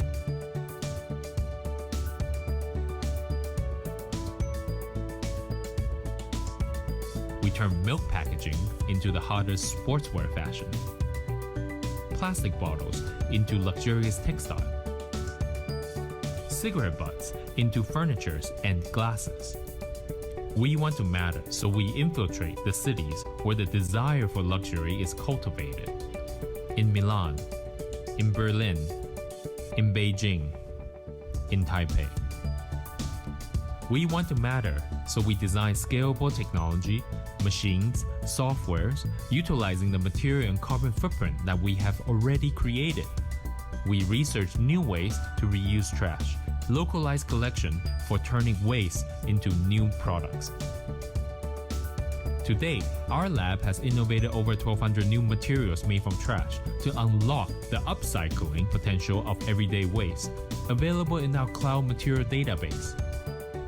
We turn milk packaging into the hottest sportswear fashion, plastic bottles into luxurious textile, cigarette butts into furnitures and glasses. We want to matter, so we infiltrate the cities where the desire for luxury is cultivated. In Milan, in Berlin, in Beijing, in Taipei. We want to matter, so we design scalable technology, machines, softwares, utilizing the material and carbon footprint that we have already created. We research new ways to reuse trash, localized collection for turning waste into new products. To date, our lab has innovated over 1,200 new materials made from trash to unlock the upcycling potential of everyday waste, available in our cloud material database.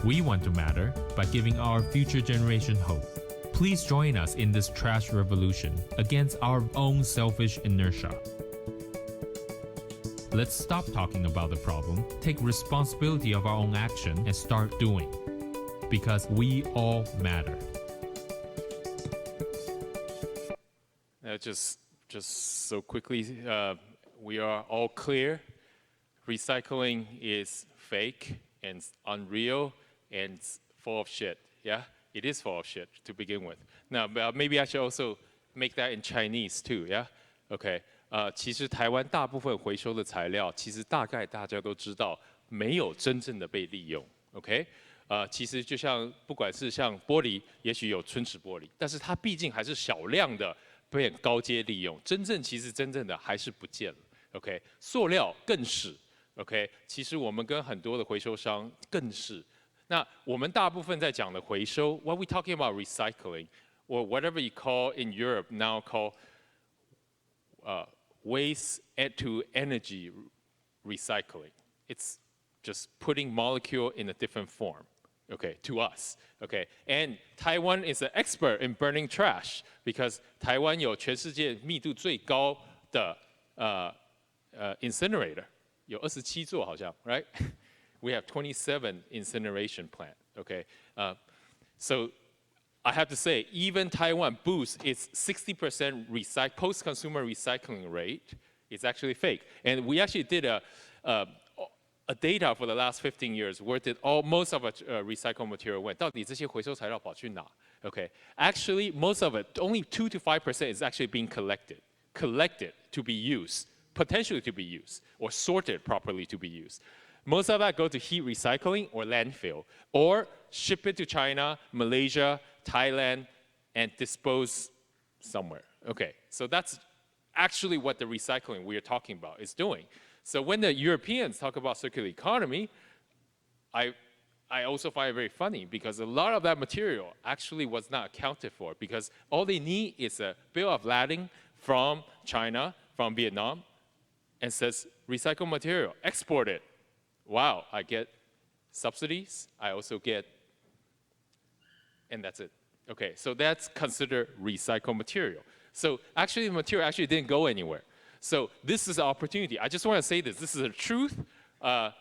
We want to matter by giving our future generation hope. Please join us in this trash revolution against our own selfish inertia. Let's stop talking about the problem, take responsibility of our own action, and start doing. Because we all matter. Just so quickly, we are all clear. Recycling is fake and unreal and full of shit. Yeah, it is full of shit to begin with. Now, maybe I should also make that in Chinese too. Yeah, okay. 其实台湾大部分回收的材料，其实大概大家都知道，没有真正的被利用。OK， 其实就像不管是像玻璃，也许有春池玻璃，但是它毕竟还是少量的被高阶利用，真正的还是不见了。OK， 塑料更是。OK， 其实我们跟很多的回收商更是。那我们大部分在讲的回收 ，what we talking about recycling or whatever you call in Europe now call waste to energy recycling. It's just putting molecule in a different form, okay, to us, okay? And Taiwan is an expert in burning trash because 台湾有全世界密度最高的incinerator, 有27座好像 right? We have 27 incineration plant, okay? So I have to say, even Taiwan boosts its 60% post-consumer recycling rate. It's actually fake. And we actually did a data for the last 15 years. Where did most of our recycled material went? 到底这些回收材料跑去哪? Okay. Actually, most of it, only 2 to 5% is actually being collected to be used potentially to be used or sorted properly to be used. Most of that go to heat recycling or landfill, or ship it to China, Malaysia, Thailand, and dispose somewhere. Okay, so that's actually what the recycling we are talking about is doing. So when the Europeans talk about circular economy, I also find it very funny because a lot of that material actually was not accounted for because all they need is a bill of lading from China, from Vietnam, and says recycled material, export it. Wow, I get subsidies, I also get, and that's it. Okay, so that's considered recycled material. So actually the material actually didn't go anywhere. So this is an opportunity. I just want to say this is the truth.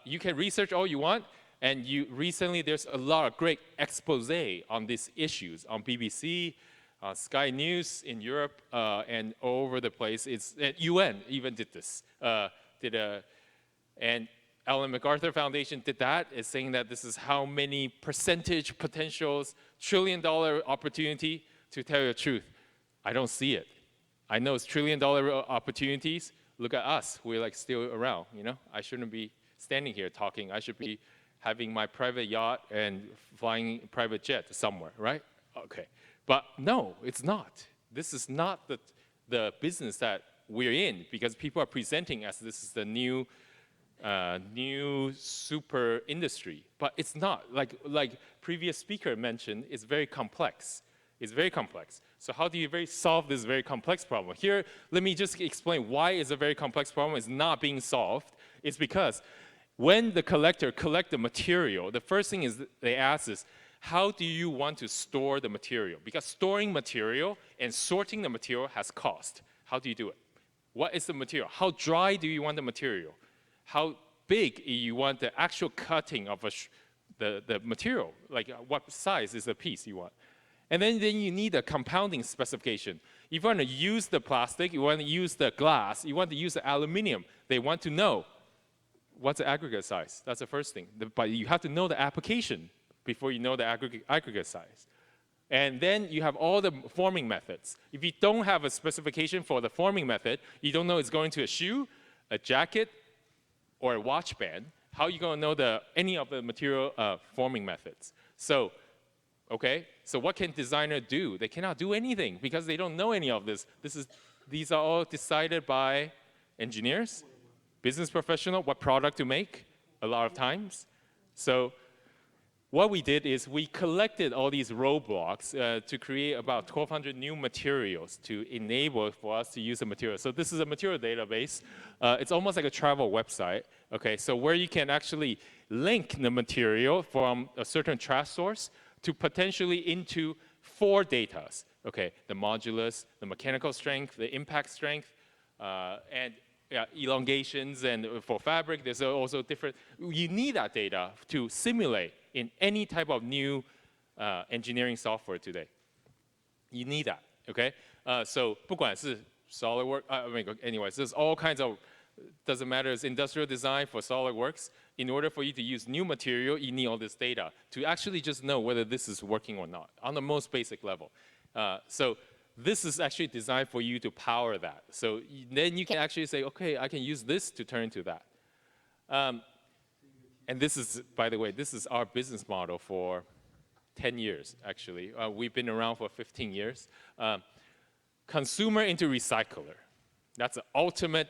You can research all you want, and recently there's a lot of great expose on these issues on BBC, Sky News in Europe, and all over the place. And UN even did this. And Ellen MacArthur Foundation did that, is saying that this is how many percentage potentials, $1 trillion opportunity. To tell you the truth, I don't see it. I know it's $1 trillion opportunities. Look at us, we're like still around, you know? I shouldn't be standing here talking. I should be having my private yacht and flying private jet somewhere, right? Okay, but no, it's not. This is not the business that we're in because people are presenting as this is the new super industry, but it's not. Like previous speaker mentioned, it's very complex. It's very complex. So how do you solve this very complex problem? Here, let me just explain why it's a very complex problem. It's not being solved. It's because when the collector collects the material, the first thing they ask is, how do you want to store the material? Because storing material and sorting the material has cost. How do you do it? What is the material? How dry do you want the material? How big you want the actual cutting of the material? Like what size is the piece you want? And then you need a compounding specification. If you want to use the plastic, you want to use the glass, you want to use the aluminum, they want to know what's the aggregate size. That's the first thing. But you have to know the application before you know the aggregate size. And then you have all the forming methods. If you don't have a specification for the forming method, you don't know it's going to a shoe, a jacket, or a watch band, how are you going to know any of the material forming methods? So, okay, so what can designer do? They cannot do anything because they don't know any of this. These are all decided by engineers, business professional, what product to make a lot of times. So what we did is we collected all these roadblocks to create about 1,200 new materials to enable for us to use the material. So this is a material database. It's almost like a travel website. Okay, so where you can actually link the material from a certain trash source to potentially into 4 datas. Okay, the modulus, the mechanical strength, the impact strength, and elongations, and for fabric, there's also different, you need that data to simulate in any type of new engineering software today. You need that, okay? So, 不管是 SolidWorks, anyways, there's all kinds of, doesn't matter, it's industrial design for SolidWorks. In order for you to use new material, you need all this data to actually just know whether this is working or not on the most basic level. So this is actually designed for you to power that. So then you can actually say, okay, I can use this to turn to that. And this is, by the way, this is our business model for 10 years, actually. We've been around for 15 years. Consumer into recycler. That's the ultimate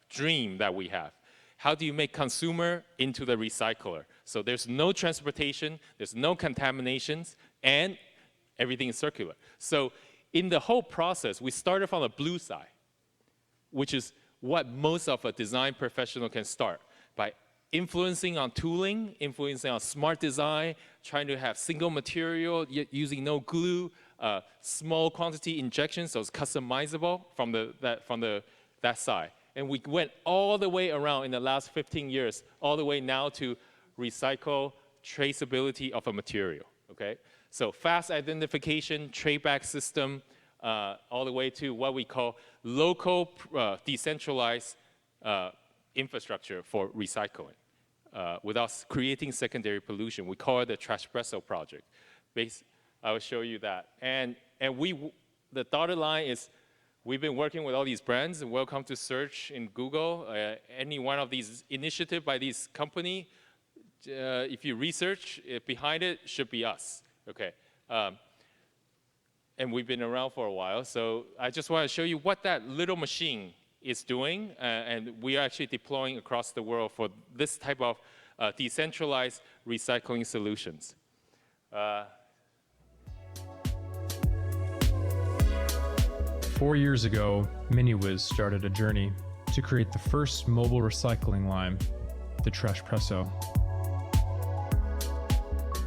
dream that we have. How do you make consumer into the recycler? So there's no transportation, there's no contaminations, and everything is circular. So in the whole process, we started from the blue side, which is what most of a design professional can start by influencing on tooling, influencing on smart design, trying to have single material, using no glue, small quantity injection, so it's customizable from that side. And we went all the way around in the last 15 years, all the way now to recycle traceability of a material, okay? So fast identification, traceback system, all the way to what we call local decentralized infrastructure for recycling without creating secondary pollution. We call it the Trashpresso project. I will show you that. And the dotted line is we've been working with all these brands, and welcome to search in Google any one of these initiatives by these company. If you research, behind it should be us, okay? And we've been around for a while, so I just want to show you what that little machine is doing, and we are actually deploying across the world for this type of decentralized recycling solutions. 4 years ago, MiniWiz started a journey to create the first mobile recycling line, the Trashpresso.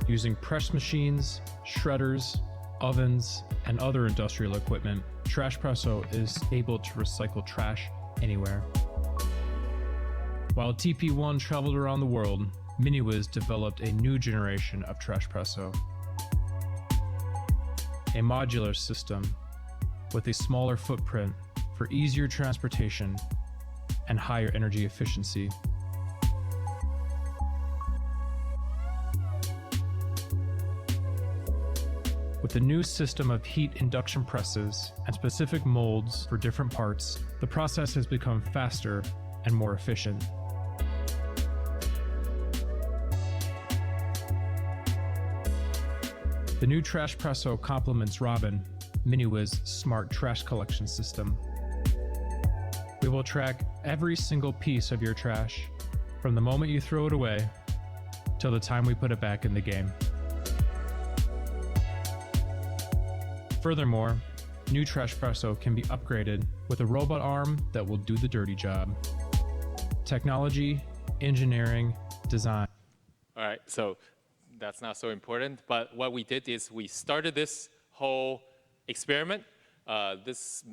Using press machines, shredders, ovens, and other industrial equipment, Trashpresso is able to recycle trash anywhere. While TP1 traveled around the world, MiniWiz developed a new generation of Trashpresso. A modular system with a smaller footprint for easier transportation and higher energy efficiency. With a new system of heat induction presses and specific molds for different parts, the process has become faster and more efficient. The new Trashpresso complements Robin, MiniWiz's smart trash collection system. We will track every single piece of your trash from the moment you throw it away till the time we put it back in the game. Furthermore, new Trashpresso can be upgraded with a robot arm that will do the dirty job. Technology, engineering, design. All right, so that's not so important, but what we did is we started this whole experiment this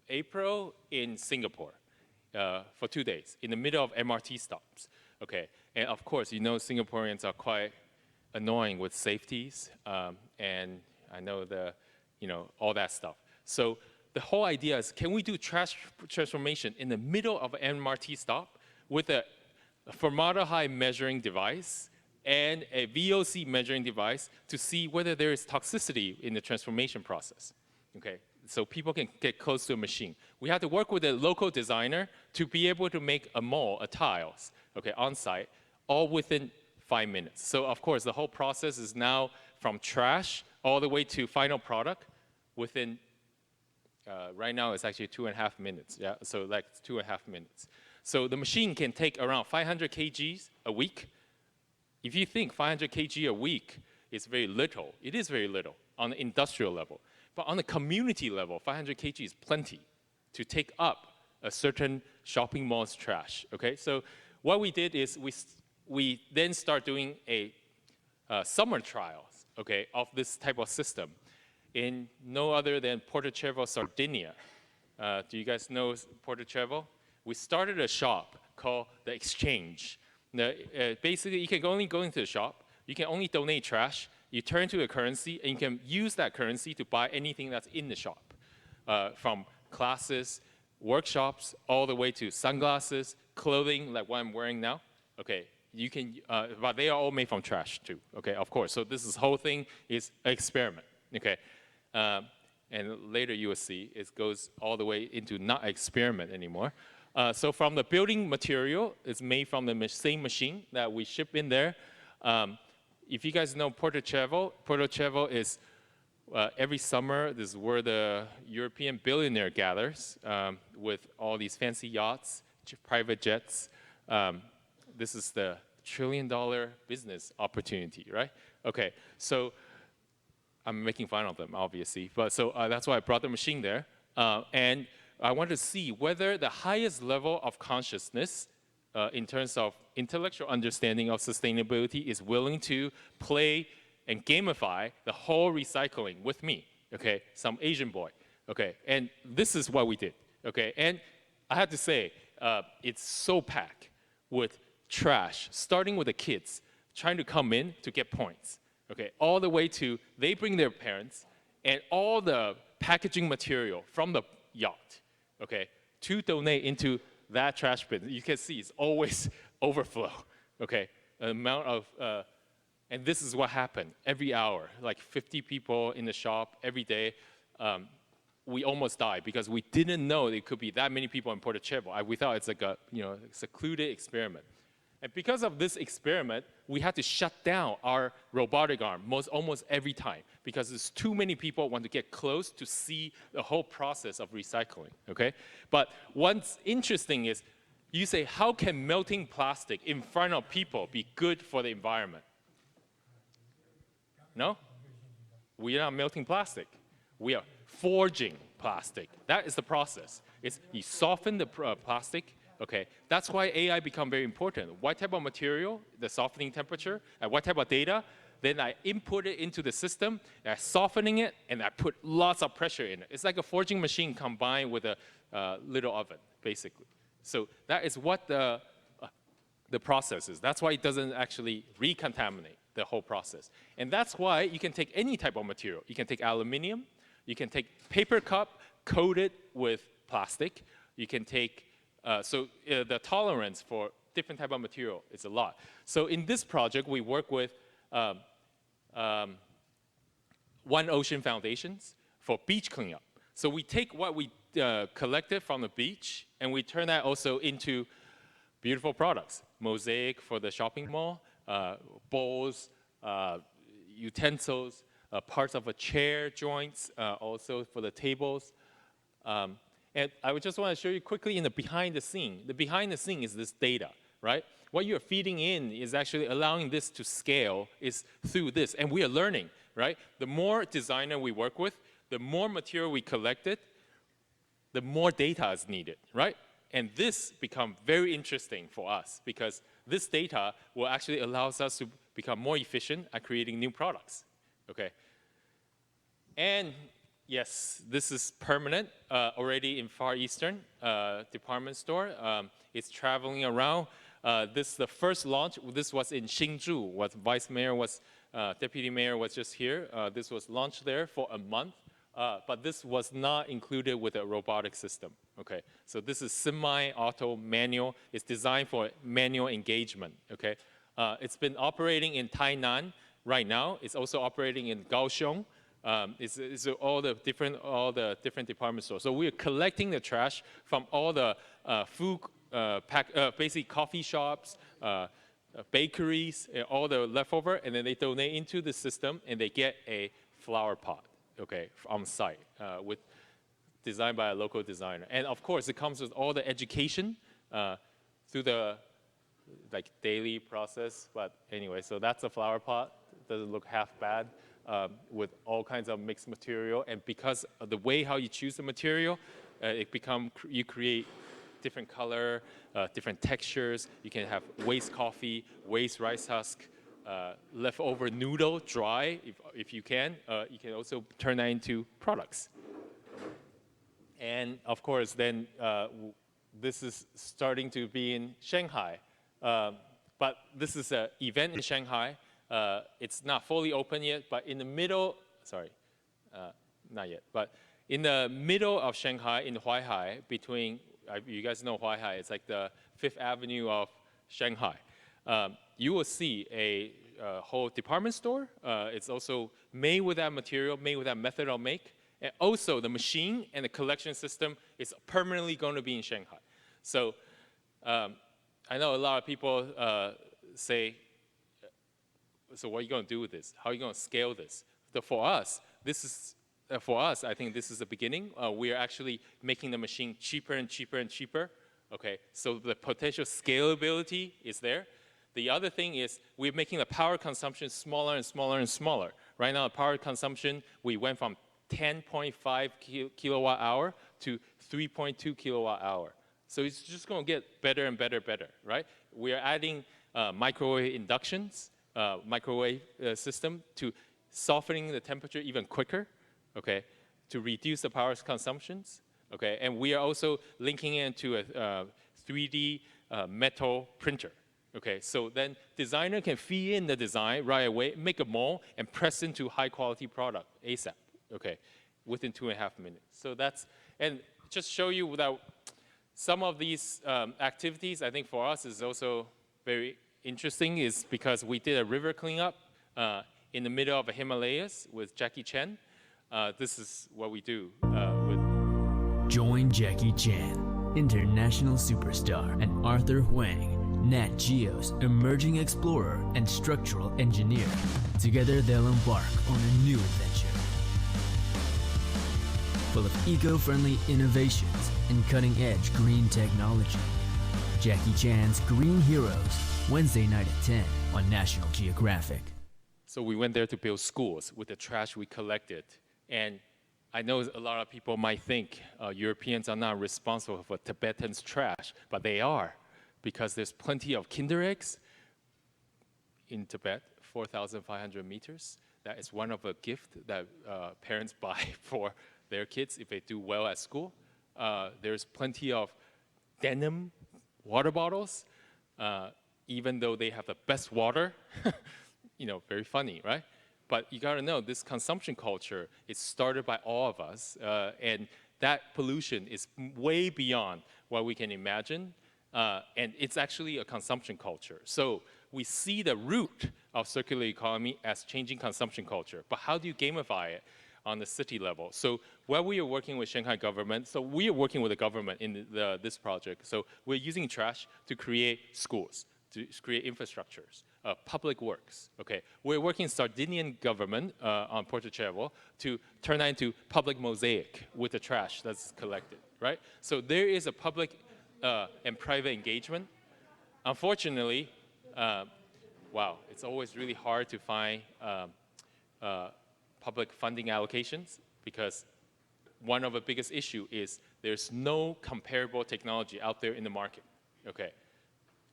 April in Singapore for 2 days in the middle of MRT stops. Okay, and of course, you know Singaporeans are quite annoying with safeties, and I know all that stuff. So the whole idea is, can we do trash transformation in the middle of an MRT stop with a formaldehyde measuring device and a VOC measuring device to see whether there is toxicity in the transformation process, okay? So people can get close to a machine. We have to work with a local designer to be able to make a mold, a tiles, okay, on site, all within 5 minutes. So of course, the whole process is now from trash all the way to final product within, right now it's actually 2.5 minutes, yeah? So like 2.5 minutes. So the machine can take around 500 kgs a week. If you think 500 kg a week is very little, it is very little on the industrial level. But on the community level, 500 kg is plenty to take up a certain shopping mall's trash, okay? So what we did is we then start doing a summer trials, okay, of this type of system in no other than Porto, Sardinia. Do you guys know Porto? We started a shop called The Exchange. Now, basically, you can only go into the shop, you can only donate trash, you turn to a currency, and you can use that currency to buy anything that's in the shop, from classes, workshops, all the way to sunglasses, clothing, like what I'm wearing now. Okay, you can, but they are all made from trash too, okay, of course. So this whole thing is an experiment, okay? And later you will see it goes all the way into not experiment anymore. So from the building material, it's made from the same machine that we ship in there. If you guys know Porto is every summer, this is where the European billionaire gathers with all these fancy yachts, private jets. This is the $1 trillion business opportunity, right? Okay, so I'm making fun of them, obviously. But so that's why I brought the machine there. And I want to see whether the highest level of consciousness in terms of intellectual understanding of sustainability is willing to play and gamify the whole recycling with me, okay? Some Asian boy, okay? And this is what we did, okay? And I have to say, it's so packed with trash, starting with the kids, trying to come in to get points, okay? All the way to, they bring their parents, and all the packaging material from the yacht, okay, to donate into that trash bin. You can see it's always overflow, okay? The amount of, and this is what happened every hour, like 50 people in the shop every day. we almost died because we didn't know it could be that many people in Portachevo. We thought it's like a secluded experiment. And because of this experiment, we had to shut down our robotic arm almost every time because there's too many people want to get close to see the whole process of recycling, okay? But what's interesting is you say, how can melting plastic in front of people be good for the environment? No? We are not melting plastic. We are forging plastic. That is the process. You soften the plastic. Okay, that's why AI become very important. What type of material, the softening temperature, and what type of data, then I input it into the system, and I softening it, and I put lots of pressure in it. It's like a forging machine combined with a little oven, basically. So that is what the process is. That's why it doesn't actually recontaminate the whole process. And that's why you can take any type of material. You can take aluminum, you can take paper cup coated with plastic, you can take the tolerance for different type of material is a lot. So in this project, we work with One Ocean Foundations for beach cleanup. So we take what we collected from the beach, and we turn that also into beautiful products. Mosaic for the shopping mall, bowls, utensils, parts of a chair joints, also for the tables. And I would just want to show you quickly in the behind the scene. The behind the scene is this data, right? What you're feeding in is actually allowing this to scale is through this. And we are learning, right? The more designer we work with, the more material we collected, the more data is needed, right? And this becomes very interesting for us because this data will actually allow us to become more efficient at creating new products, okay? And yes, this is permanent, already in Far Eastern department store. It's traveling around. This is the first launch. This was in Hsinchu. What Vice Mayor was, Deputy Mayor was just here. This was launched there for a month, but this was not included with a robotic system. Okay, so this is semi-auto manual. It's designed for manual engagement. Okay, it's been operating in Tainan right now. It's also operating in Kaohsiung. It's all the different department stores. So we are collecting the trash from all the food, basically coffee shops, bakeries, and all the leftover, and then they donate into the system, and they get a flower pot, okay, on site, designed by a local designer. And of course, it comes with all the education through the daily process. But anyway, so that's a flower pot. It doesn't look half bad. With all kinds of mixed material, and because of the way how you choose the material, you create different color, different textures. You can have waste coffee, waste rice husk, leftover noodle, dry if you can. You can also turn that into products. And of course, then this is starting to be in Shanghai, but this is an event in Shanghai. It's not fully open yet, but in the middle, not yet, but in the middle of Shanghai, in Huaihai, between, you guys know Huaihai, it's like the 5th Avenue of Shanghai. You will see a whole department store. It's also made with that material, made with that method of make. And also the machine and the collection system is permanently going to be in Shanghai. So I know a lot of people say, so what are you going to do with this? How are you going to scale this? So for us, I think this is the beginning. We are actually making the machine cheaper and cheaper and cheaper. Okay, so the potential scalability is there. The other thing is we're making the power consumption smaller and smaller and smaller. Right now, the power consumption, we went from 10.5 kilowatt hour to 3.2 kilowatt hour. So it's just going to get better and better, right? We are adding microwave inductions. Microwave system to softening the temperature even quicker, okay, to reduce the power consumptions, okay, and we are also linking it into a 3D metal printer, okay, so then designer can feed in the design right away, make a mold, and press into high quality product ASAP, okay, within 2.5 minutes. So that's, and just show you that some of these activities, I think for us is also very interesting is because we did a river cleanup in the middle of the Himalayas with Jackie Chan. This is what we do with Join Jackie Chan, international superstar, and Arthur Huang, Nat Geo's emerging explorer and structural engineer. Together they'll embark on a new adventure, full of eco-friendly innovations and cutting-edge green technology. Jackie Chan's Green Heroes, Wednesday night at 10 on National Geographic. So we went there to build schools with the trash we collected. And I know a lot of people might think Europeans are not responsible for Tibetans' trash, but they are, because there's plenty of Kinder eggs in Tibet, 4,500 meters. That is one of a gift that parents buy for their kids if they do well at school. There's plenty of denim water bottles, even though they have the best water. You know, very funny, right? But you gotta know, this consumption culture is started by all of us, and that pollution is way beyond what we can imagine, and it's actually a consumption culture. So we see the root of circular economy as changing consumption culture, but how do you gamify it on the city level? So while we are working with Shanghai government, so we are working with the government in this project, so we're using trash to create schools, to create infrastructures, public works, okay? We're working with Sardinian government on Portacevo to turn that into public mosaic with the trash that's collected, right? So there is a public and private engagement. Unfortunately, wow, it's always really hard to find public funding allocations because one of the biggest issue is there's no comparable technology out there in the market, okay?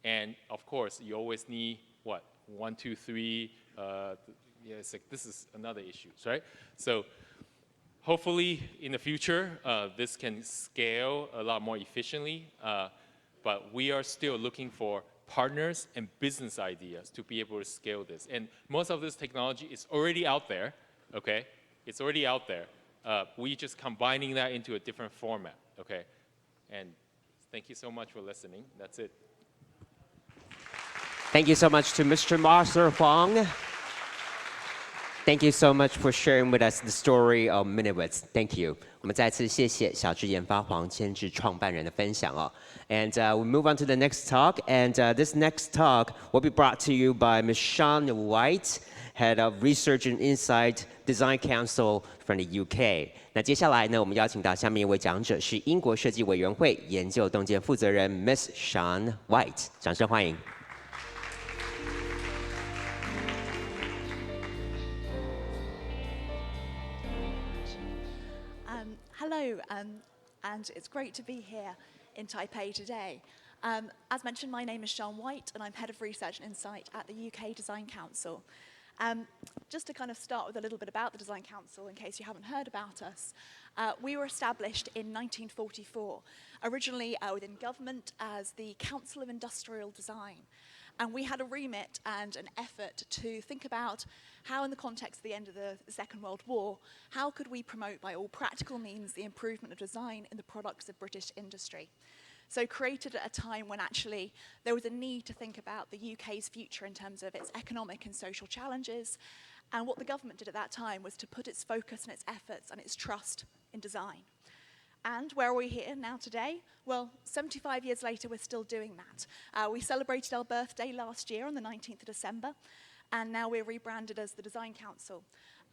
And of course, you always need, what, 1, 2, 3, yeah, it's like, this is another issue, right? So hopefully in the future, this can scale a lot more efficiently, but we are still looking for partners and business ideas to be able to scale this. And most of this technology is already out there, okay? It's already out there. We just combining that into a different format, okay? And thank you so much for listening. That's it. Thank you so much to Mr. Arthur Huang. Thank you so much for sharing with us the story of Minutes. Thank you. 我们再次谢谢小智研发黄千智创办人的分享哦。And we move on to the next talk. And this next talk will be brought to you by Ms. Shawn White, Head of Research and Insight Design Council from the UK. 那接下来呢，我们邀请到下面一位讲者是英国设计委员会研究洞见负责人 Ms. Shawn White。掌声欢迎。Hello, and it's great to be here in Taipei today. As mentioned, my name is Shawn White, and I'm Head of Research and Insight at the UK Design Council. Just to kind of start with a little bit about the Design Council, in case you haven't heard about us, we were established in 1944, originally within government as the Council of Industrial Design. And we had a remit and an effort to think about how, in the context of the end of the Second World War, how could we promote by all practical means the improvement of design in the products of British industry. So created at a time when actually there was a need to think about the UK's future in terms of its economic and social challenges. And what the government did at that time was to put its focus and its efforts and its trust in design. And where are we here now today? Well, 75 years later, we're still doing that. We celebrated our birthday last year on the 19th of December, and now we're rebranded as the Design Council.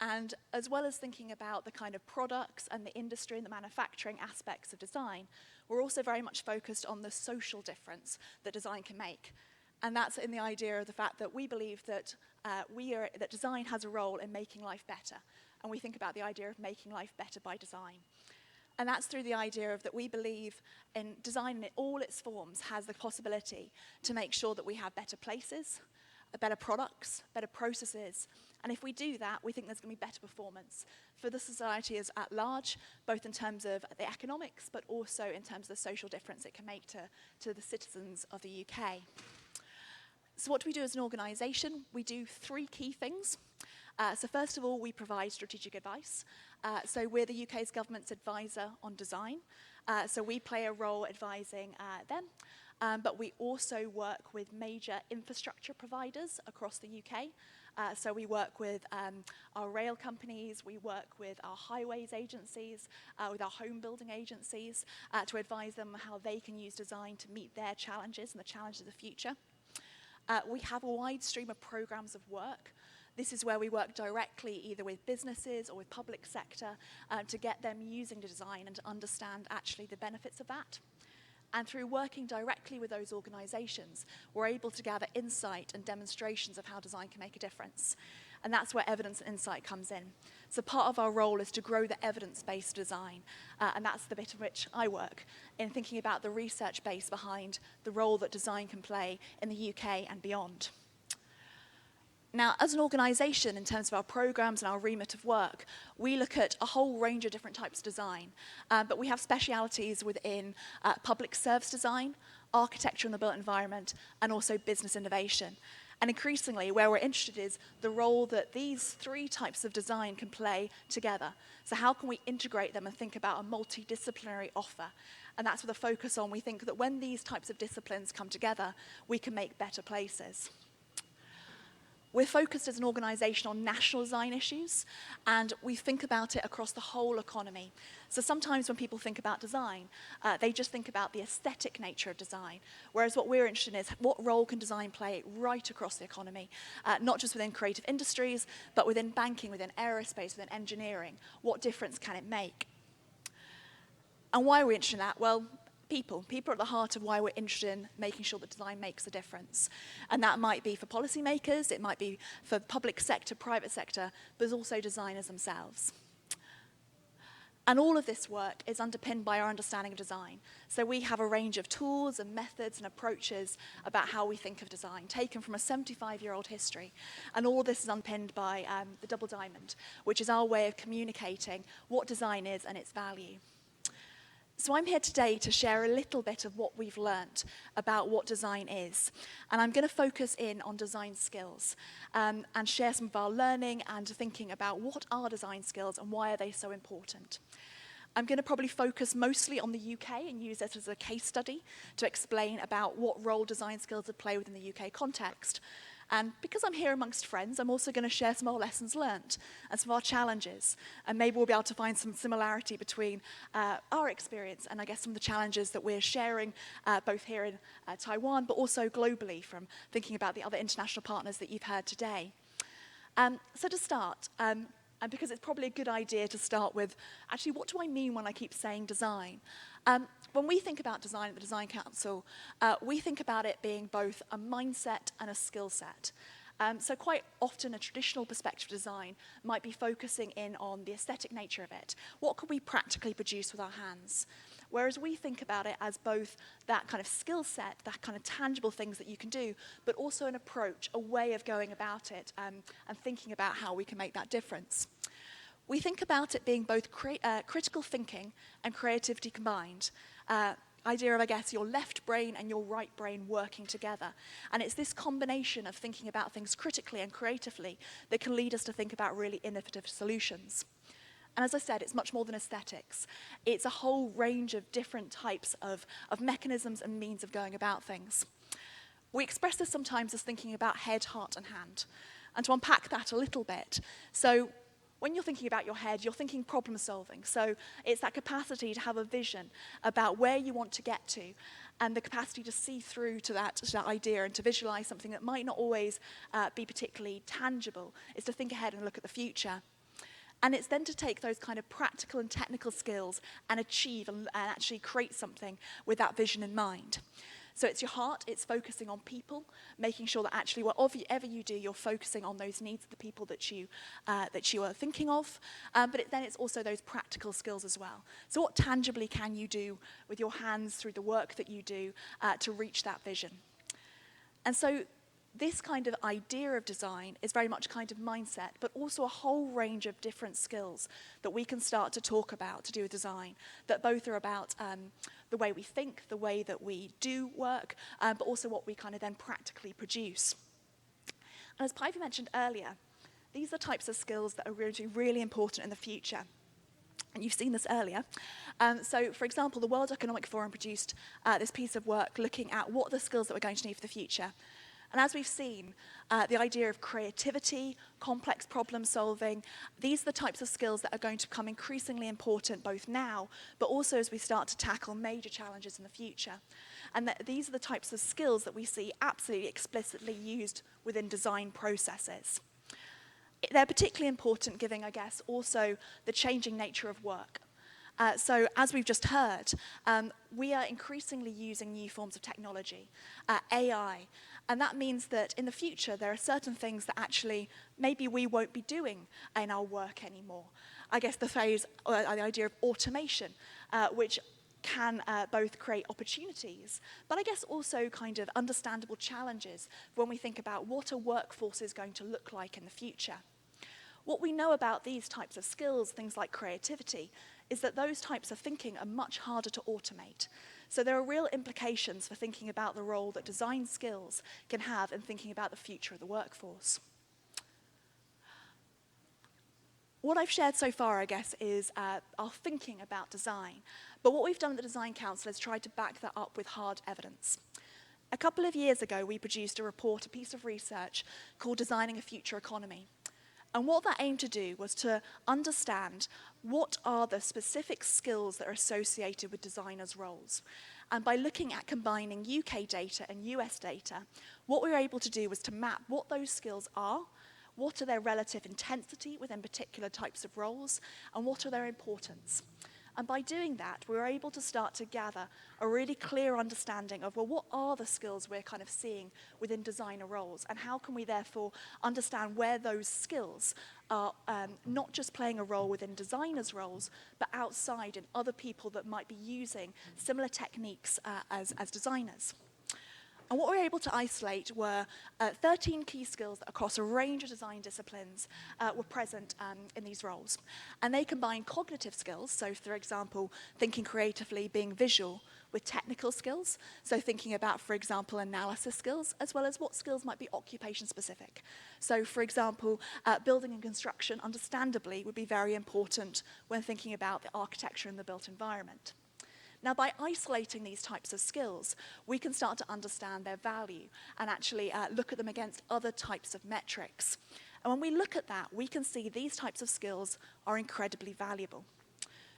And as well as thinking about the kind of products and the industry and the manufacturing aspects of design, we're also very much focused on the social difference that design can make. And that's in the idea of the fact that we believe that, that design has a role in making life better. And we think about the idea of making life better by design. And that's through the idea of that we believe in design in all its forms has the possibility to make sure that we have better places, better products, better processes. And if we do that, we think there's going to be better performance for the society as at large, both in terms of the economics, but also in terms of the social difference it can make to the citizens of the UK. So what do we do as an organisation? We do 3 key things. So first of all, we provide strategic advice. So we're the UK's government's advisor on design. So we play a role advising them. But we also work with major infrastructure providers across the UK. So we work with our rail companies, we work with our highways agencies, with our home building agencies to advise them how they can use design to meet their challenges and the challenges of the future. We have a wide stream of programs of work. This is where we work directly either with businesses or with public sector to get them using design and to understand actually the benefits of that. And through working directly with those organizations, we're able to gather insight and demonstrations of how design can make a difference. And that's where evidence and insight comes in. So part of our role is to grow the evidence-based design, and that's the bit in which I work, in thinking about the research base behind the role that design can play in the UK and beyond. Now, as an organization, in terms of our programs and our remit of work, we look at a whole range of different types of design, but we have specialities within public service design, architecture in the built environment, and also business innovation. And increasingly, where we're interested is the role that these three types of design can play together. So how can we integrate them and think about a multidisciplinary offer? And that's with a focus on, we think that when these types of disciplines come together, we can make better places. We're focused as an organisation on national design issues, and we think about it across the whole economy. So sometimes when people think about design, they just think about the aesthetic nature of design, whereas what we're interested in is what role can design play right across the economy, not just within creative industries, but within banking, within aerospace, within engineering. What difference can it make? And why are we interested in that? Well, people. People are at the heart of why we're interested in making sure that design makes a difference. And that might be for policymakers, it might be for public sector, private sector, but there's also designers themselves. And all of this work is underpinned by our understanding of design. So we have a range of tools and methods and approaches about how we think of design, taken from a 75-year-old history. And all this is underpinned by the Double Diamond, which is our way of communicating what design is and its value. So I'm here today to share a little bit of what we've learnt about what design is. And I'm going to focus in on design skills and share some of our learning and thinking about what are design skills and why are they so important. I'm going to probably focus mostly on the UK and use this as a case study to explain about what role design skills would play within the UK context. And because I'm here amongst friends, I'm also going to share some of our lessons learnt and some of our challenges. And maybe we'll be able to find some similarity between our experience and I guess some of the challenges that we're sharing both here in Taiwan, but also globally from thinking about the other international partners that you've heard today. So to start, and because it's probably a good idea to start with, actually, what do I mean when I keep saying design? When we think about design at the Design Council, we think about it being both a mindset and a skill set. So quite often a traditional perspective of design might be focusing in on the aesthetic nature of it. What could we practically produce with our hands? Whereas we think about it as both that kind of skill set, that kind of tangible things that you can do, but also an approach, a way of going about it and thinking about how we can make that difference. We think about it being both critical thinking and creativity combined. Idea of, I guess, your left brain and your right brain working together. And it's this combination of thinking about things critically and creatively that can lead us to think about really innovative solutions. And as I said, it's much more than aesthetics. It's a whole range of different types of mechanisms and means of going about things. We express this sometimes as thinking about head, heart, and hand. And to unpack that a little bit, so when you're thinking about your head, you're thinking problem solving. So it's that capacity to have a vision about where you want to get to and the capacity to see through to that idea and to visualize something that might not always be particularly tangible. It's to think ahead and look at the future. And it's then to take those kind of practical and technical skills and achieve and actually create something with that vision in mind. So it's your heart, it's focusing on people, making sure that actually whatever you do, you're focusing on those needs of the people that you are thinking of. But then it's also those practical skills as well. So what tangibly can you do with your hands through the work that you do to reach that vision? And so this kind of idea of design is very much kind of mindset, but also a whole range of different skills that we can start to talk about to do with design, that both are about the way we think, the way that we do work, but also what we kind of then practically produce. And as Pivy mentioned earlier, these are types of skills that are going to be really important in the future. And you've seen this earlier. So, for example, the World Economic Forum produced this piece of work looking at what are the skills that we're going to need for the future. And as we've seen, the idea of creativity, complex problem solving, these are the types of skills that are going to become increasingly important both now, but also as we start to tackle major challenges in the future. And that these are the types of skills that we see absolutely explicitly used within design processes. They're particularly important given, I guess, also the changing nature of work. So as we've just heard, we are increasingly using new forms of technology, AI, and that means that in the future there are certain things that actually maybe we won't be doing in our work anymore. I guess the phrase, or the idea of automation, which can both create opportunities, but I guess also kind of understandable challenges when we think about what a workforce is going to look like in the future. What we know about these types of skills, things like creativity, is that those types of thinking are much harder to automate. So there are real implications for thinking about the role that design skills can have in thinking about the future of the workforce. What I've shared so far, I guess, is our thinking about design. But what we've done at the Design Council is tried to back that up with hard evidence. A couple of years ago, we produced a report, a piece of research called Designing a Future Economy. And what that aimed to do was to understand what are the specific skills that are associated with designers' roles. And by looking at combining UK data and US data, what we were able to do was to map what those skills are, what are their relative intensity within particular types of roles, and what are their importance. And by doing that, we were able to start to gather a really clear understanding of, well, what are the skills we're kind of seeing within designer roles, and how can we therefore understand where those skills are not just playing a role within designers' roles, but outside in other people that might be using similar techniques as designers. And what we were able to isolate were 13 key skills that across a range of design disciplines were present in these roles. And they combine cognitive skills, so for example, thinking creatively, being visual, with technical skills, so thinking about, for example, analysis skills, as well as what skills might be occupation specific. So for example, building and construction, understandably, would be very important when thinking about the architecture and the built environment. Now, by isolating these types of skills, we can start to understand their value and actually look at them against other types of metrics. And when we look at that, we can see these types of skills are incredibly valuable.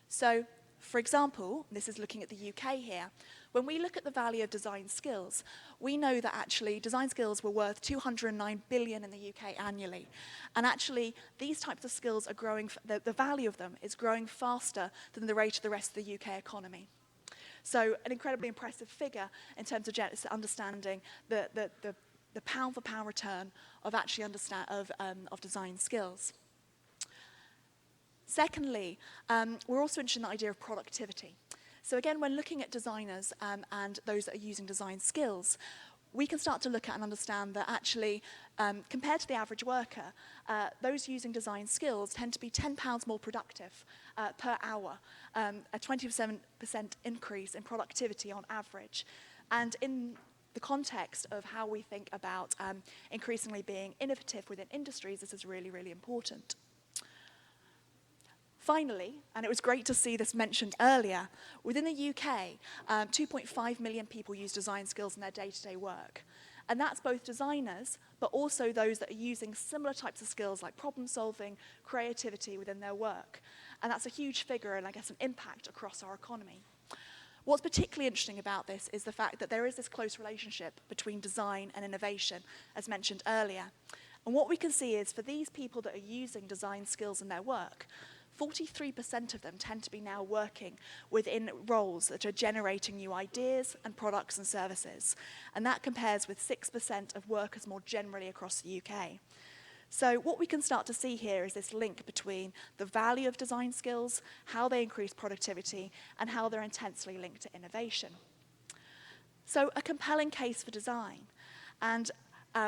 So, for example, this is looking at the UK here, when we look at the value of design skills, we know that actually design skills were worth 209 billion in the UK annually. And actually, these types of skills are growing, the value of them is growing faster than the rate of the rest of the UK economy. So an incredibly impressive figure in terms of understanding the pound-for-pound return of actually of design skills. Secondly, we're also interested in the idea of productivity. So again, when looking at designers and those that are using design skills, we can start to look at and understand that actually, compared to the average worker, those using design skills tend to be £10 more productive per hour, a 27% increase in productivity on average. And in the context of how we think about increasingly being innovative within industries, this is really, really important. Finally, and it was great to see this mentioned earlier, within the UK, 2.5 million people use design skills in their day-to-day work. And that's both designers, but also those that are using similar types of skills like problem solving, creativity within their work. And that's a huge figure and I guess an impact across our economy. What's particularly interesting about this is the fact that there is this close relationship between design and innovation, as mentioned earlier. And what we can see is for these people that are using design skills in their work, 43% of them tend to be now working within roles that are generating new ideas and products and services. And that compares with 6% of workers more generally across the UK. So what we can start to see here is this link between the value of design skills, how they increase productivity, and how they're intensely linked to innovation. So a compelling case for design, and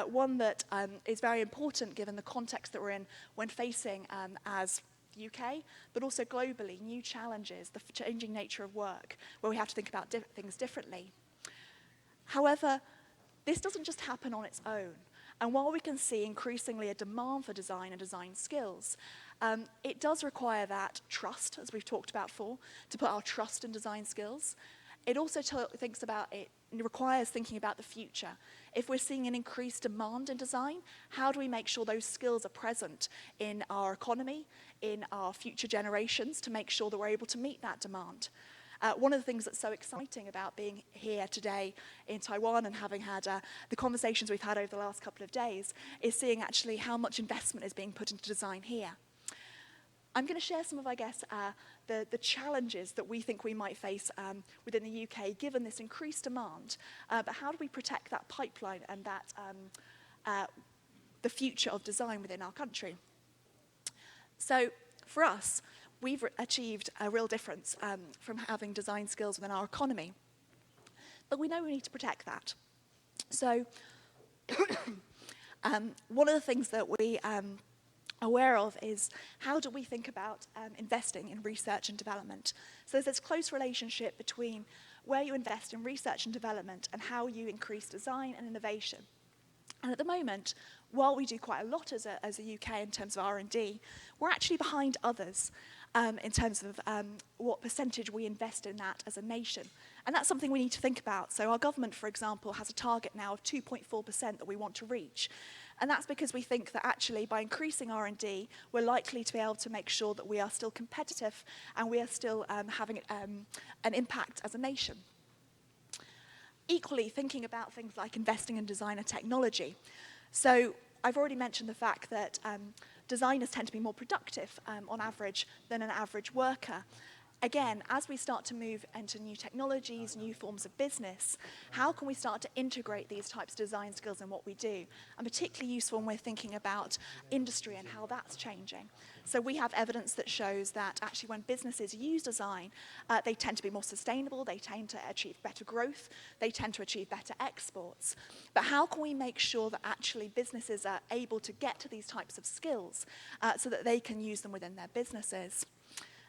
one that is very important given the context that we're in when facing as the UK, but also globally, new challenges, the changing nature of work, where we have to think about things differently. However, this doesn't just happen on its own. And while we can see increasingly a demand for design and design skills, it does require that trust, as we've talked about before, to put our trust in design skills. It also thinks about it requires thinking about the future. If we're seeing an increased demand in design, how do we make sure those skills are present in our economy, in our future generations, to make sure that we're able to meet that demand? One of the things that's so exciting about being here today in Taiwan and having had the conversations we've had over the last couple of days is seeing actually how much investment is being put into design here. I'm going to share some of, I guess, the challenges that we think we might face within the UK given this increased demand, but how do we protect that pipeline and that the future of design within our country? So for us, we've achieved a real difference from having design skills within our economy, but we know we need to protect that. So one of the things that we aware of is how do we think about investing in research and development. So there's this close relationship between where you invest in research and development and how you increase design and innovation. And at the moment, while we do quite a lot as a UK in terms of R&D, we're actually behind others in terms of what percentage we invest in that as a nation. And that's something we need to think about. So our government, for example, has a target now of 2.4% that we want to reach. And that's because we think that actually by increasing R&D, we're likely to be able to make sure that we are still competitive and we are still having an impact as a nation. Equally, thinking about things like investing in design and technology. So I've already mentioned the fact that designers tend to be more productive on average than an average worker. Again, as we start to move into new technologies, new forms of business, how can we start to integrate these types of design skills in what we do? And particularly useful when we're thinking about industry and how that's changing. So we have evidence that shows that actually when businesses use design, they tend to be more sustainable, they tend to achieve better growth, they tend to achieve better exports. But how can we make sure that actually businesses are able to get to these types of skills so that they can use them within their businesses?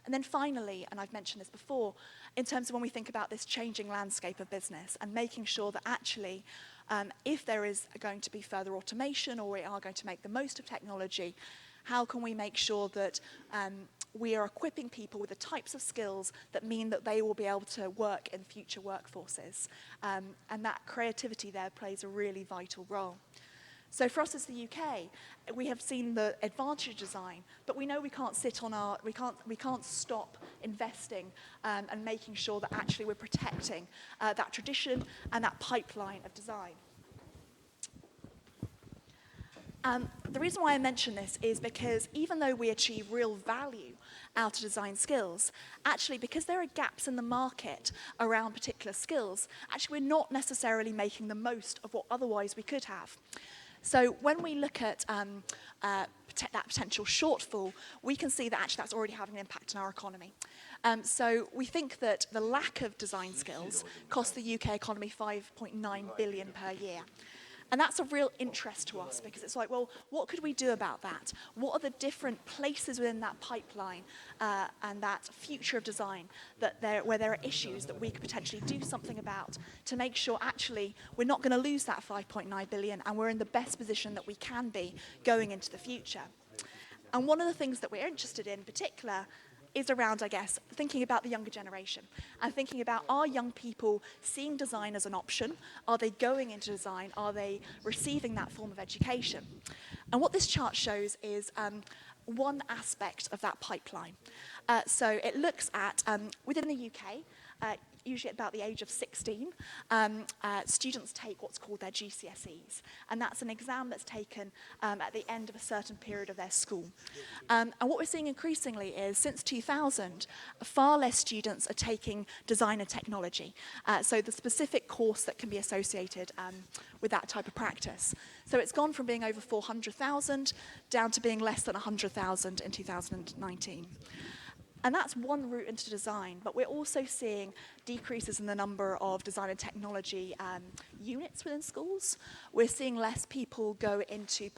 And then finally, and I've mentioned this before, in terms of when we think about this changing landscape of business and making sure that actually if there is going to be further automation or we are going to make the most of technology, how can we make sure that we are equipping people with the types of skills that mean that they will be able to work in future workforces? And that creativity there plays a really vital role. So for us as the UK, we have seen the advantage of design, but we know we can't we can't stop investing and making sure that actually we're protecting that tradition and that pipeline of design. The reason why I mention this is because even though we achieve real value out of design skills, actually because there are gaps in the market around particular skills, actually we're not necessarily making the most of what otherwise we could have. So when we look at that potential shortfall, we can see that actually that's already having an impact on our economy. So we think that the lack of design skills costs the UK economy $5.9 billion per year. And that's of real interest to us because it's like, well, what could we do about that? What are the different places within that pipeline and that future of design where there are issues that we could potentially do something about to make sure actually we're not going to lose that $5.9 billion and we're in the best position that we can be going into the future. And one of the things that we're interested in particular is around, I guess, thinking about the younger generation and thinking about, are young people seeing design as an option? Are they going into design? Are they receiving that form of education? And what this chart shows is one aspect of that pipeline. So it looks at, within the UK, usually at about the age of 16, students take what's called their GCSEs. And that's an exam that's taken at the end of a certain period of their school. And what we're seeing increasingly is, since 2000, far less students are taking design and technology. So the specific course that can be associated with that type of practice. So it's gone from being over 400,000 down to being less than 100,000 in 2019. And that's one route into design, but we're also seeing decreases in the number of design and technology units within schools. We're seeing less people go into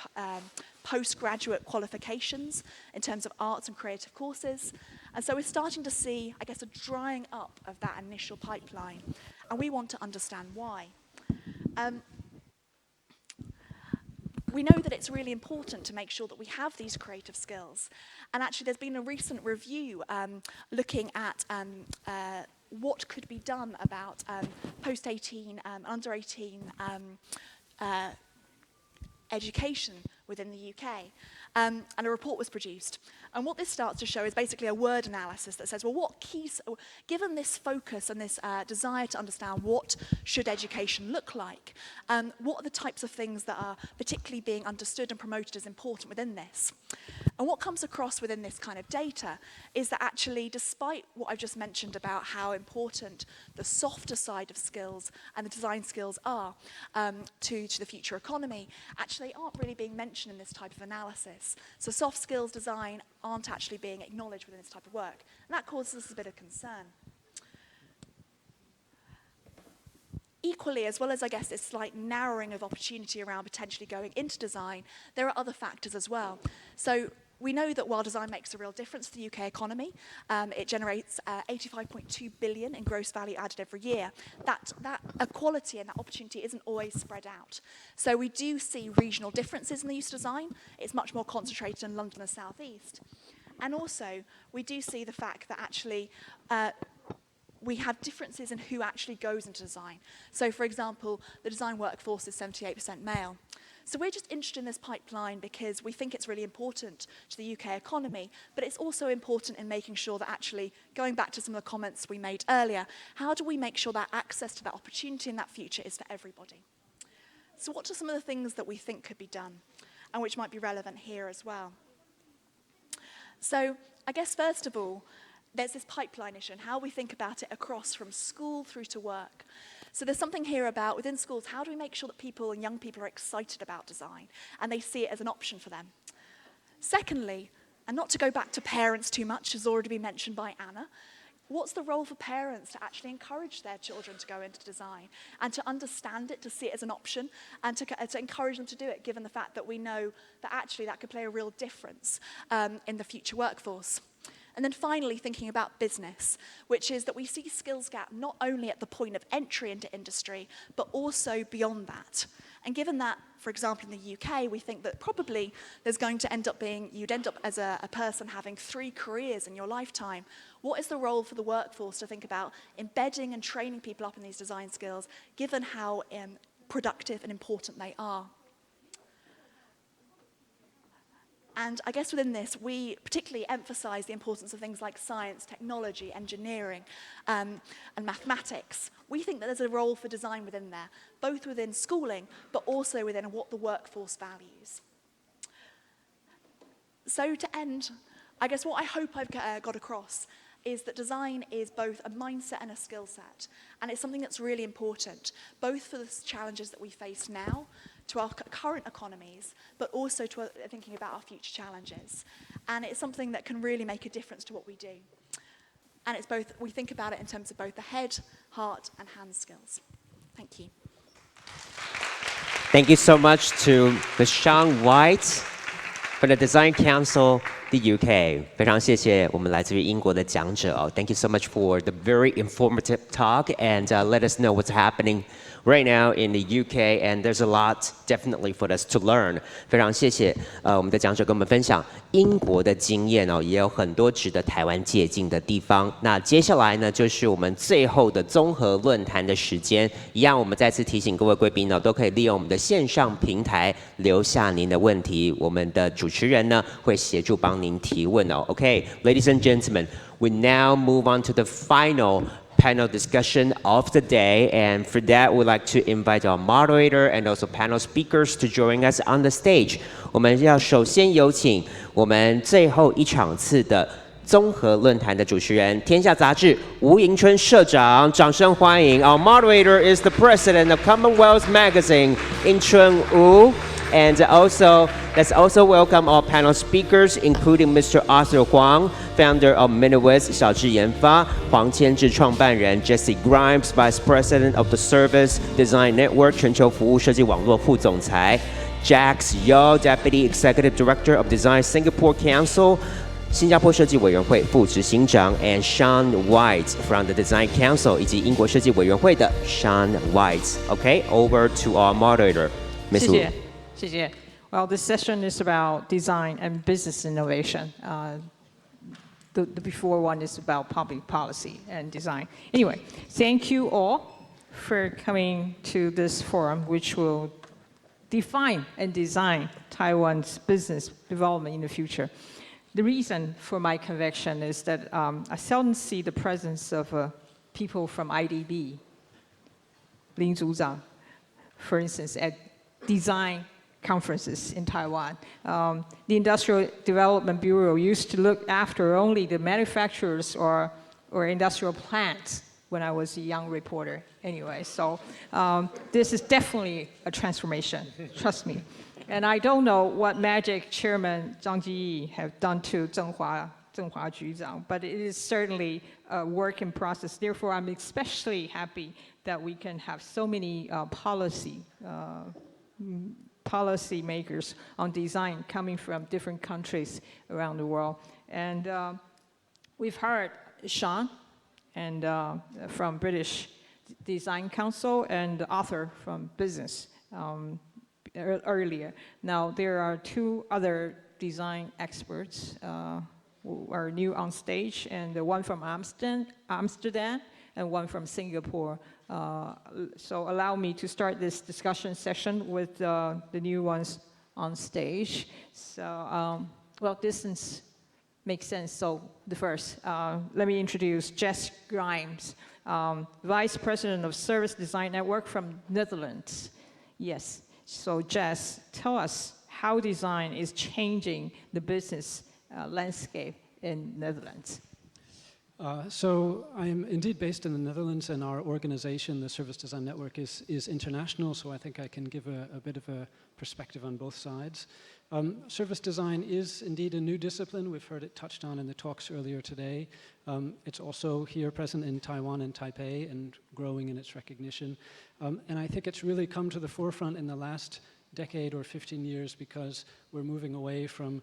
postgraduate qualifications in terms of arts and creative courses. And so we're starting to see, I guess, a drying up of that initial pipeline. And we want to understand why. We know that it's really important to make sure that we have these creative skills. And actually, there's been a recent review looking at what could be done about post-18, under-18 education within the UK. And a report was produced. And what this starts to show is basically a word analysis that says, well, what keys, given this focus and this desire to understand what should education look like, what are the types of things that are particularly being understood and promoted as important within this? And what comes across within this kind of data is that actually, despite what I've just mentioned about how important the softer side of skills and the design skills are to the future economy, actually aren't really being mentioned in this type of analysis. So soft skills design aren't actually being acknowledged within this type of work. And that causes us a bit of concern. Equally, as well as, I guess, this slight narrowing of opportunity around potentially going into design, there are other factors as well. So we know that while design makes a real difference to the UK economy, it generates 85.2 billion in gross value added every year. That equality and that opportunity isn't always spread out. So we do see regional differences in the use of design. It's much more concentrated in London and South East. And also, we do see the fact that actually we have differences in who actually goes into design. So for example, the design workforce is 78% male. So we're just interested in this pipeline because we think it's really important to the UK economy, but it's also important in making sure that actually, going back to some of the comments we made earlier, how do we make sure that access to that opportunity in that future is for everybody? So what are some of the things that we think could be done and which might be relevant here as well? So I guess first of all, there's this pipeline issue and how we think about it across from school through to work. So there's something here about, within schools, how do we make sure that people and young people are excited about design and they see it as an option for them? Secondly, and not to go back to parents too much, as already been mentioned by Anna, what's the role for parents to actually encourage their children to go into design and to understand it, to see it as an option, and to encourage them to do it, given the fact that we know that actually that could play a real difference in the future workforce? And then finally, thinking about business, which is that we see skills gap not only at the point of entry into industry, but also beyond that. And given that, for example, in the UK, we think that probably there's going to end up being, you'd end up as a person having 3 careers in your lifetime. What is the role for the workforce to think about embedding and training people up in these design skills, given how productive and important they are? And I guess within this, we particularly emphasize the importance of things like science, technology, engineering, and mathematics. We think that there's a role for design within there, both within schooling, but also within what the workforce values. So to end, I guess what I hope I've got across is that design is both a mindset and a skill set. And it's something that's really important, both for the challenges that we face now, to our current economies, but also to thinking about our future challenges. And it's something that can really make a difference to what we do. And it's both, we think about it in terms of both the head, heart, and hand skills. Thank you. Thank you so much to Ms. Sean White from the Design Council, the UK. 非常谢谢我们来自于英国的讲者哦。Thank you so much for the very informative talk and let us know what's happening right now in the UK, and there's a lot definitely for us to learn. 非常谢谢我们的讲者跟我们分享英国的经验哦，也有很多值得台湾借鉴的地方。那接下来呢，就是我们最后的综合论坛的时间。一样，我们再次提醒各位贵宾呢，都可以利用我们的线上平台留下您的问题，我们的主持人呢会协助帮您提问哦。Okay, ladies and gentlemen, we now move on to the final panel discussion of the day, and for that we'd like to invite our moderator and also panel speakers to join us on the stage. 我们要首先有请我们最后一场次的综合论坛的主持人，天下杂志吴迎春社长，掌声欢迎。Our moderator is the president of Commonwealth Magazine, Ying-Chun Wu. And also, let's also welcome our panel speakers, including Mr. Arthur Huang, founder of Mediators 小智研发，黄千智创办人 Jesse Grimes, Vice President of the Service Design Network 全球服务设计网络副总裁 Jax Yeo, Deputy Executive Director of Design Singapore Council, 新加坡设计委员会副执行长 and Sean White from the Design Council 以及英国设计委员会的 Sean White. Okay, over to our moderator, Ms. Wu. 谢谢. Well, this session is about design and business innovation. the before one is about public policy and design. Anyway, thank you all for coming to this forum, which will define and design Taiwan's business development in the future. The reason for my conviction is that I seldom see the presence of people from IDB, Lin Zuzang, for instance, at design conferences in Taiwan. The Industrial Development Bureau used to look after only the manufacturers or industrial plants when I was a young reporter anyway. So this is definitely a transformation, trust me. And I don't know what magic Chairman Zhang Jiyi have done to Zhenghua Juizang, but it is certainly a work in process. Therefore, I'm especially happy that we can have so many policy makers on design coming from different countries around the world. And we've heard Sean and from British Design Council and Arthur from business earlier. Now there are two other design experts who are new on stage, and one from Amsterdam and one from Singapore. So allow me to start this discussion session with the new ones on stage. So, well, distance makes sense. So the first, let me introduce Jess Grimes, Vice President of Service Design Network from Netherlands. Yes, so Jess, tell us how design is changing the business landscape in Netherlands. So I am indeed based in the Netherlands, and our organization, the Service Design Network, is international, so I think I can give a bit of a perspective on both sides. Service design is indeed a new discipline. We've heard it touched on in the talks earlier today. It's also here present in Taiwan and Taipei and growing in its recognition. And I think it's really come to the forefront in the last decade or 15 years because we're moving away from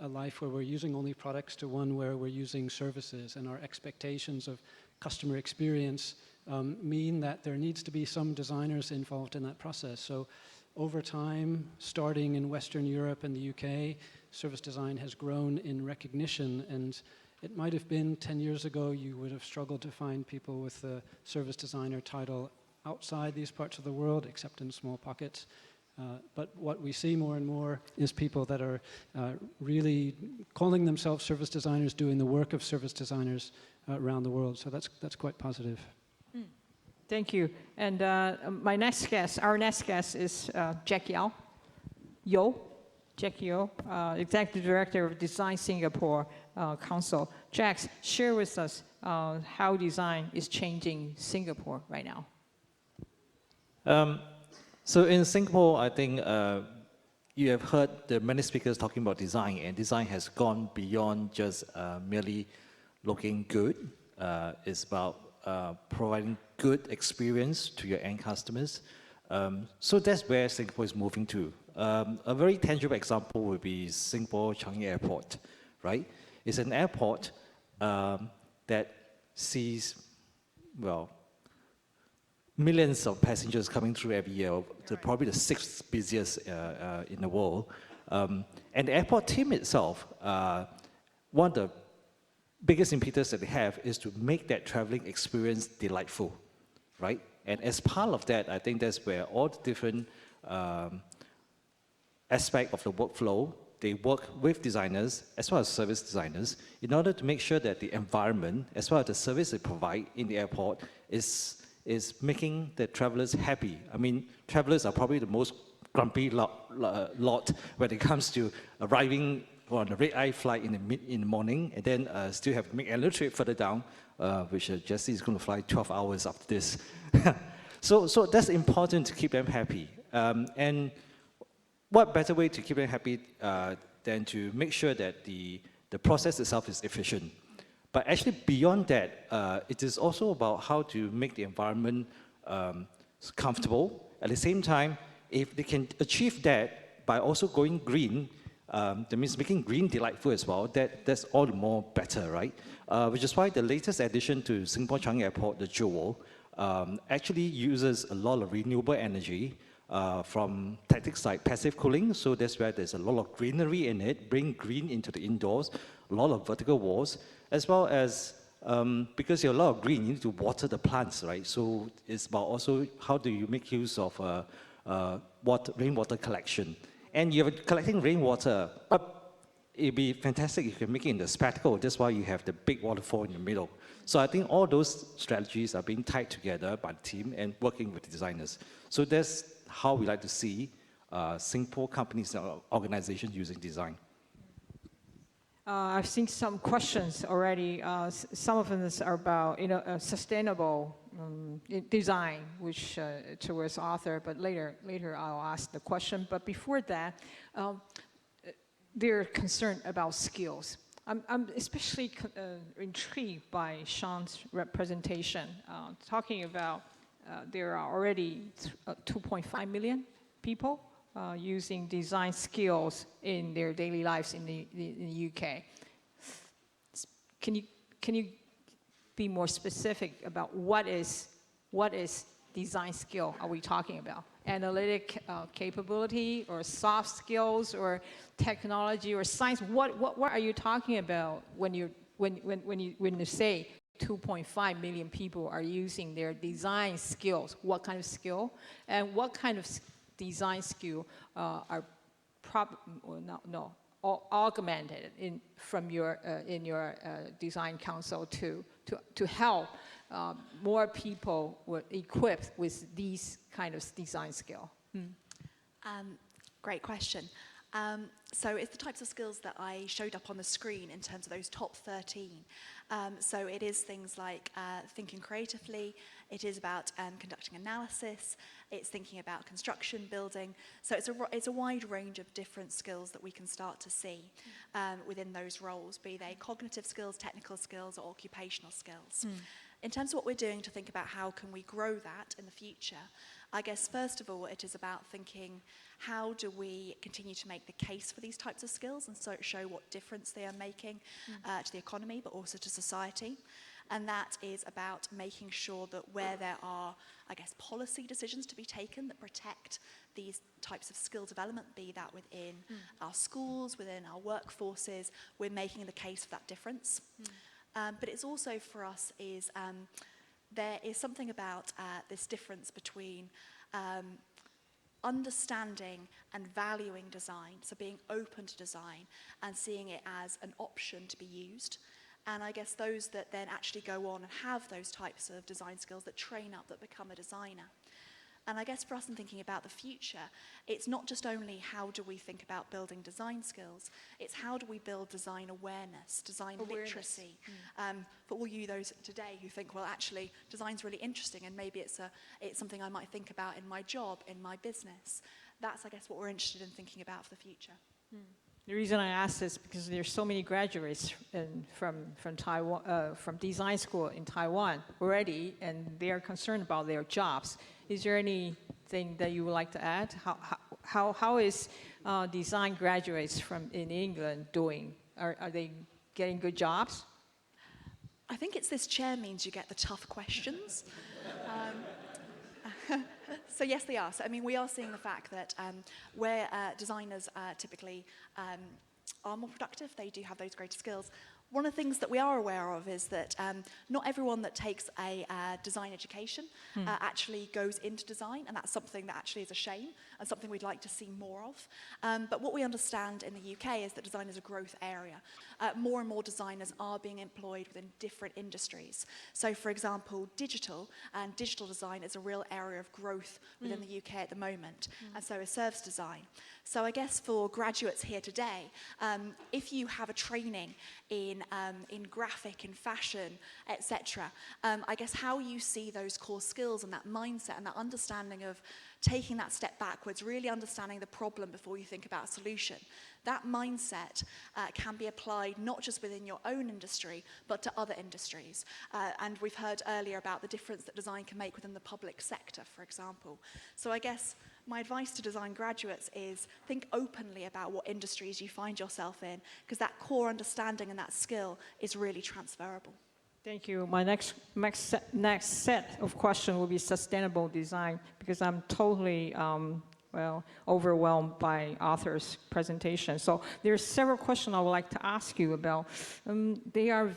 a life where we're using only products to one where we're using services, and our expectations of customer experience mean that there needs to be some designers involved in that process. So over time, starting in Western Europe and the UK, service design has grown in recognition, and it might have been 10 years ago you would have struggled to find people with the service designer title outside these parts of the world, except in small pockets. But what we see more and more is people that are really calling themselves service designers, doing the work of service designers around the world. So that's quite positive. Thank you. And our next guest is Jack Yao, Executive Director of Design Singapore Council. Jack, share with us how design is changing Singapore right now. So in Singapore, I think you have heard the many speakers talking about design, and design has gone beyond just merely looking good. It's about providing good experience to your end customers. So that's where Singapore is moving to. A very tangible example would be Singapore Changi Airport, right? It's an airport that sees, well, millions of passengers coming through every year, probably the 6th busiest in the world. And the airport team itself, one of the biggest impetus that they have is to make that traveling experience delightful, right? And as part of that, I think that's where all the different aspects of the workflow, they work with designers as well as service designers in order to make sure that the environment as well as the service they provide in the airport is making the travelers happy. I mean, travelers are probably the most grumpy lot when it comes to arriving on a red-eye flight in the morning and then still have to make another trip further down, which Jesse is going to fly 12 hours after this. So that's important to keep them happy. And what better way to keep them happy than to make sure that the process itself is efficient. But actually beyond that, it is also about how to make the environment comfortable. At the same time, if they can achieve that by also going green, that means making green delightful as well, that's all the more better, right? Which is why the latest addition to Singapore Changi Airport, the Jewel, actually uses a lot of renewable energy from tactics like passive cooling, so that's where there's a lot of greenery in it, bring green into the indoors, a lot of vertical walls, as well as, because you have a lot of green, you need to water the plants, right? So it's about also how do you make use of rainwater collection. And you're collecting rainwater, but it'd be fantastic if you can make it in the spectacle. That's why you have the big waterfall in the middle. So I think all those strategies are being tied together by the team and working with the designers. So that's how we like to see Singapore companies and organizations using design. I've seen some questions already. Some of them are about sustainable design, which towards Arthur, but later I'll ask the question. But before that, they're concerned about skills. I'm especially intrigued by Sean's representation, talking about there are already 2.5 million people using design skills in their daily lives in the UK. Can you be more specific about what is design skill are we talking about? Analytic capability or soft skills or technology or science? What are you talking about when you say 2.5 million people are using their design skills? What kind of skill and what kind of design skill are augmented from your in your design council to help more people were equipped with these kind of design skill? Great question. So it's the types of skills that I showed up on the screen in terms of those top 13. So it is things like thinking creatively, it is about conducting analysis, it's thinking about construction, building. So it's a wide range of different skills that we can start to see within those roles, be they cognitive skills, technical skills, or occupational skills. In terms of what we're doing to think about how can we grow that in the future, I guess first of all it is about thinking how do we continue to make the case for these types of skills and so show what difference they are making to the economy but also to society. And that is about making sure that where there are, I guess, policy decisions to be taken that protect these types of skill development, be that within our schools, within our workforces, we're making the case for that difference. But it's also for us is there is something about this difference between understanding and valuing design, so being open to design and seeing it as an option to be used. And I guess those that then actually go on and have those types of design skills that train up, that become a designer. And I guess for us in thinking about the future, it's not just only how do we think about building design skills, it's how do we build design awareness, design literacy. For all you those today who think, well, actually, design's really interesting and maybe it's something I might think about in my job, in my business. That's, I guess, what we're interested in thinking about for the future. The reason I ask this is because there's so many graduates from Taiwan, from design school in Taiwan already, and they are concerned about their jobs. Is there anything that you would like to add? How is design graduates in England doing? Are they getting good jobs? I think it's this chair means you get the tough questions. So yes, they are. So I mean, we are seeing the fact that where designers typically are more productive, they do have those greater skills. One of the things that we are aware of is that not everyone that takes a design education actually goes into design, and that's something that actually is a shame and something we'd like to see more of. But what we understand in the UK is that design is a growth area. More and more designers are being employed within different industries. So for example, digital design is a real area of growth within the UK at the moment, and so is service design. So I guess for graduates here today, if you have a training in graphic and fashion, etc., I guess how you see those core skills and that mindset and that understanding of taking that step backwards, really understanding the problem before you think about a solution. That mindset can be applied not just within your own industry, but to other industries. And we've heard earlier about the difference that design can make within the public sector, for example. So I guess my advice to design graduates is think openly about what industries you find yourself in, because that core understanding and that skill is really transferable. Thank you. My next set of questions will be sustainable design, because I'm totally overwhelmed by Arthur's presentation. So there are several questions I would like to ask you about. They're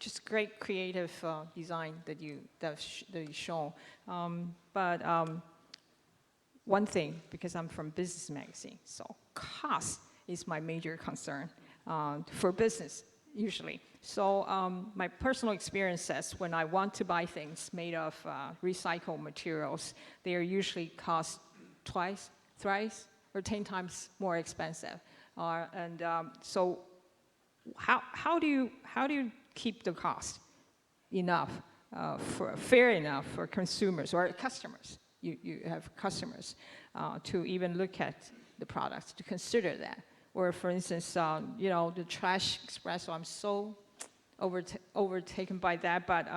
just great creative design that you show. But one thing, because I'm from business magazine, so cost is my major concern for business usually. So my personal experience says when I want to buy things made of recycled materials, they are usually cost twice, thrice, or 10 times more expensive. So how do you keep the cost enough, fair enough for consumers or customers? You have customers to even look at the products, to consider that. Or for instance, the trash espresso, I'm so overtaken by that, but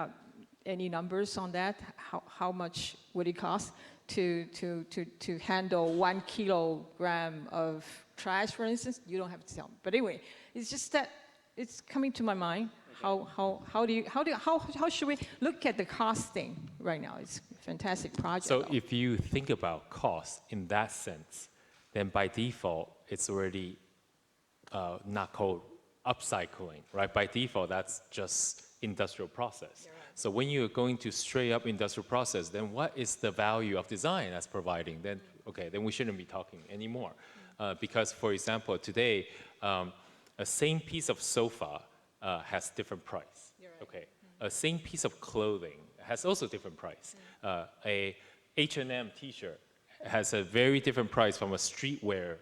any numbers on that? How much would it cost to handle 1 kilogram of trash, for instance? You don't have to tell me. But anyway, it's just that it's coming to my mind. How should we look at the cost thing right now? It's a fantastic project. So if you think about cost in that sense, then by default, it's already not called upcycling, right? By default, that's just industrial process. Right. So when you're going to straight up industrial process, then what is the value of design that's providing? Then, okay, then we shouldn't be talking anymore. Because, for example, today, a same piece of sofa has different price. Right. Okay, a same piece of clothing has also different price. A H&M T-shirt has a very different price from a streetwear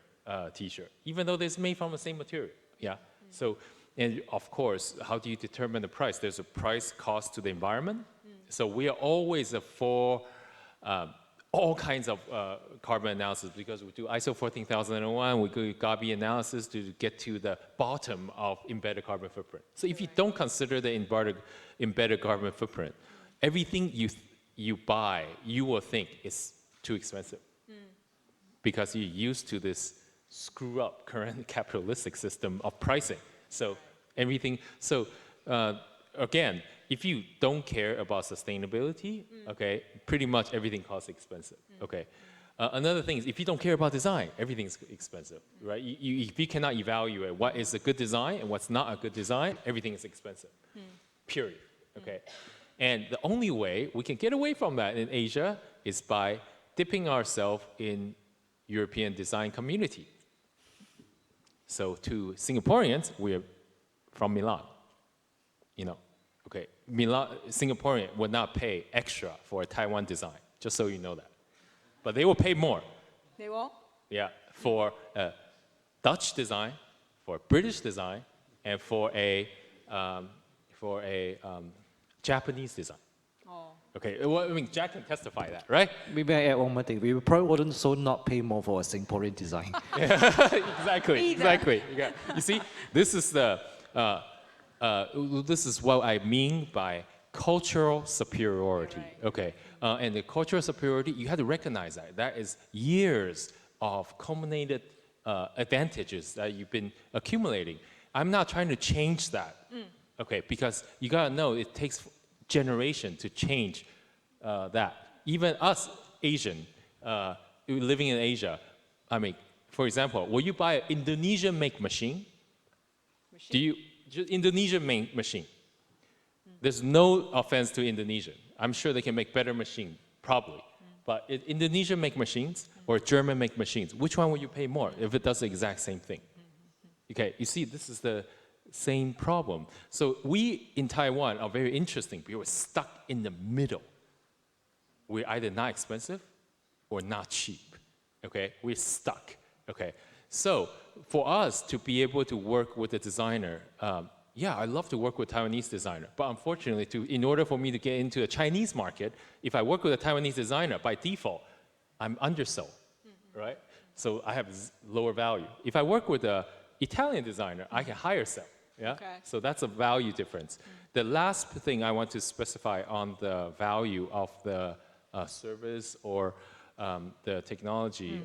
T-shirt, even though it's made from the same material. Yeah. So, and of course, how do you determine the price? There's a price cost to the environment. So we are always for all kinds of carbon analysis, because we do ISO 14001, we do GABI analysis to get to the bottom of embedded carbon footprint. So if you don't consider the embedded carbon footprint, everything you buy, you will think is too expensive. Because you're used to this screw up current capitalistic system of pricing. So everything, so again, if you don't care about sustainability, okay, pretty much everything costs expensive, okay. Another thing is, if you don't care about design, everything's expensive, right? If you cannot evaluate what is a good design and what's not a good design, everything is expensive, period, okay. And the only way we can get away from that in Asia is by dipping ourselves in European design community. So to Singaporeans, we're from Milan, okay. Singaporean would not pay extra for a Taiwan design, just so you know that. But they will pay more. They will? Yeah, for a Dutch design, for a British design, and for a Japanese design. Okay, well, I mean, Jack can testify that, right? Maybe I add one more thing. We probably wouldn't so not pay more for a Singaporean design. Exactly, exactly. Yeah. You see, this is this is what I mean by cultural superiority. Okay, and the cultural superiority, you have to recognize that. That is years of culminated advantages that you've been accumulating. I'm not trying to change that. Okay, because you gotta know it takes generation to change that. Even us, Asian, living in Asia, I mean, for example, will you buy an Indonesian-made machine? Indonesian-made machine. There's no offense to Indonesia. I'm sure they can make better machines, probably. But Indonesian-made machines or German-made machines, which one will you pay more if it does the exact same thing? Okay, you see, this is the same problem. So we in Taiwan are very interesting because we're stuck in the middle. We're either not expensive or not cheap, okay? We're stuck, okay? So for us to be able to work with a designer, yeah, I love to work with Taiwanese designer, but unfortunately, in order for me to get into a Chinese market, if I work with a Taiwanese designer, by default, I'm undersold, right? So I have lower value. If I work with an Italian designer, I can higher sell. Yeah? Okay. So that's a value difference. The last thing I want to specify on the value of the service or the technology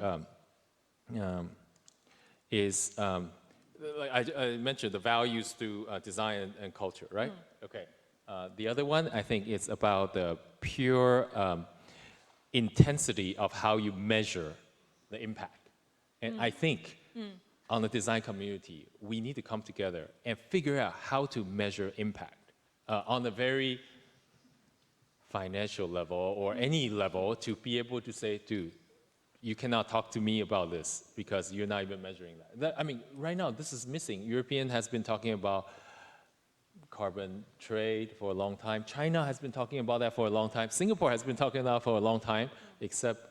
is, like I mentioned, the values through design and culture, right? Okay. The other one, I think, is about the pure intensity of how you measure the impact. And I think on the design community, we need to come together and figure out how to measure impact on a very financial level or any level, to be able to say, dude, you cannot talk to me about this because you're not even measuring that. I mean, right now, this is missing. European has been talking about carbon trade for a long time. China has been talking about that for a long time. Singapore has been talking about that for a long time, except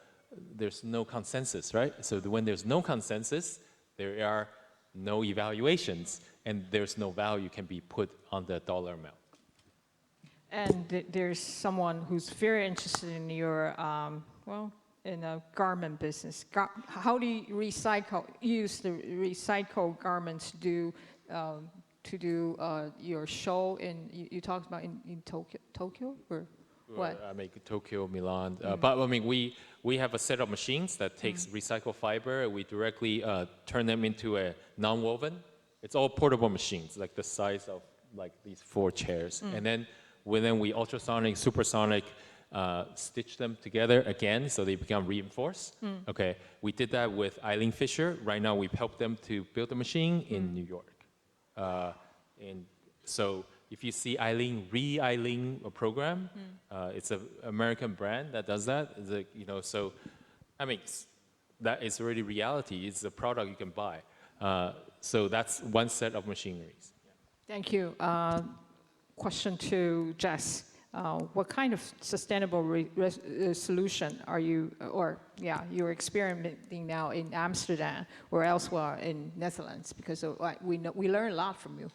there's no consensus, right? So when there's no consensus, there are no evaluations, and there's no value can be put on the dollar amount. And there's someone who's very interested in your, in a garment business. How do you use the recycled garments to do your show you talked about in Tokyo or what? I make Tokyo, Milan, but I mean we have a set of machines that takes recycled fiber. We directly turn them into a non-woven. It's all portable machines, like the size of like these 4 chairs, and then we ultrasonic, supersonic. Stitch them together again so they become reinforced. Okay, we did that with Eileen Fisher. Right now we've helped them to build a machine in New York. And so if you see Eileen program, it's an American brand that does that. So I mean, that is already reality. It's a product you can buy. So that's one set of machineries. Thank you. Question to Jess. What kind of sustainable solution are you're experimenting now in Amsterdam or elsewhere in Netherlands? Because we learn a lot from you.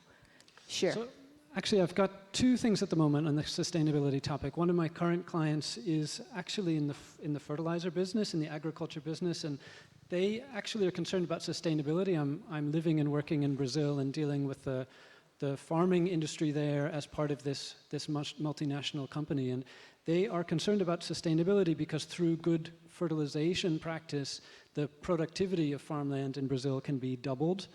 Share. So, actually, I've got 2 things at the moment on the sustainability topic. One of my current clients is actually in the fertilizer business, in the agriculture business, and they actually are concerned about sustainability. I'm living and working in Brazil and dealing with the farming industry there as part of this multinational company, and they are concerned about sustainability because through good fertilization practice, the productivity of farmland in Brazil can be doubled,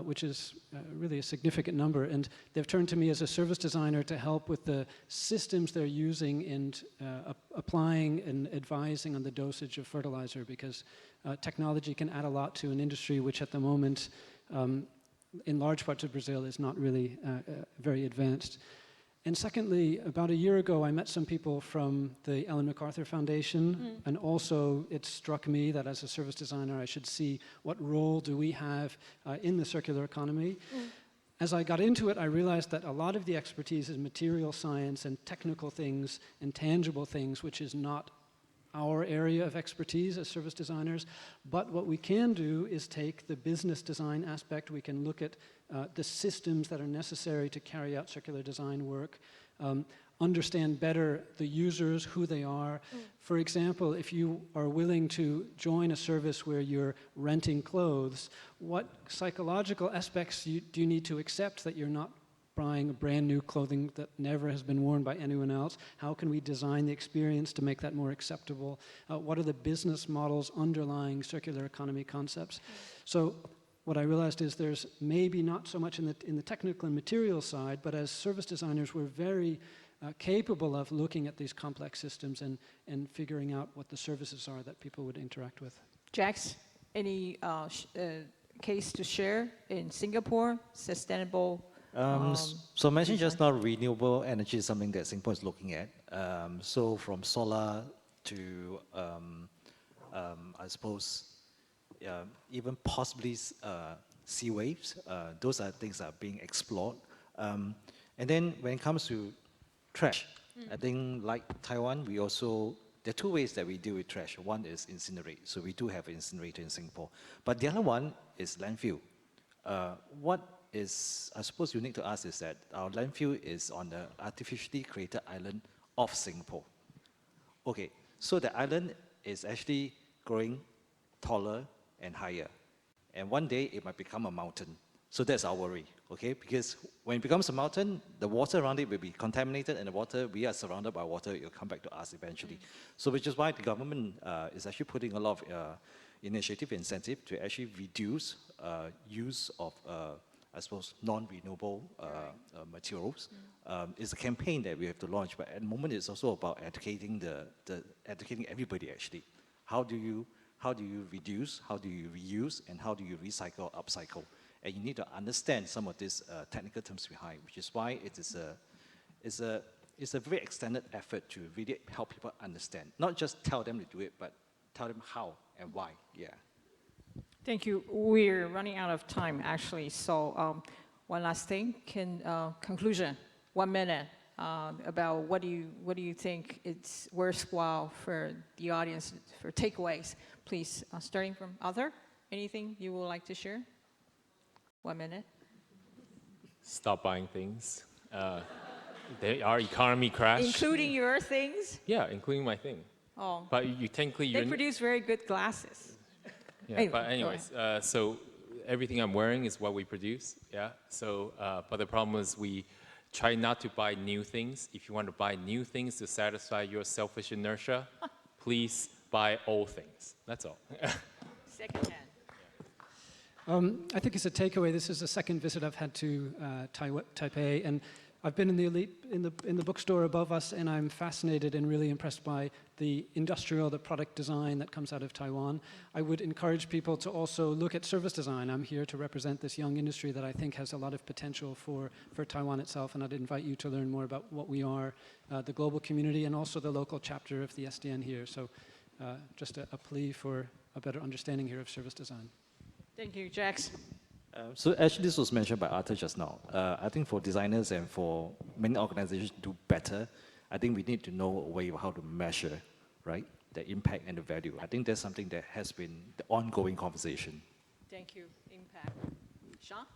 which is really a significant number. And they've turned to me as a service designer to help with the systems they're using in applying and advising on the dosage of fertilizer, because technology can add a lot to an industry which at the moment in large parts of Brazil is not really very advanced. And secondly, about a year ago, I met some people from the Ellen MacArthur Foundation, and also it struck me that as a service designer, I should see what role do we have in the circular economy. As I got into it, I realized that a lot of the expertise is material science and technical things and tangible things, which is not our area of expertise as service designers, but what we can do is take the business design aspect. We can look at the systems that are necessary to carry out circular design work, understand better the users, who they are. For example, if you are willing to join a service where you're renting clothes, what psychological aspects do you need to accept that you're not buying brand new clothing that never has been worn by anyone else? How can we design the experience to make that more acceptable? What are the business models underlying circular economy concepts? So what I realized is there's maybe not so much in the technical and material side, but as service designers, we're very capable of looking at these complex systems and figuring out what the services are that people would interact with. Jax, any case to share in Singapore, sustainable? So I mentioned just now, renewable energy is something that Singapore is looking at. So from solar to, I suppose, even possibly sea waves, those are things that are being explored. And then when it comes to trash, I think like Taiwan, there are 2 ways that we deal with trash. One is incinerate, so we do have an incinerator in Singapore. But the other one is landfill. What is, I suppose, unique to us is that our landfill is on the artificially created island of Singapore. Okay, so the island is actually growing taller and higher. And one day it might become a mountain. So that's our worry, okay? Because when it becomes a mountain, the water around it will be contaminated, and the water, we are surrounded by water, it will come back to us eventually. So which is why the government is actually putting a lot of initiative, incentive to actually reduce use of I suppose, non-renewable materials. It's a campaign that we have to launch, but at the moment it's also about educating educating everybody actually. How do you reduce, how do you reuse, and how do you recycle, upcycle? And you need to understand some of these technical terms behind, which is why it's a very extended effort to really help people understand. Not just tell them to do it, but tell them how and why, yeah. Thank you. We're running out of time, actually. So one last thing, conclusion, 1 minute, about what do you think it's worthwhile for the audience, for takeaways, please. Starting from Arthur, anything you would like to share? 1 minute. Stop buying things. Our economy crashed. Including your things? Yeah, including my thing. Oh. But you technically... They produce very good glasses. Yeah, anyway, but anyways, so everything I'm wearing is what we produce, yeah? So, but the problem is we try not to buy new things. If you want to buy new things to satisfy your selfish inertia, please buy old things. That's all. Second hand. I think as a takeaway, this is the second visit I've had to Taipei, and I've been in the bookstore above us, and I'm fascinated and really impressed by the product design that comes out of Taiwan. I would encourage people to also look at service design. I'm here to represent this young industry that I think has a lot of potential for Taiwan itself, and I'd invite you to learn more about what we are, the global community, and also the local chapter of the SDN here. So just a plea for a better understanding here of service design. Thank you, Jax. So actually this was mentioned by Arthur just now. I think for designers and for many organizations to do better, I think we need to know a way of how to measure, right, the impact and the value. I think that's something that has been the ongoing conversation. Thank you. Impact. Sean?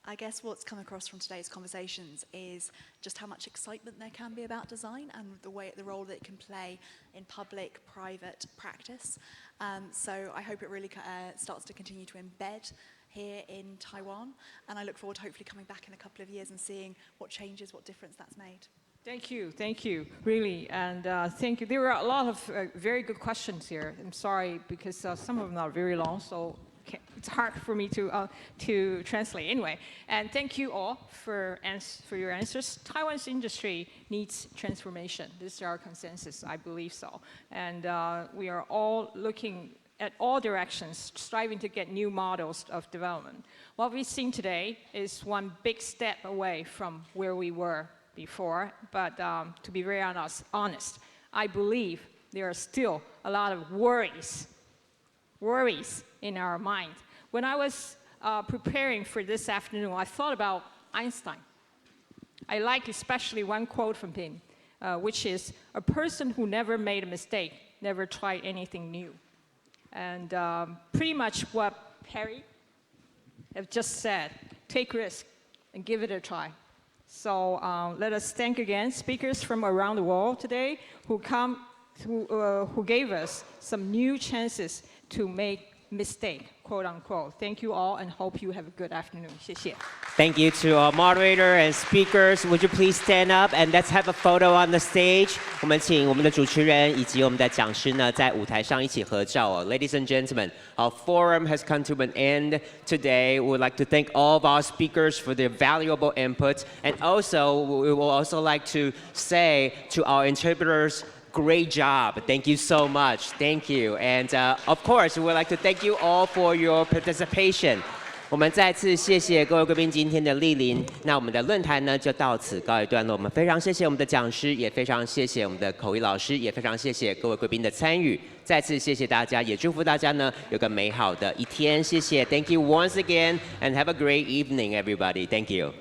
I guess what's come across from today's conversations is just how much excitement there can be about design and the role that it can play in public, private practice. So I hope it really starts to continue to embed here in Taiwan, and I look forward to hopefully coming back in a couple of years and seeing what changes, what difference that's made. Thank you, really, and thank you. There were a lot of very good questions here. I'm sorry, because some of them are very long, so it's hard for me to translate. Anyway, and thank you all for your answers. Taiwan's industry needs transformation. This is our consensus, I believe so. And we are all looking at all directions, striving to get new models of development. What we've seen today is one big step away from where we were before, but to be very honest, I believe there are still a lot of worries in our mind. When I was preparing for this afternoon, I thought about Einstein. I like especially one quote from him, which is, "A person who never made a mistake never tried anything new." And pretty much what Perry have just said, take risk and give it a try. So let us thank again speakers from around the world today who gave us some new chances to make mistake, quote unquote. Thank you all and hope you have a good afternoon. 谢谢. Thank you to our moderator and speakers. Would you please stand up and let's have a photo on the stage? 我们请我们的主持人以及我们的讲师呢在舞台上一起合照。Ladies and gentlemen, our forum has come to an end today. We would like to thank all of our speakers for their valuable input, and also we will also like to say to our interpreters, great job. Thank you so much. Thank you. And of course, we would like to thank you all for your participation. 我们再次谢谢各位贵宾今天的莅临。那我们的论坛呢就到此告一段落。我们非常谢谢我们的讲师，也非常谢谢我们的口译老师，也非常谢谢各位贵宾的参与。再次谢谢大家，也祝福大家呢有个美好的一天。谢谢。Thank you once again and have a great evening, everybody. Thank you.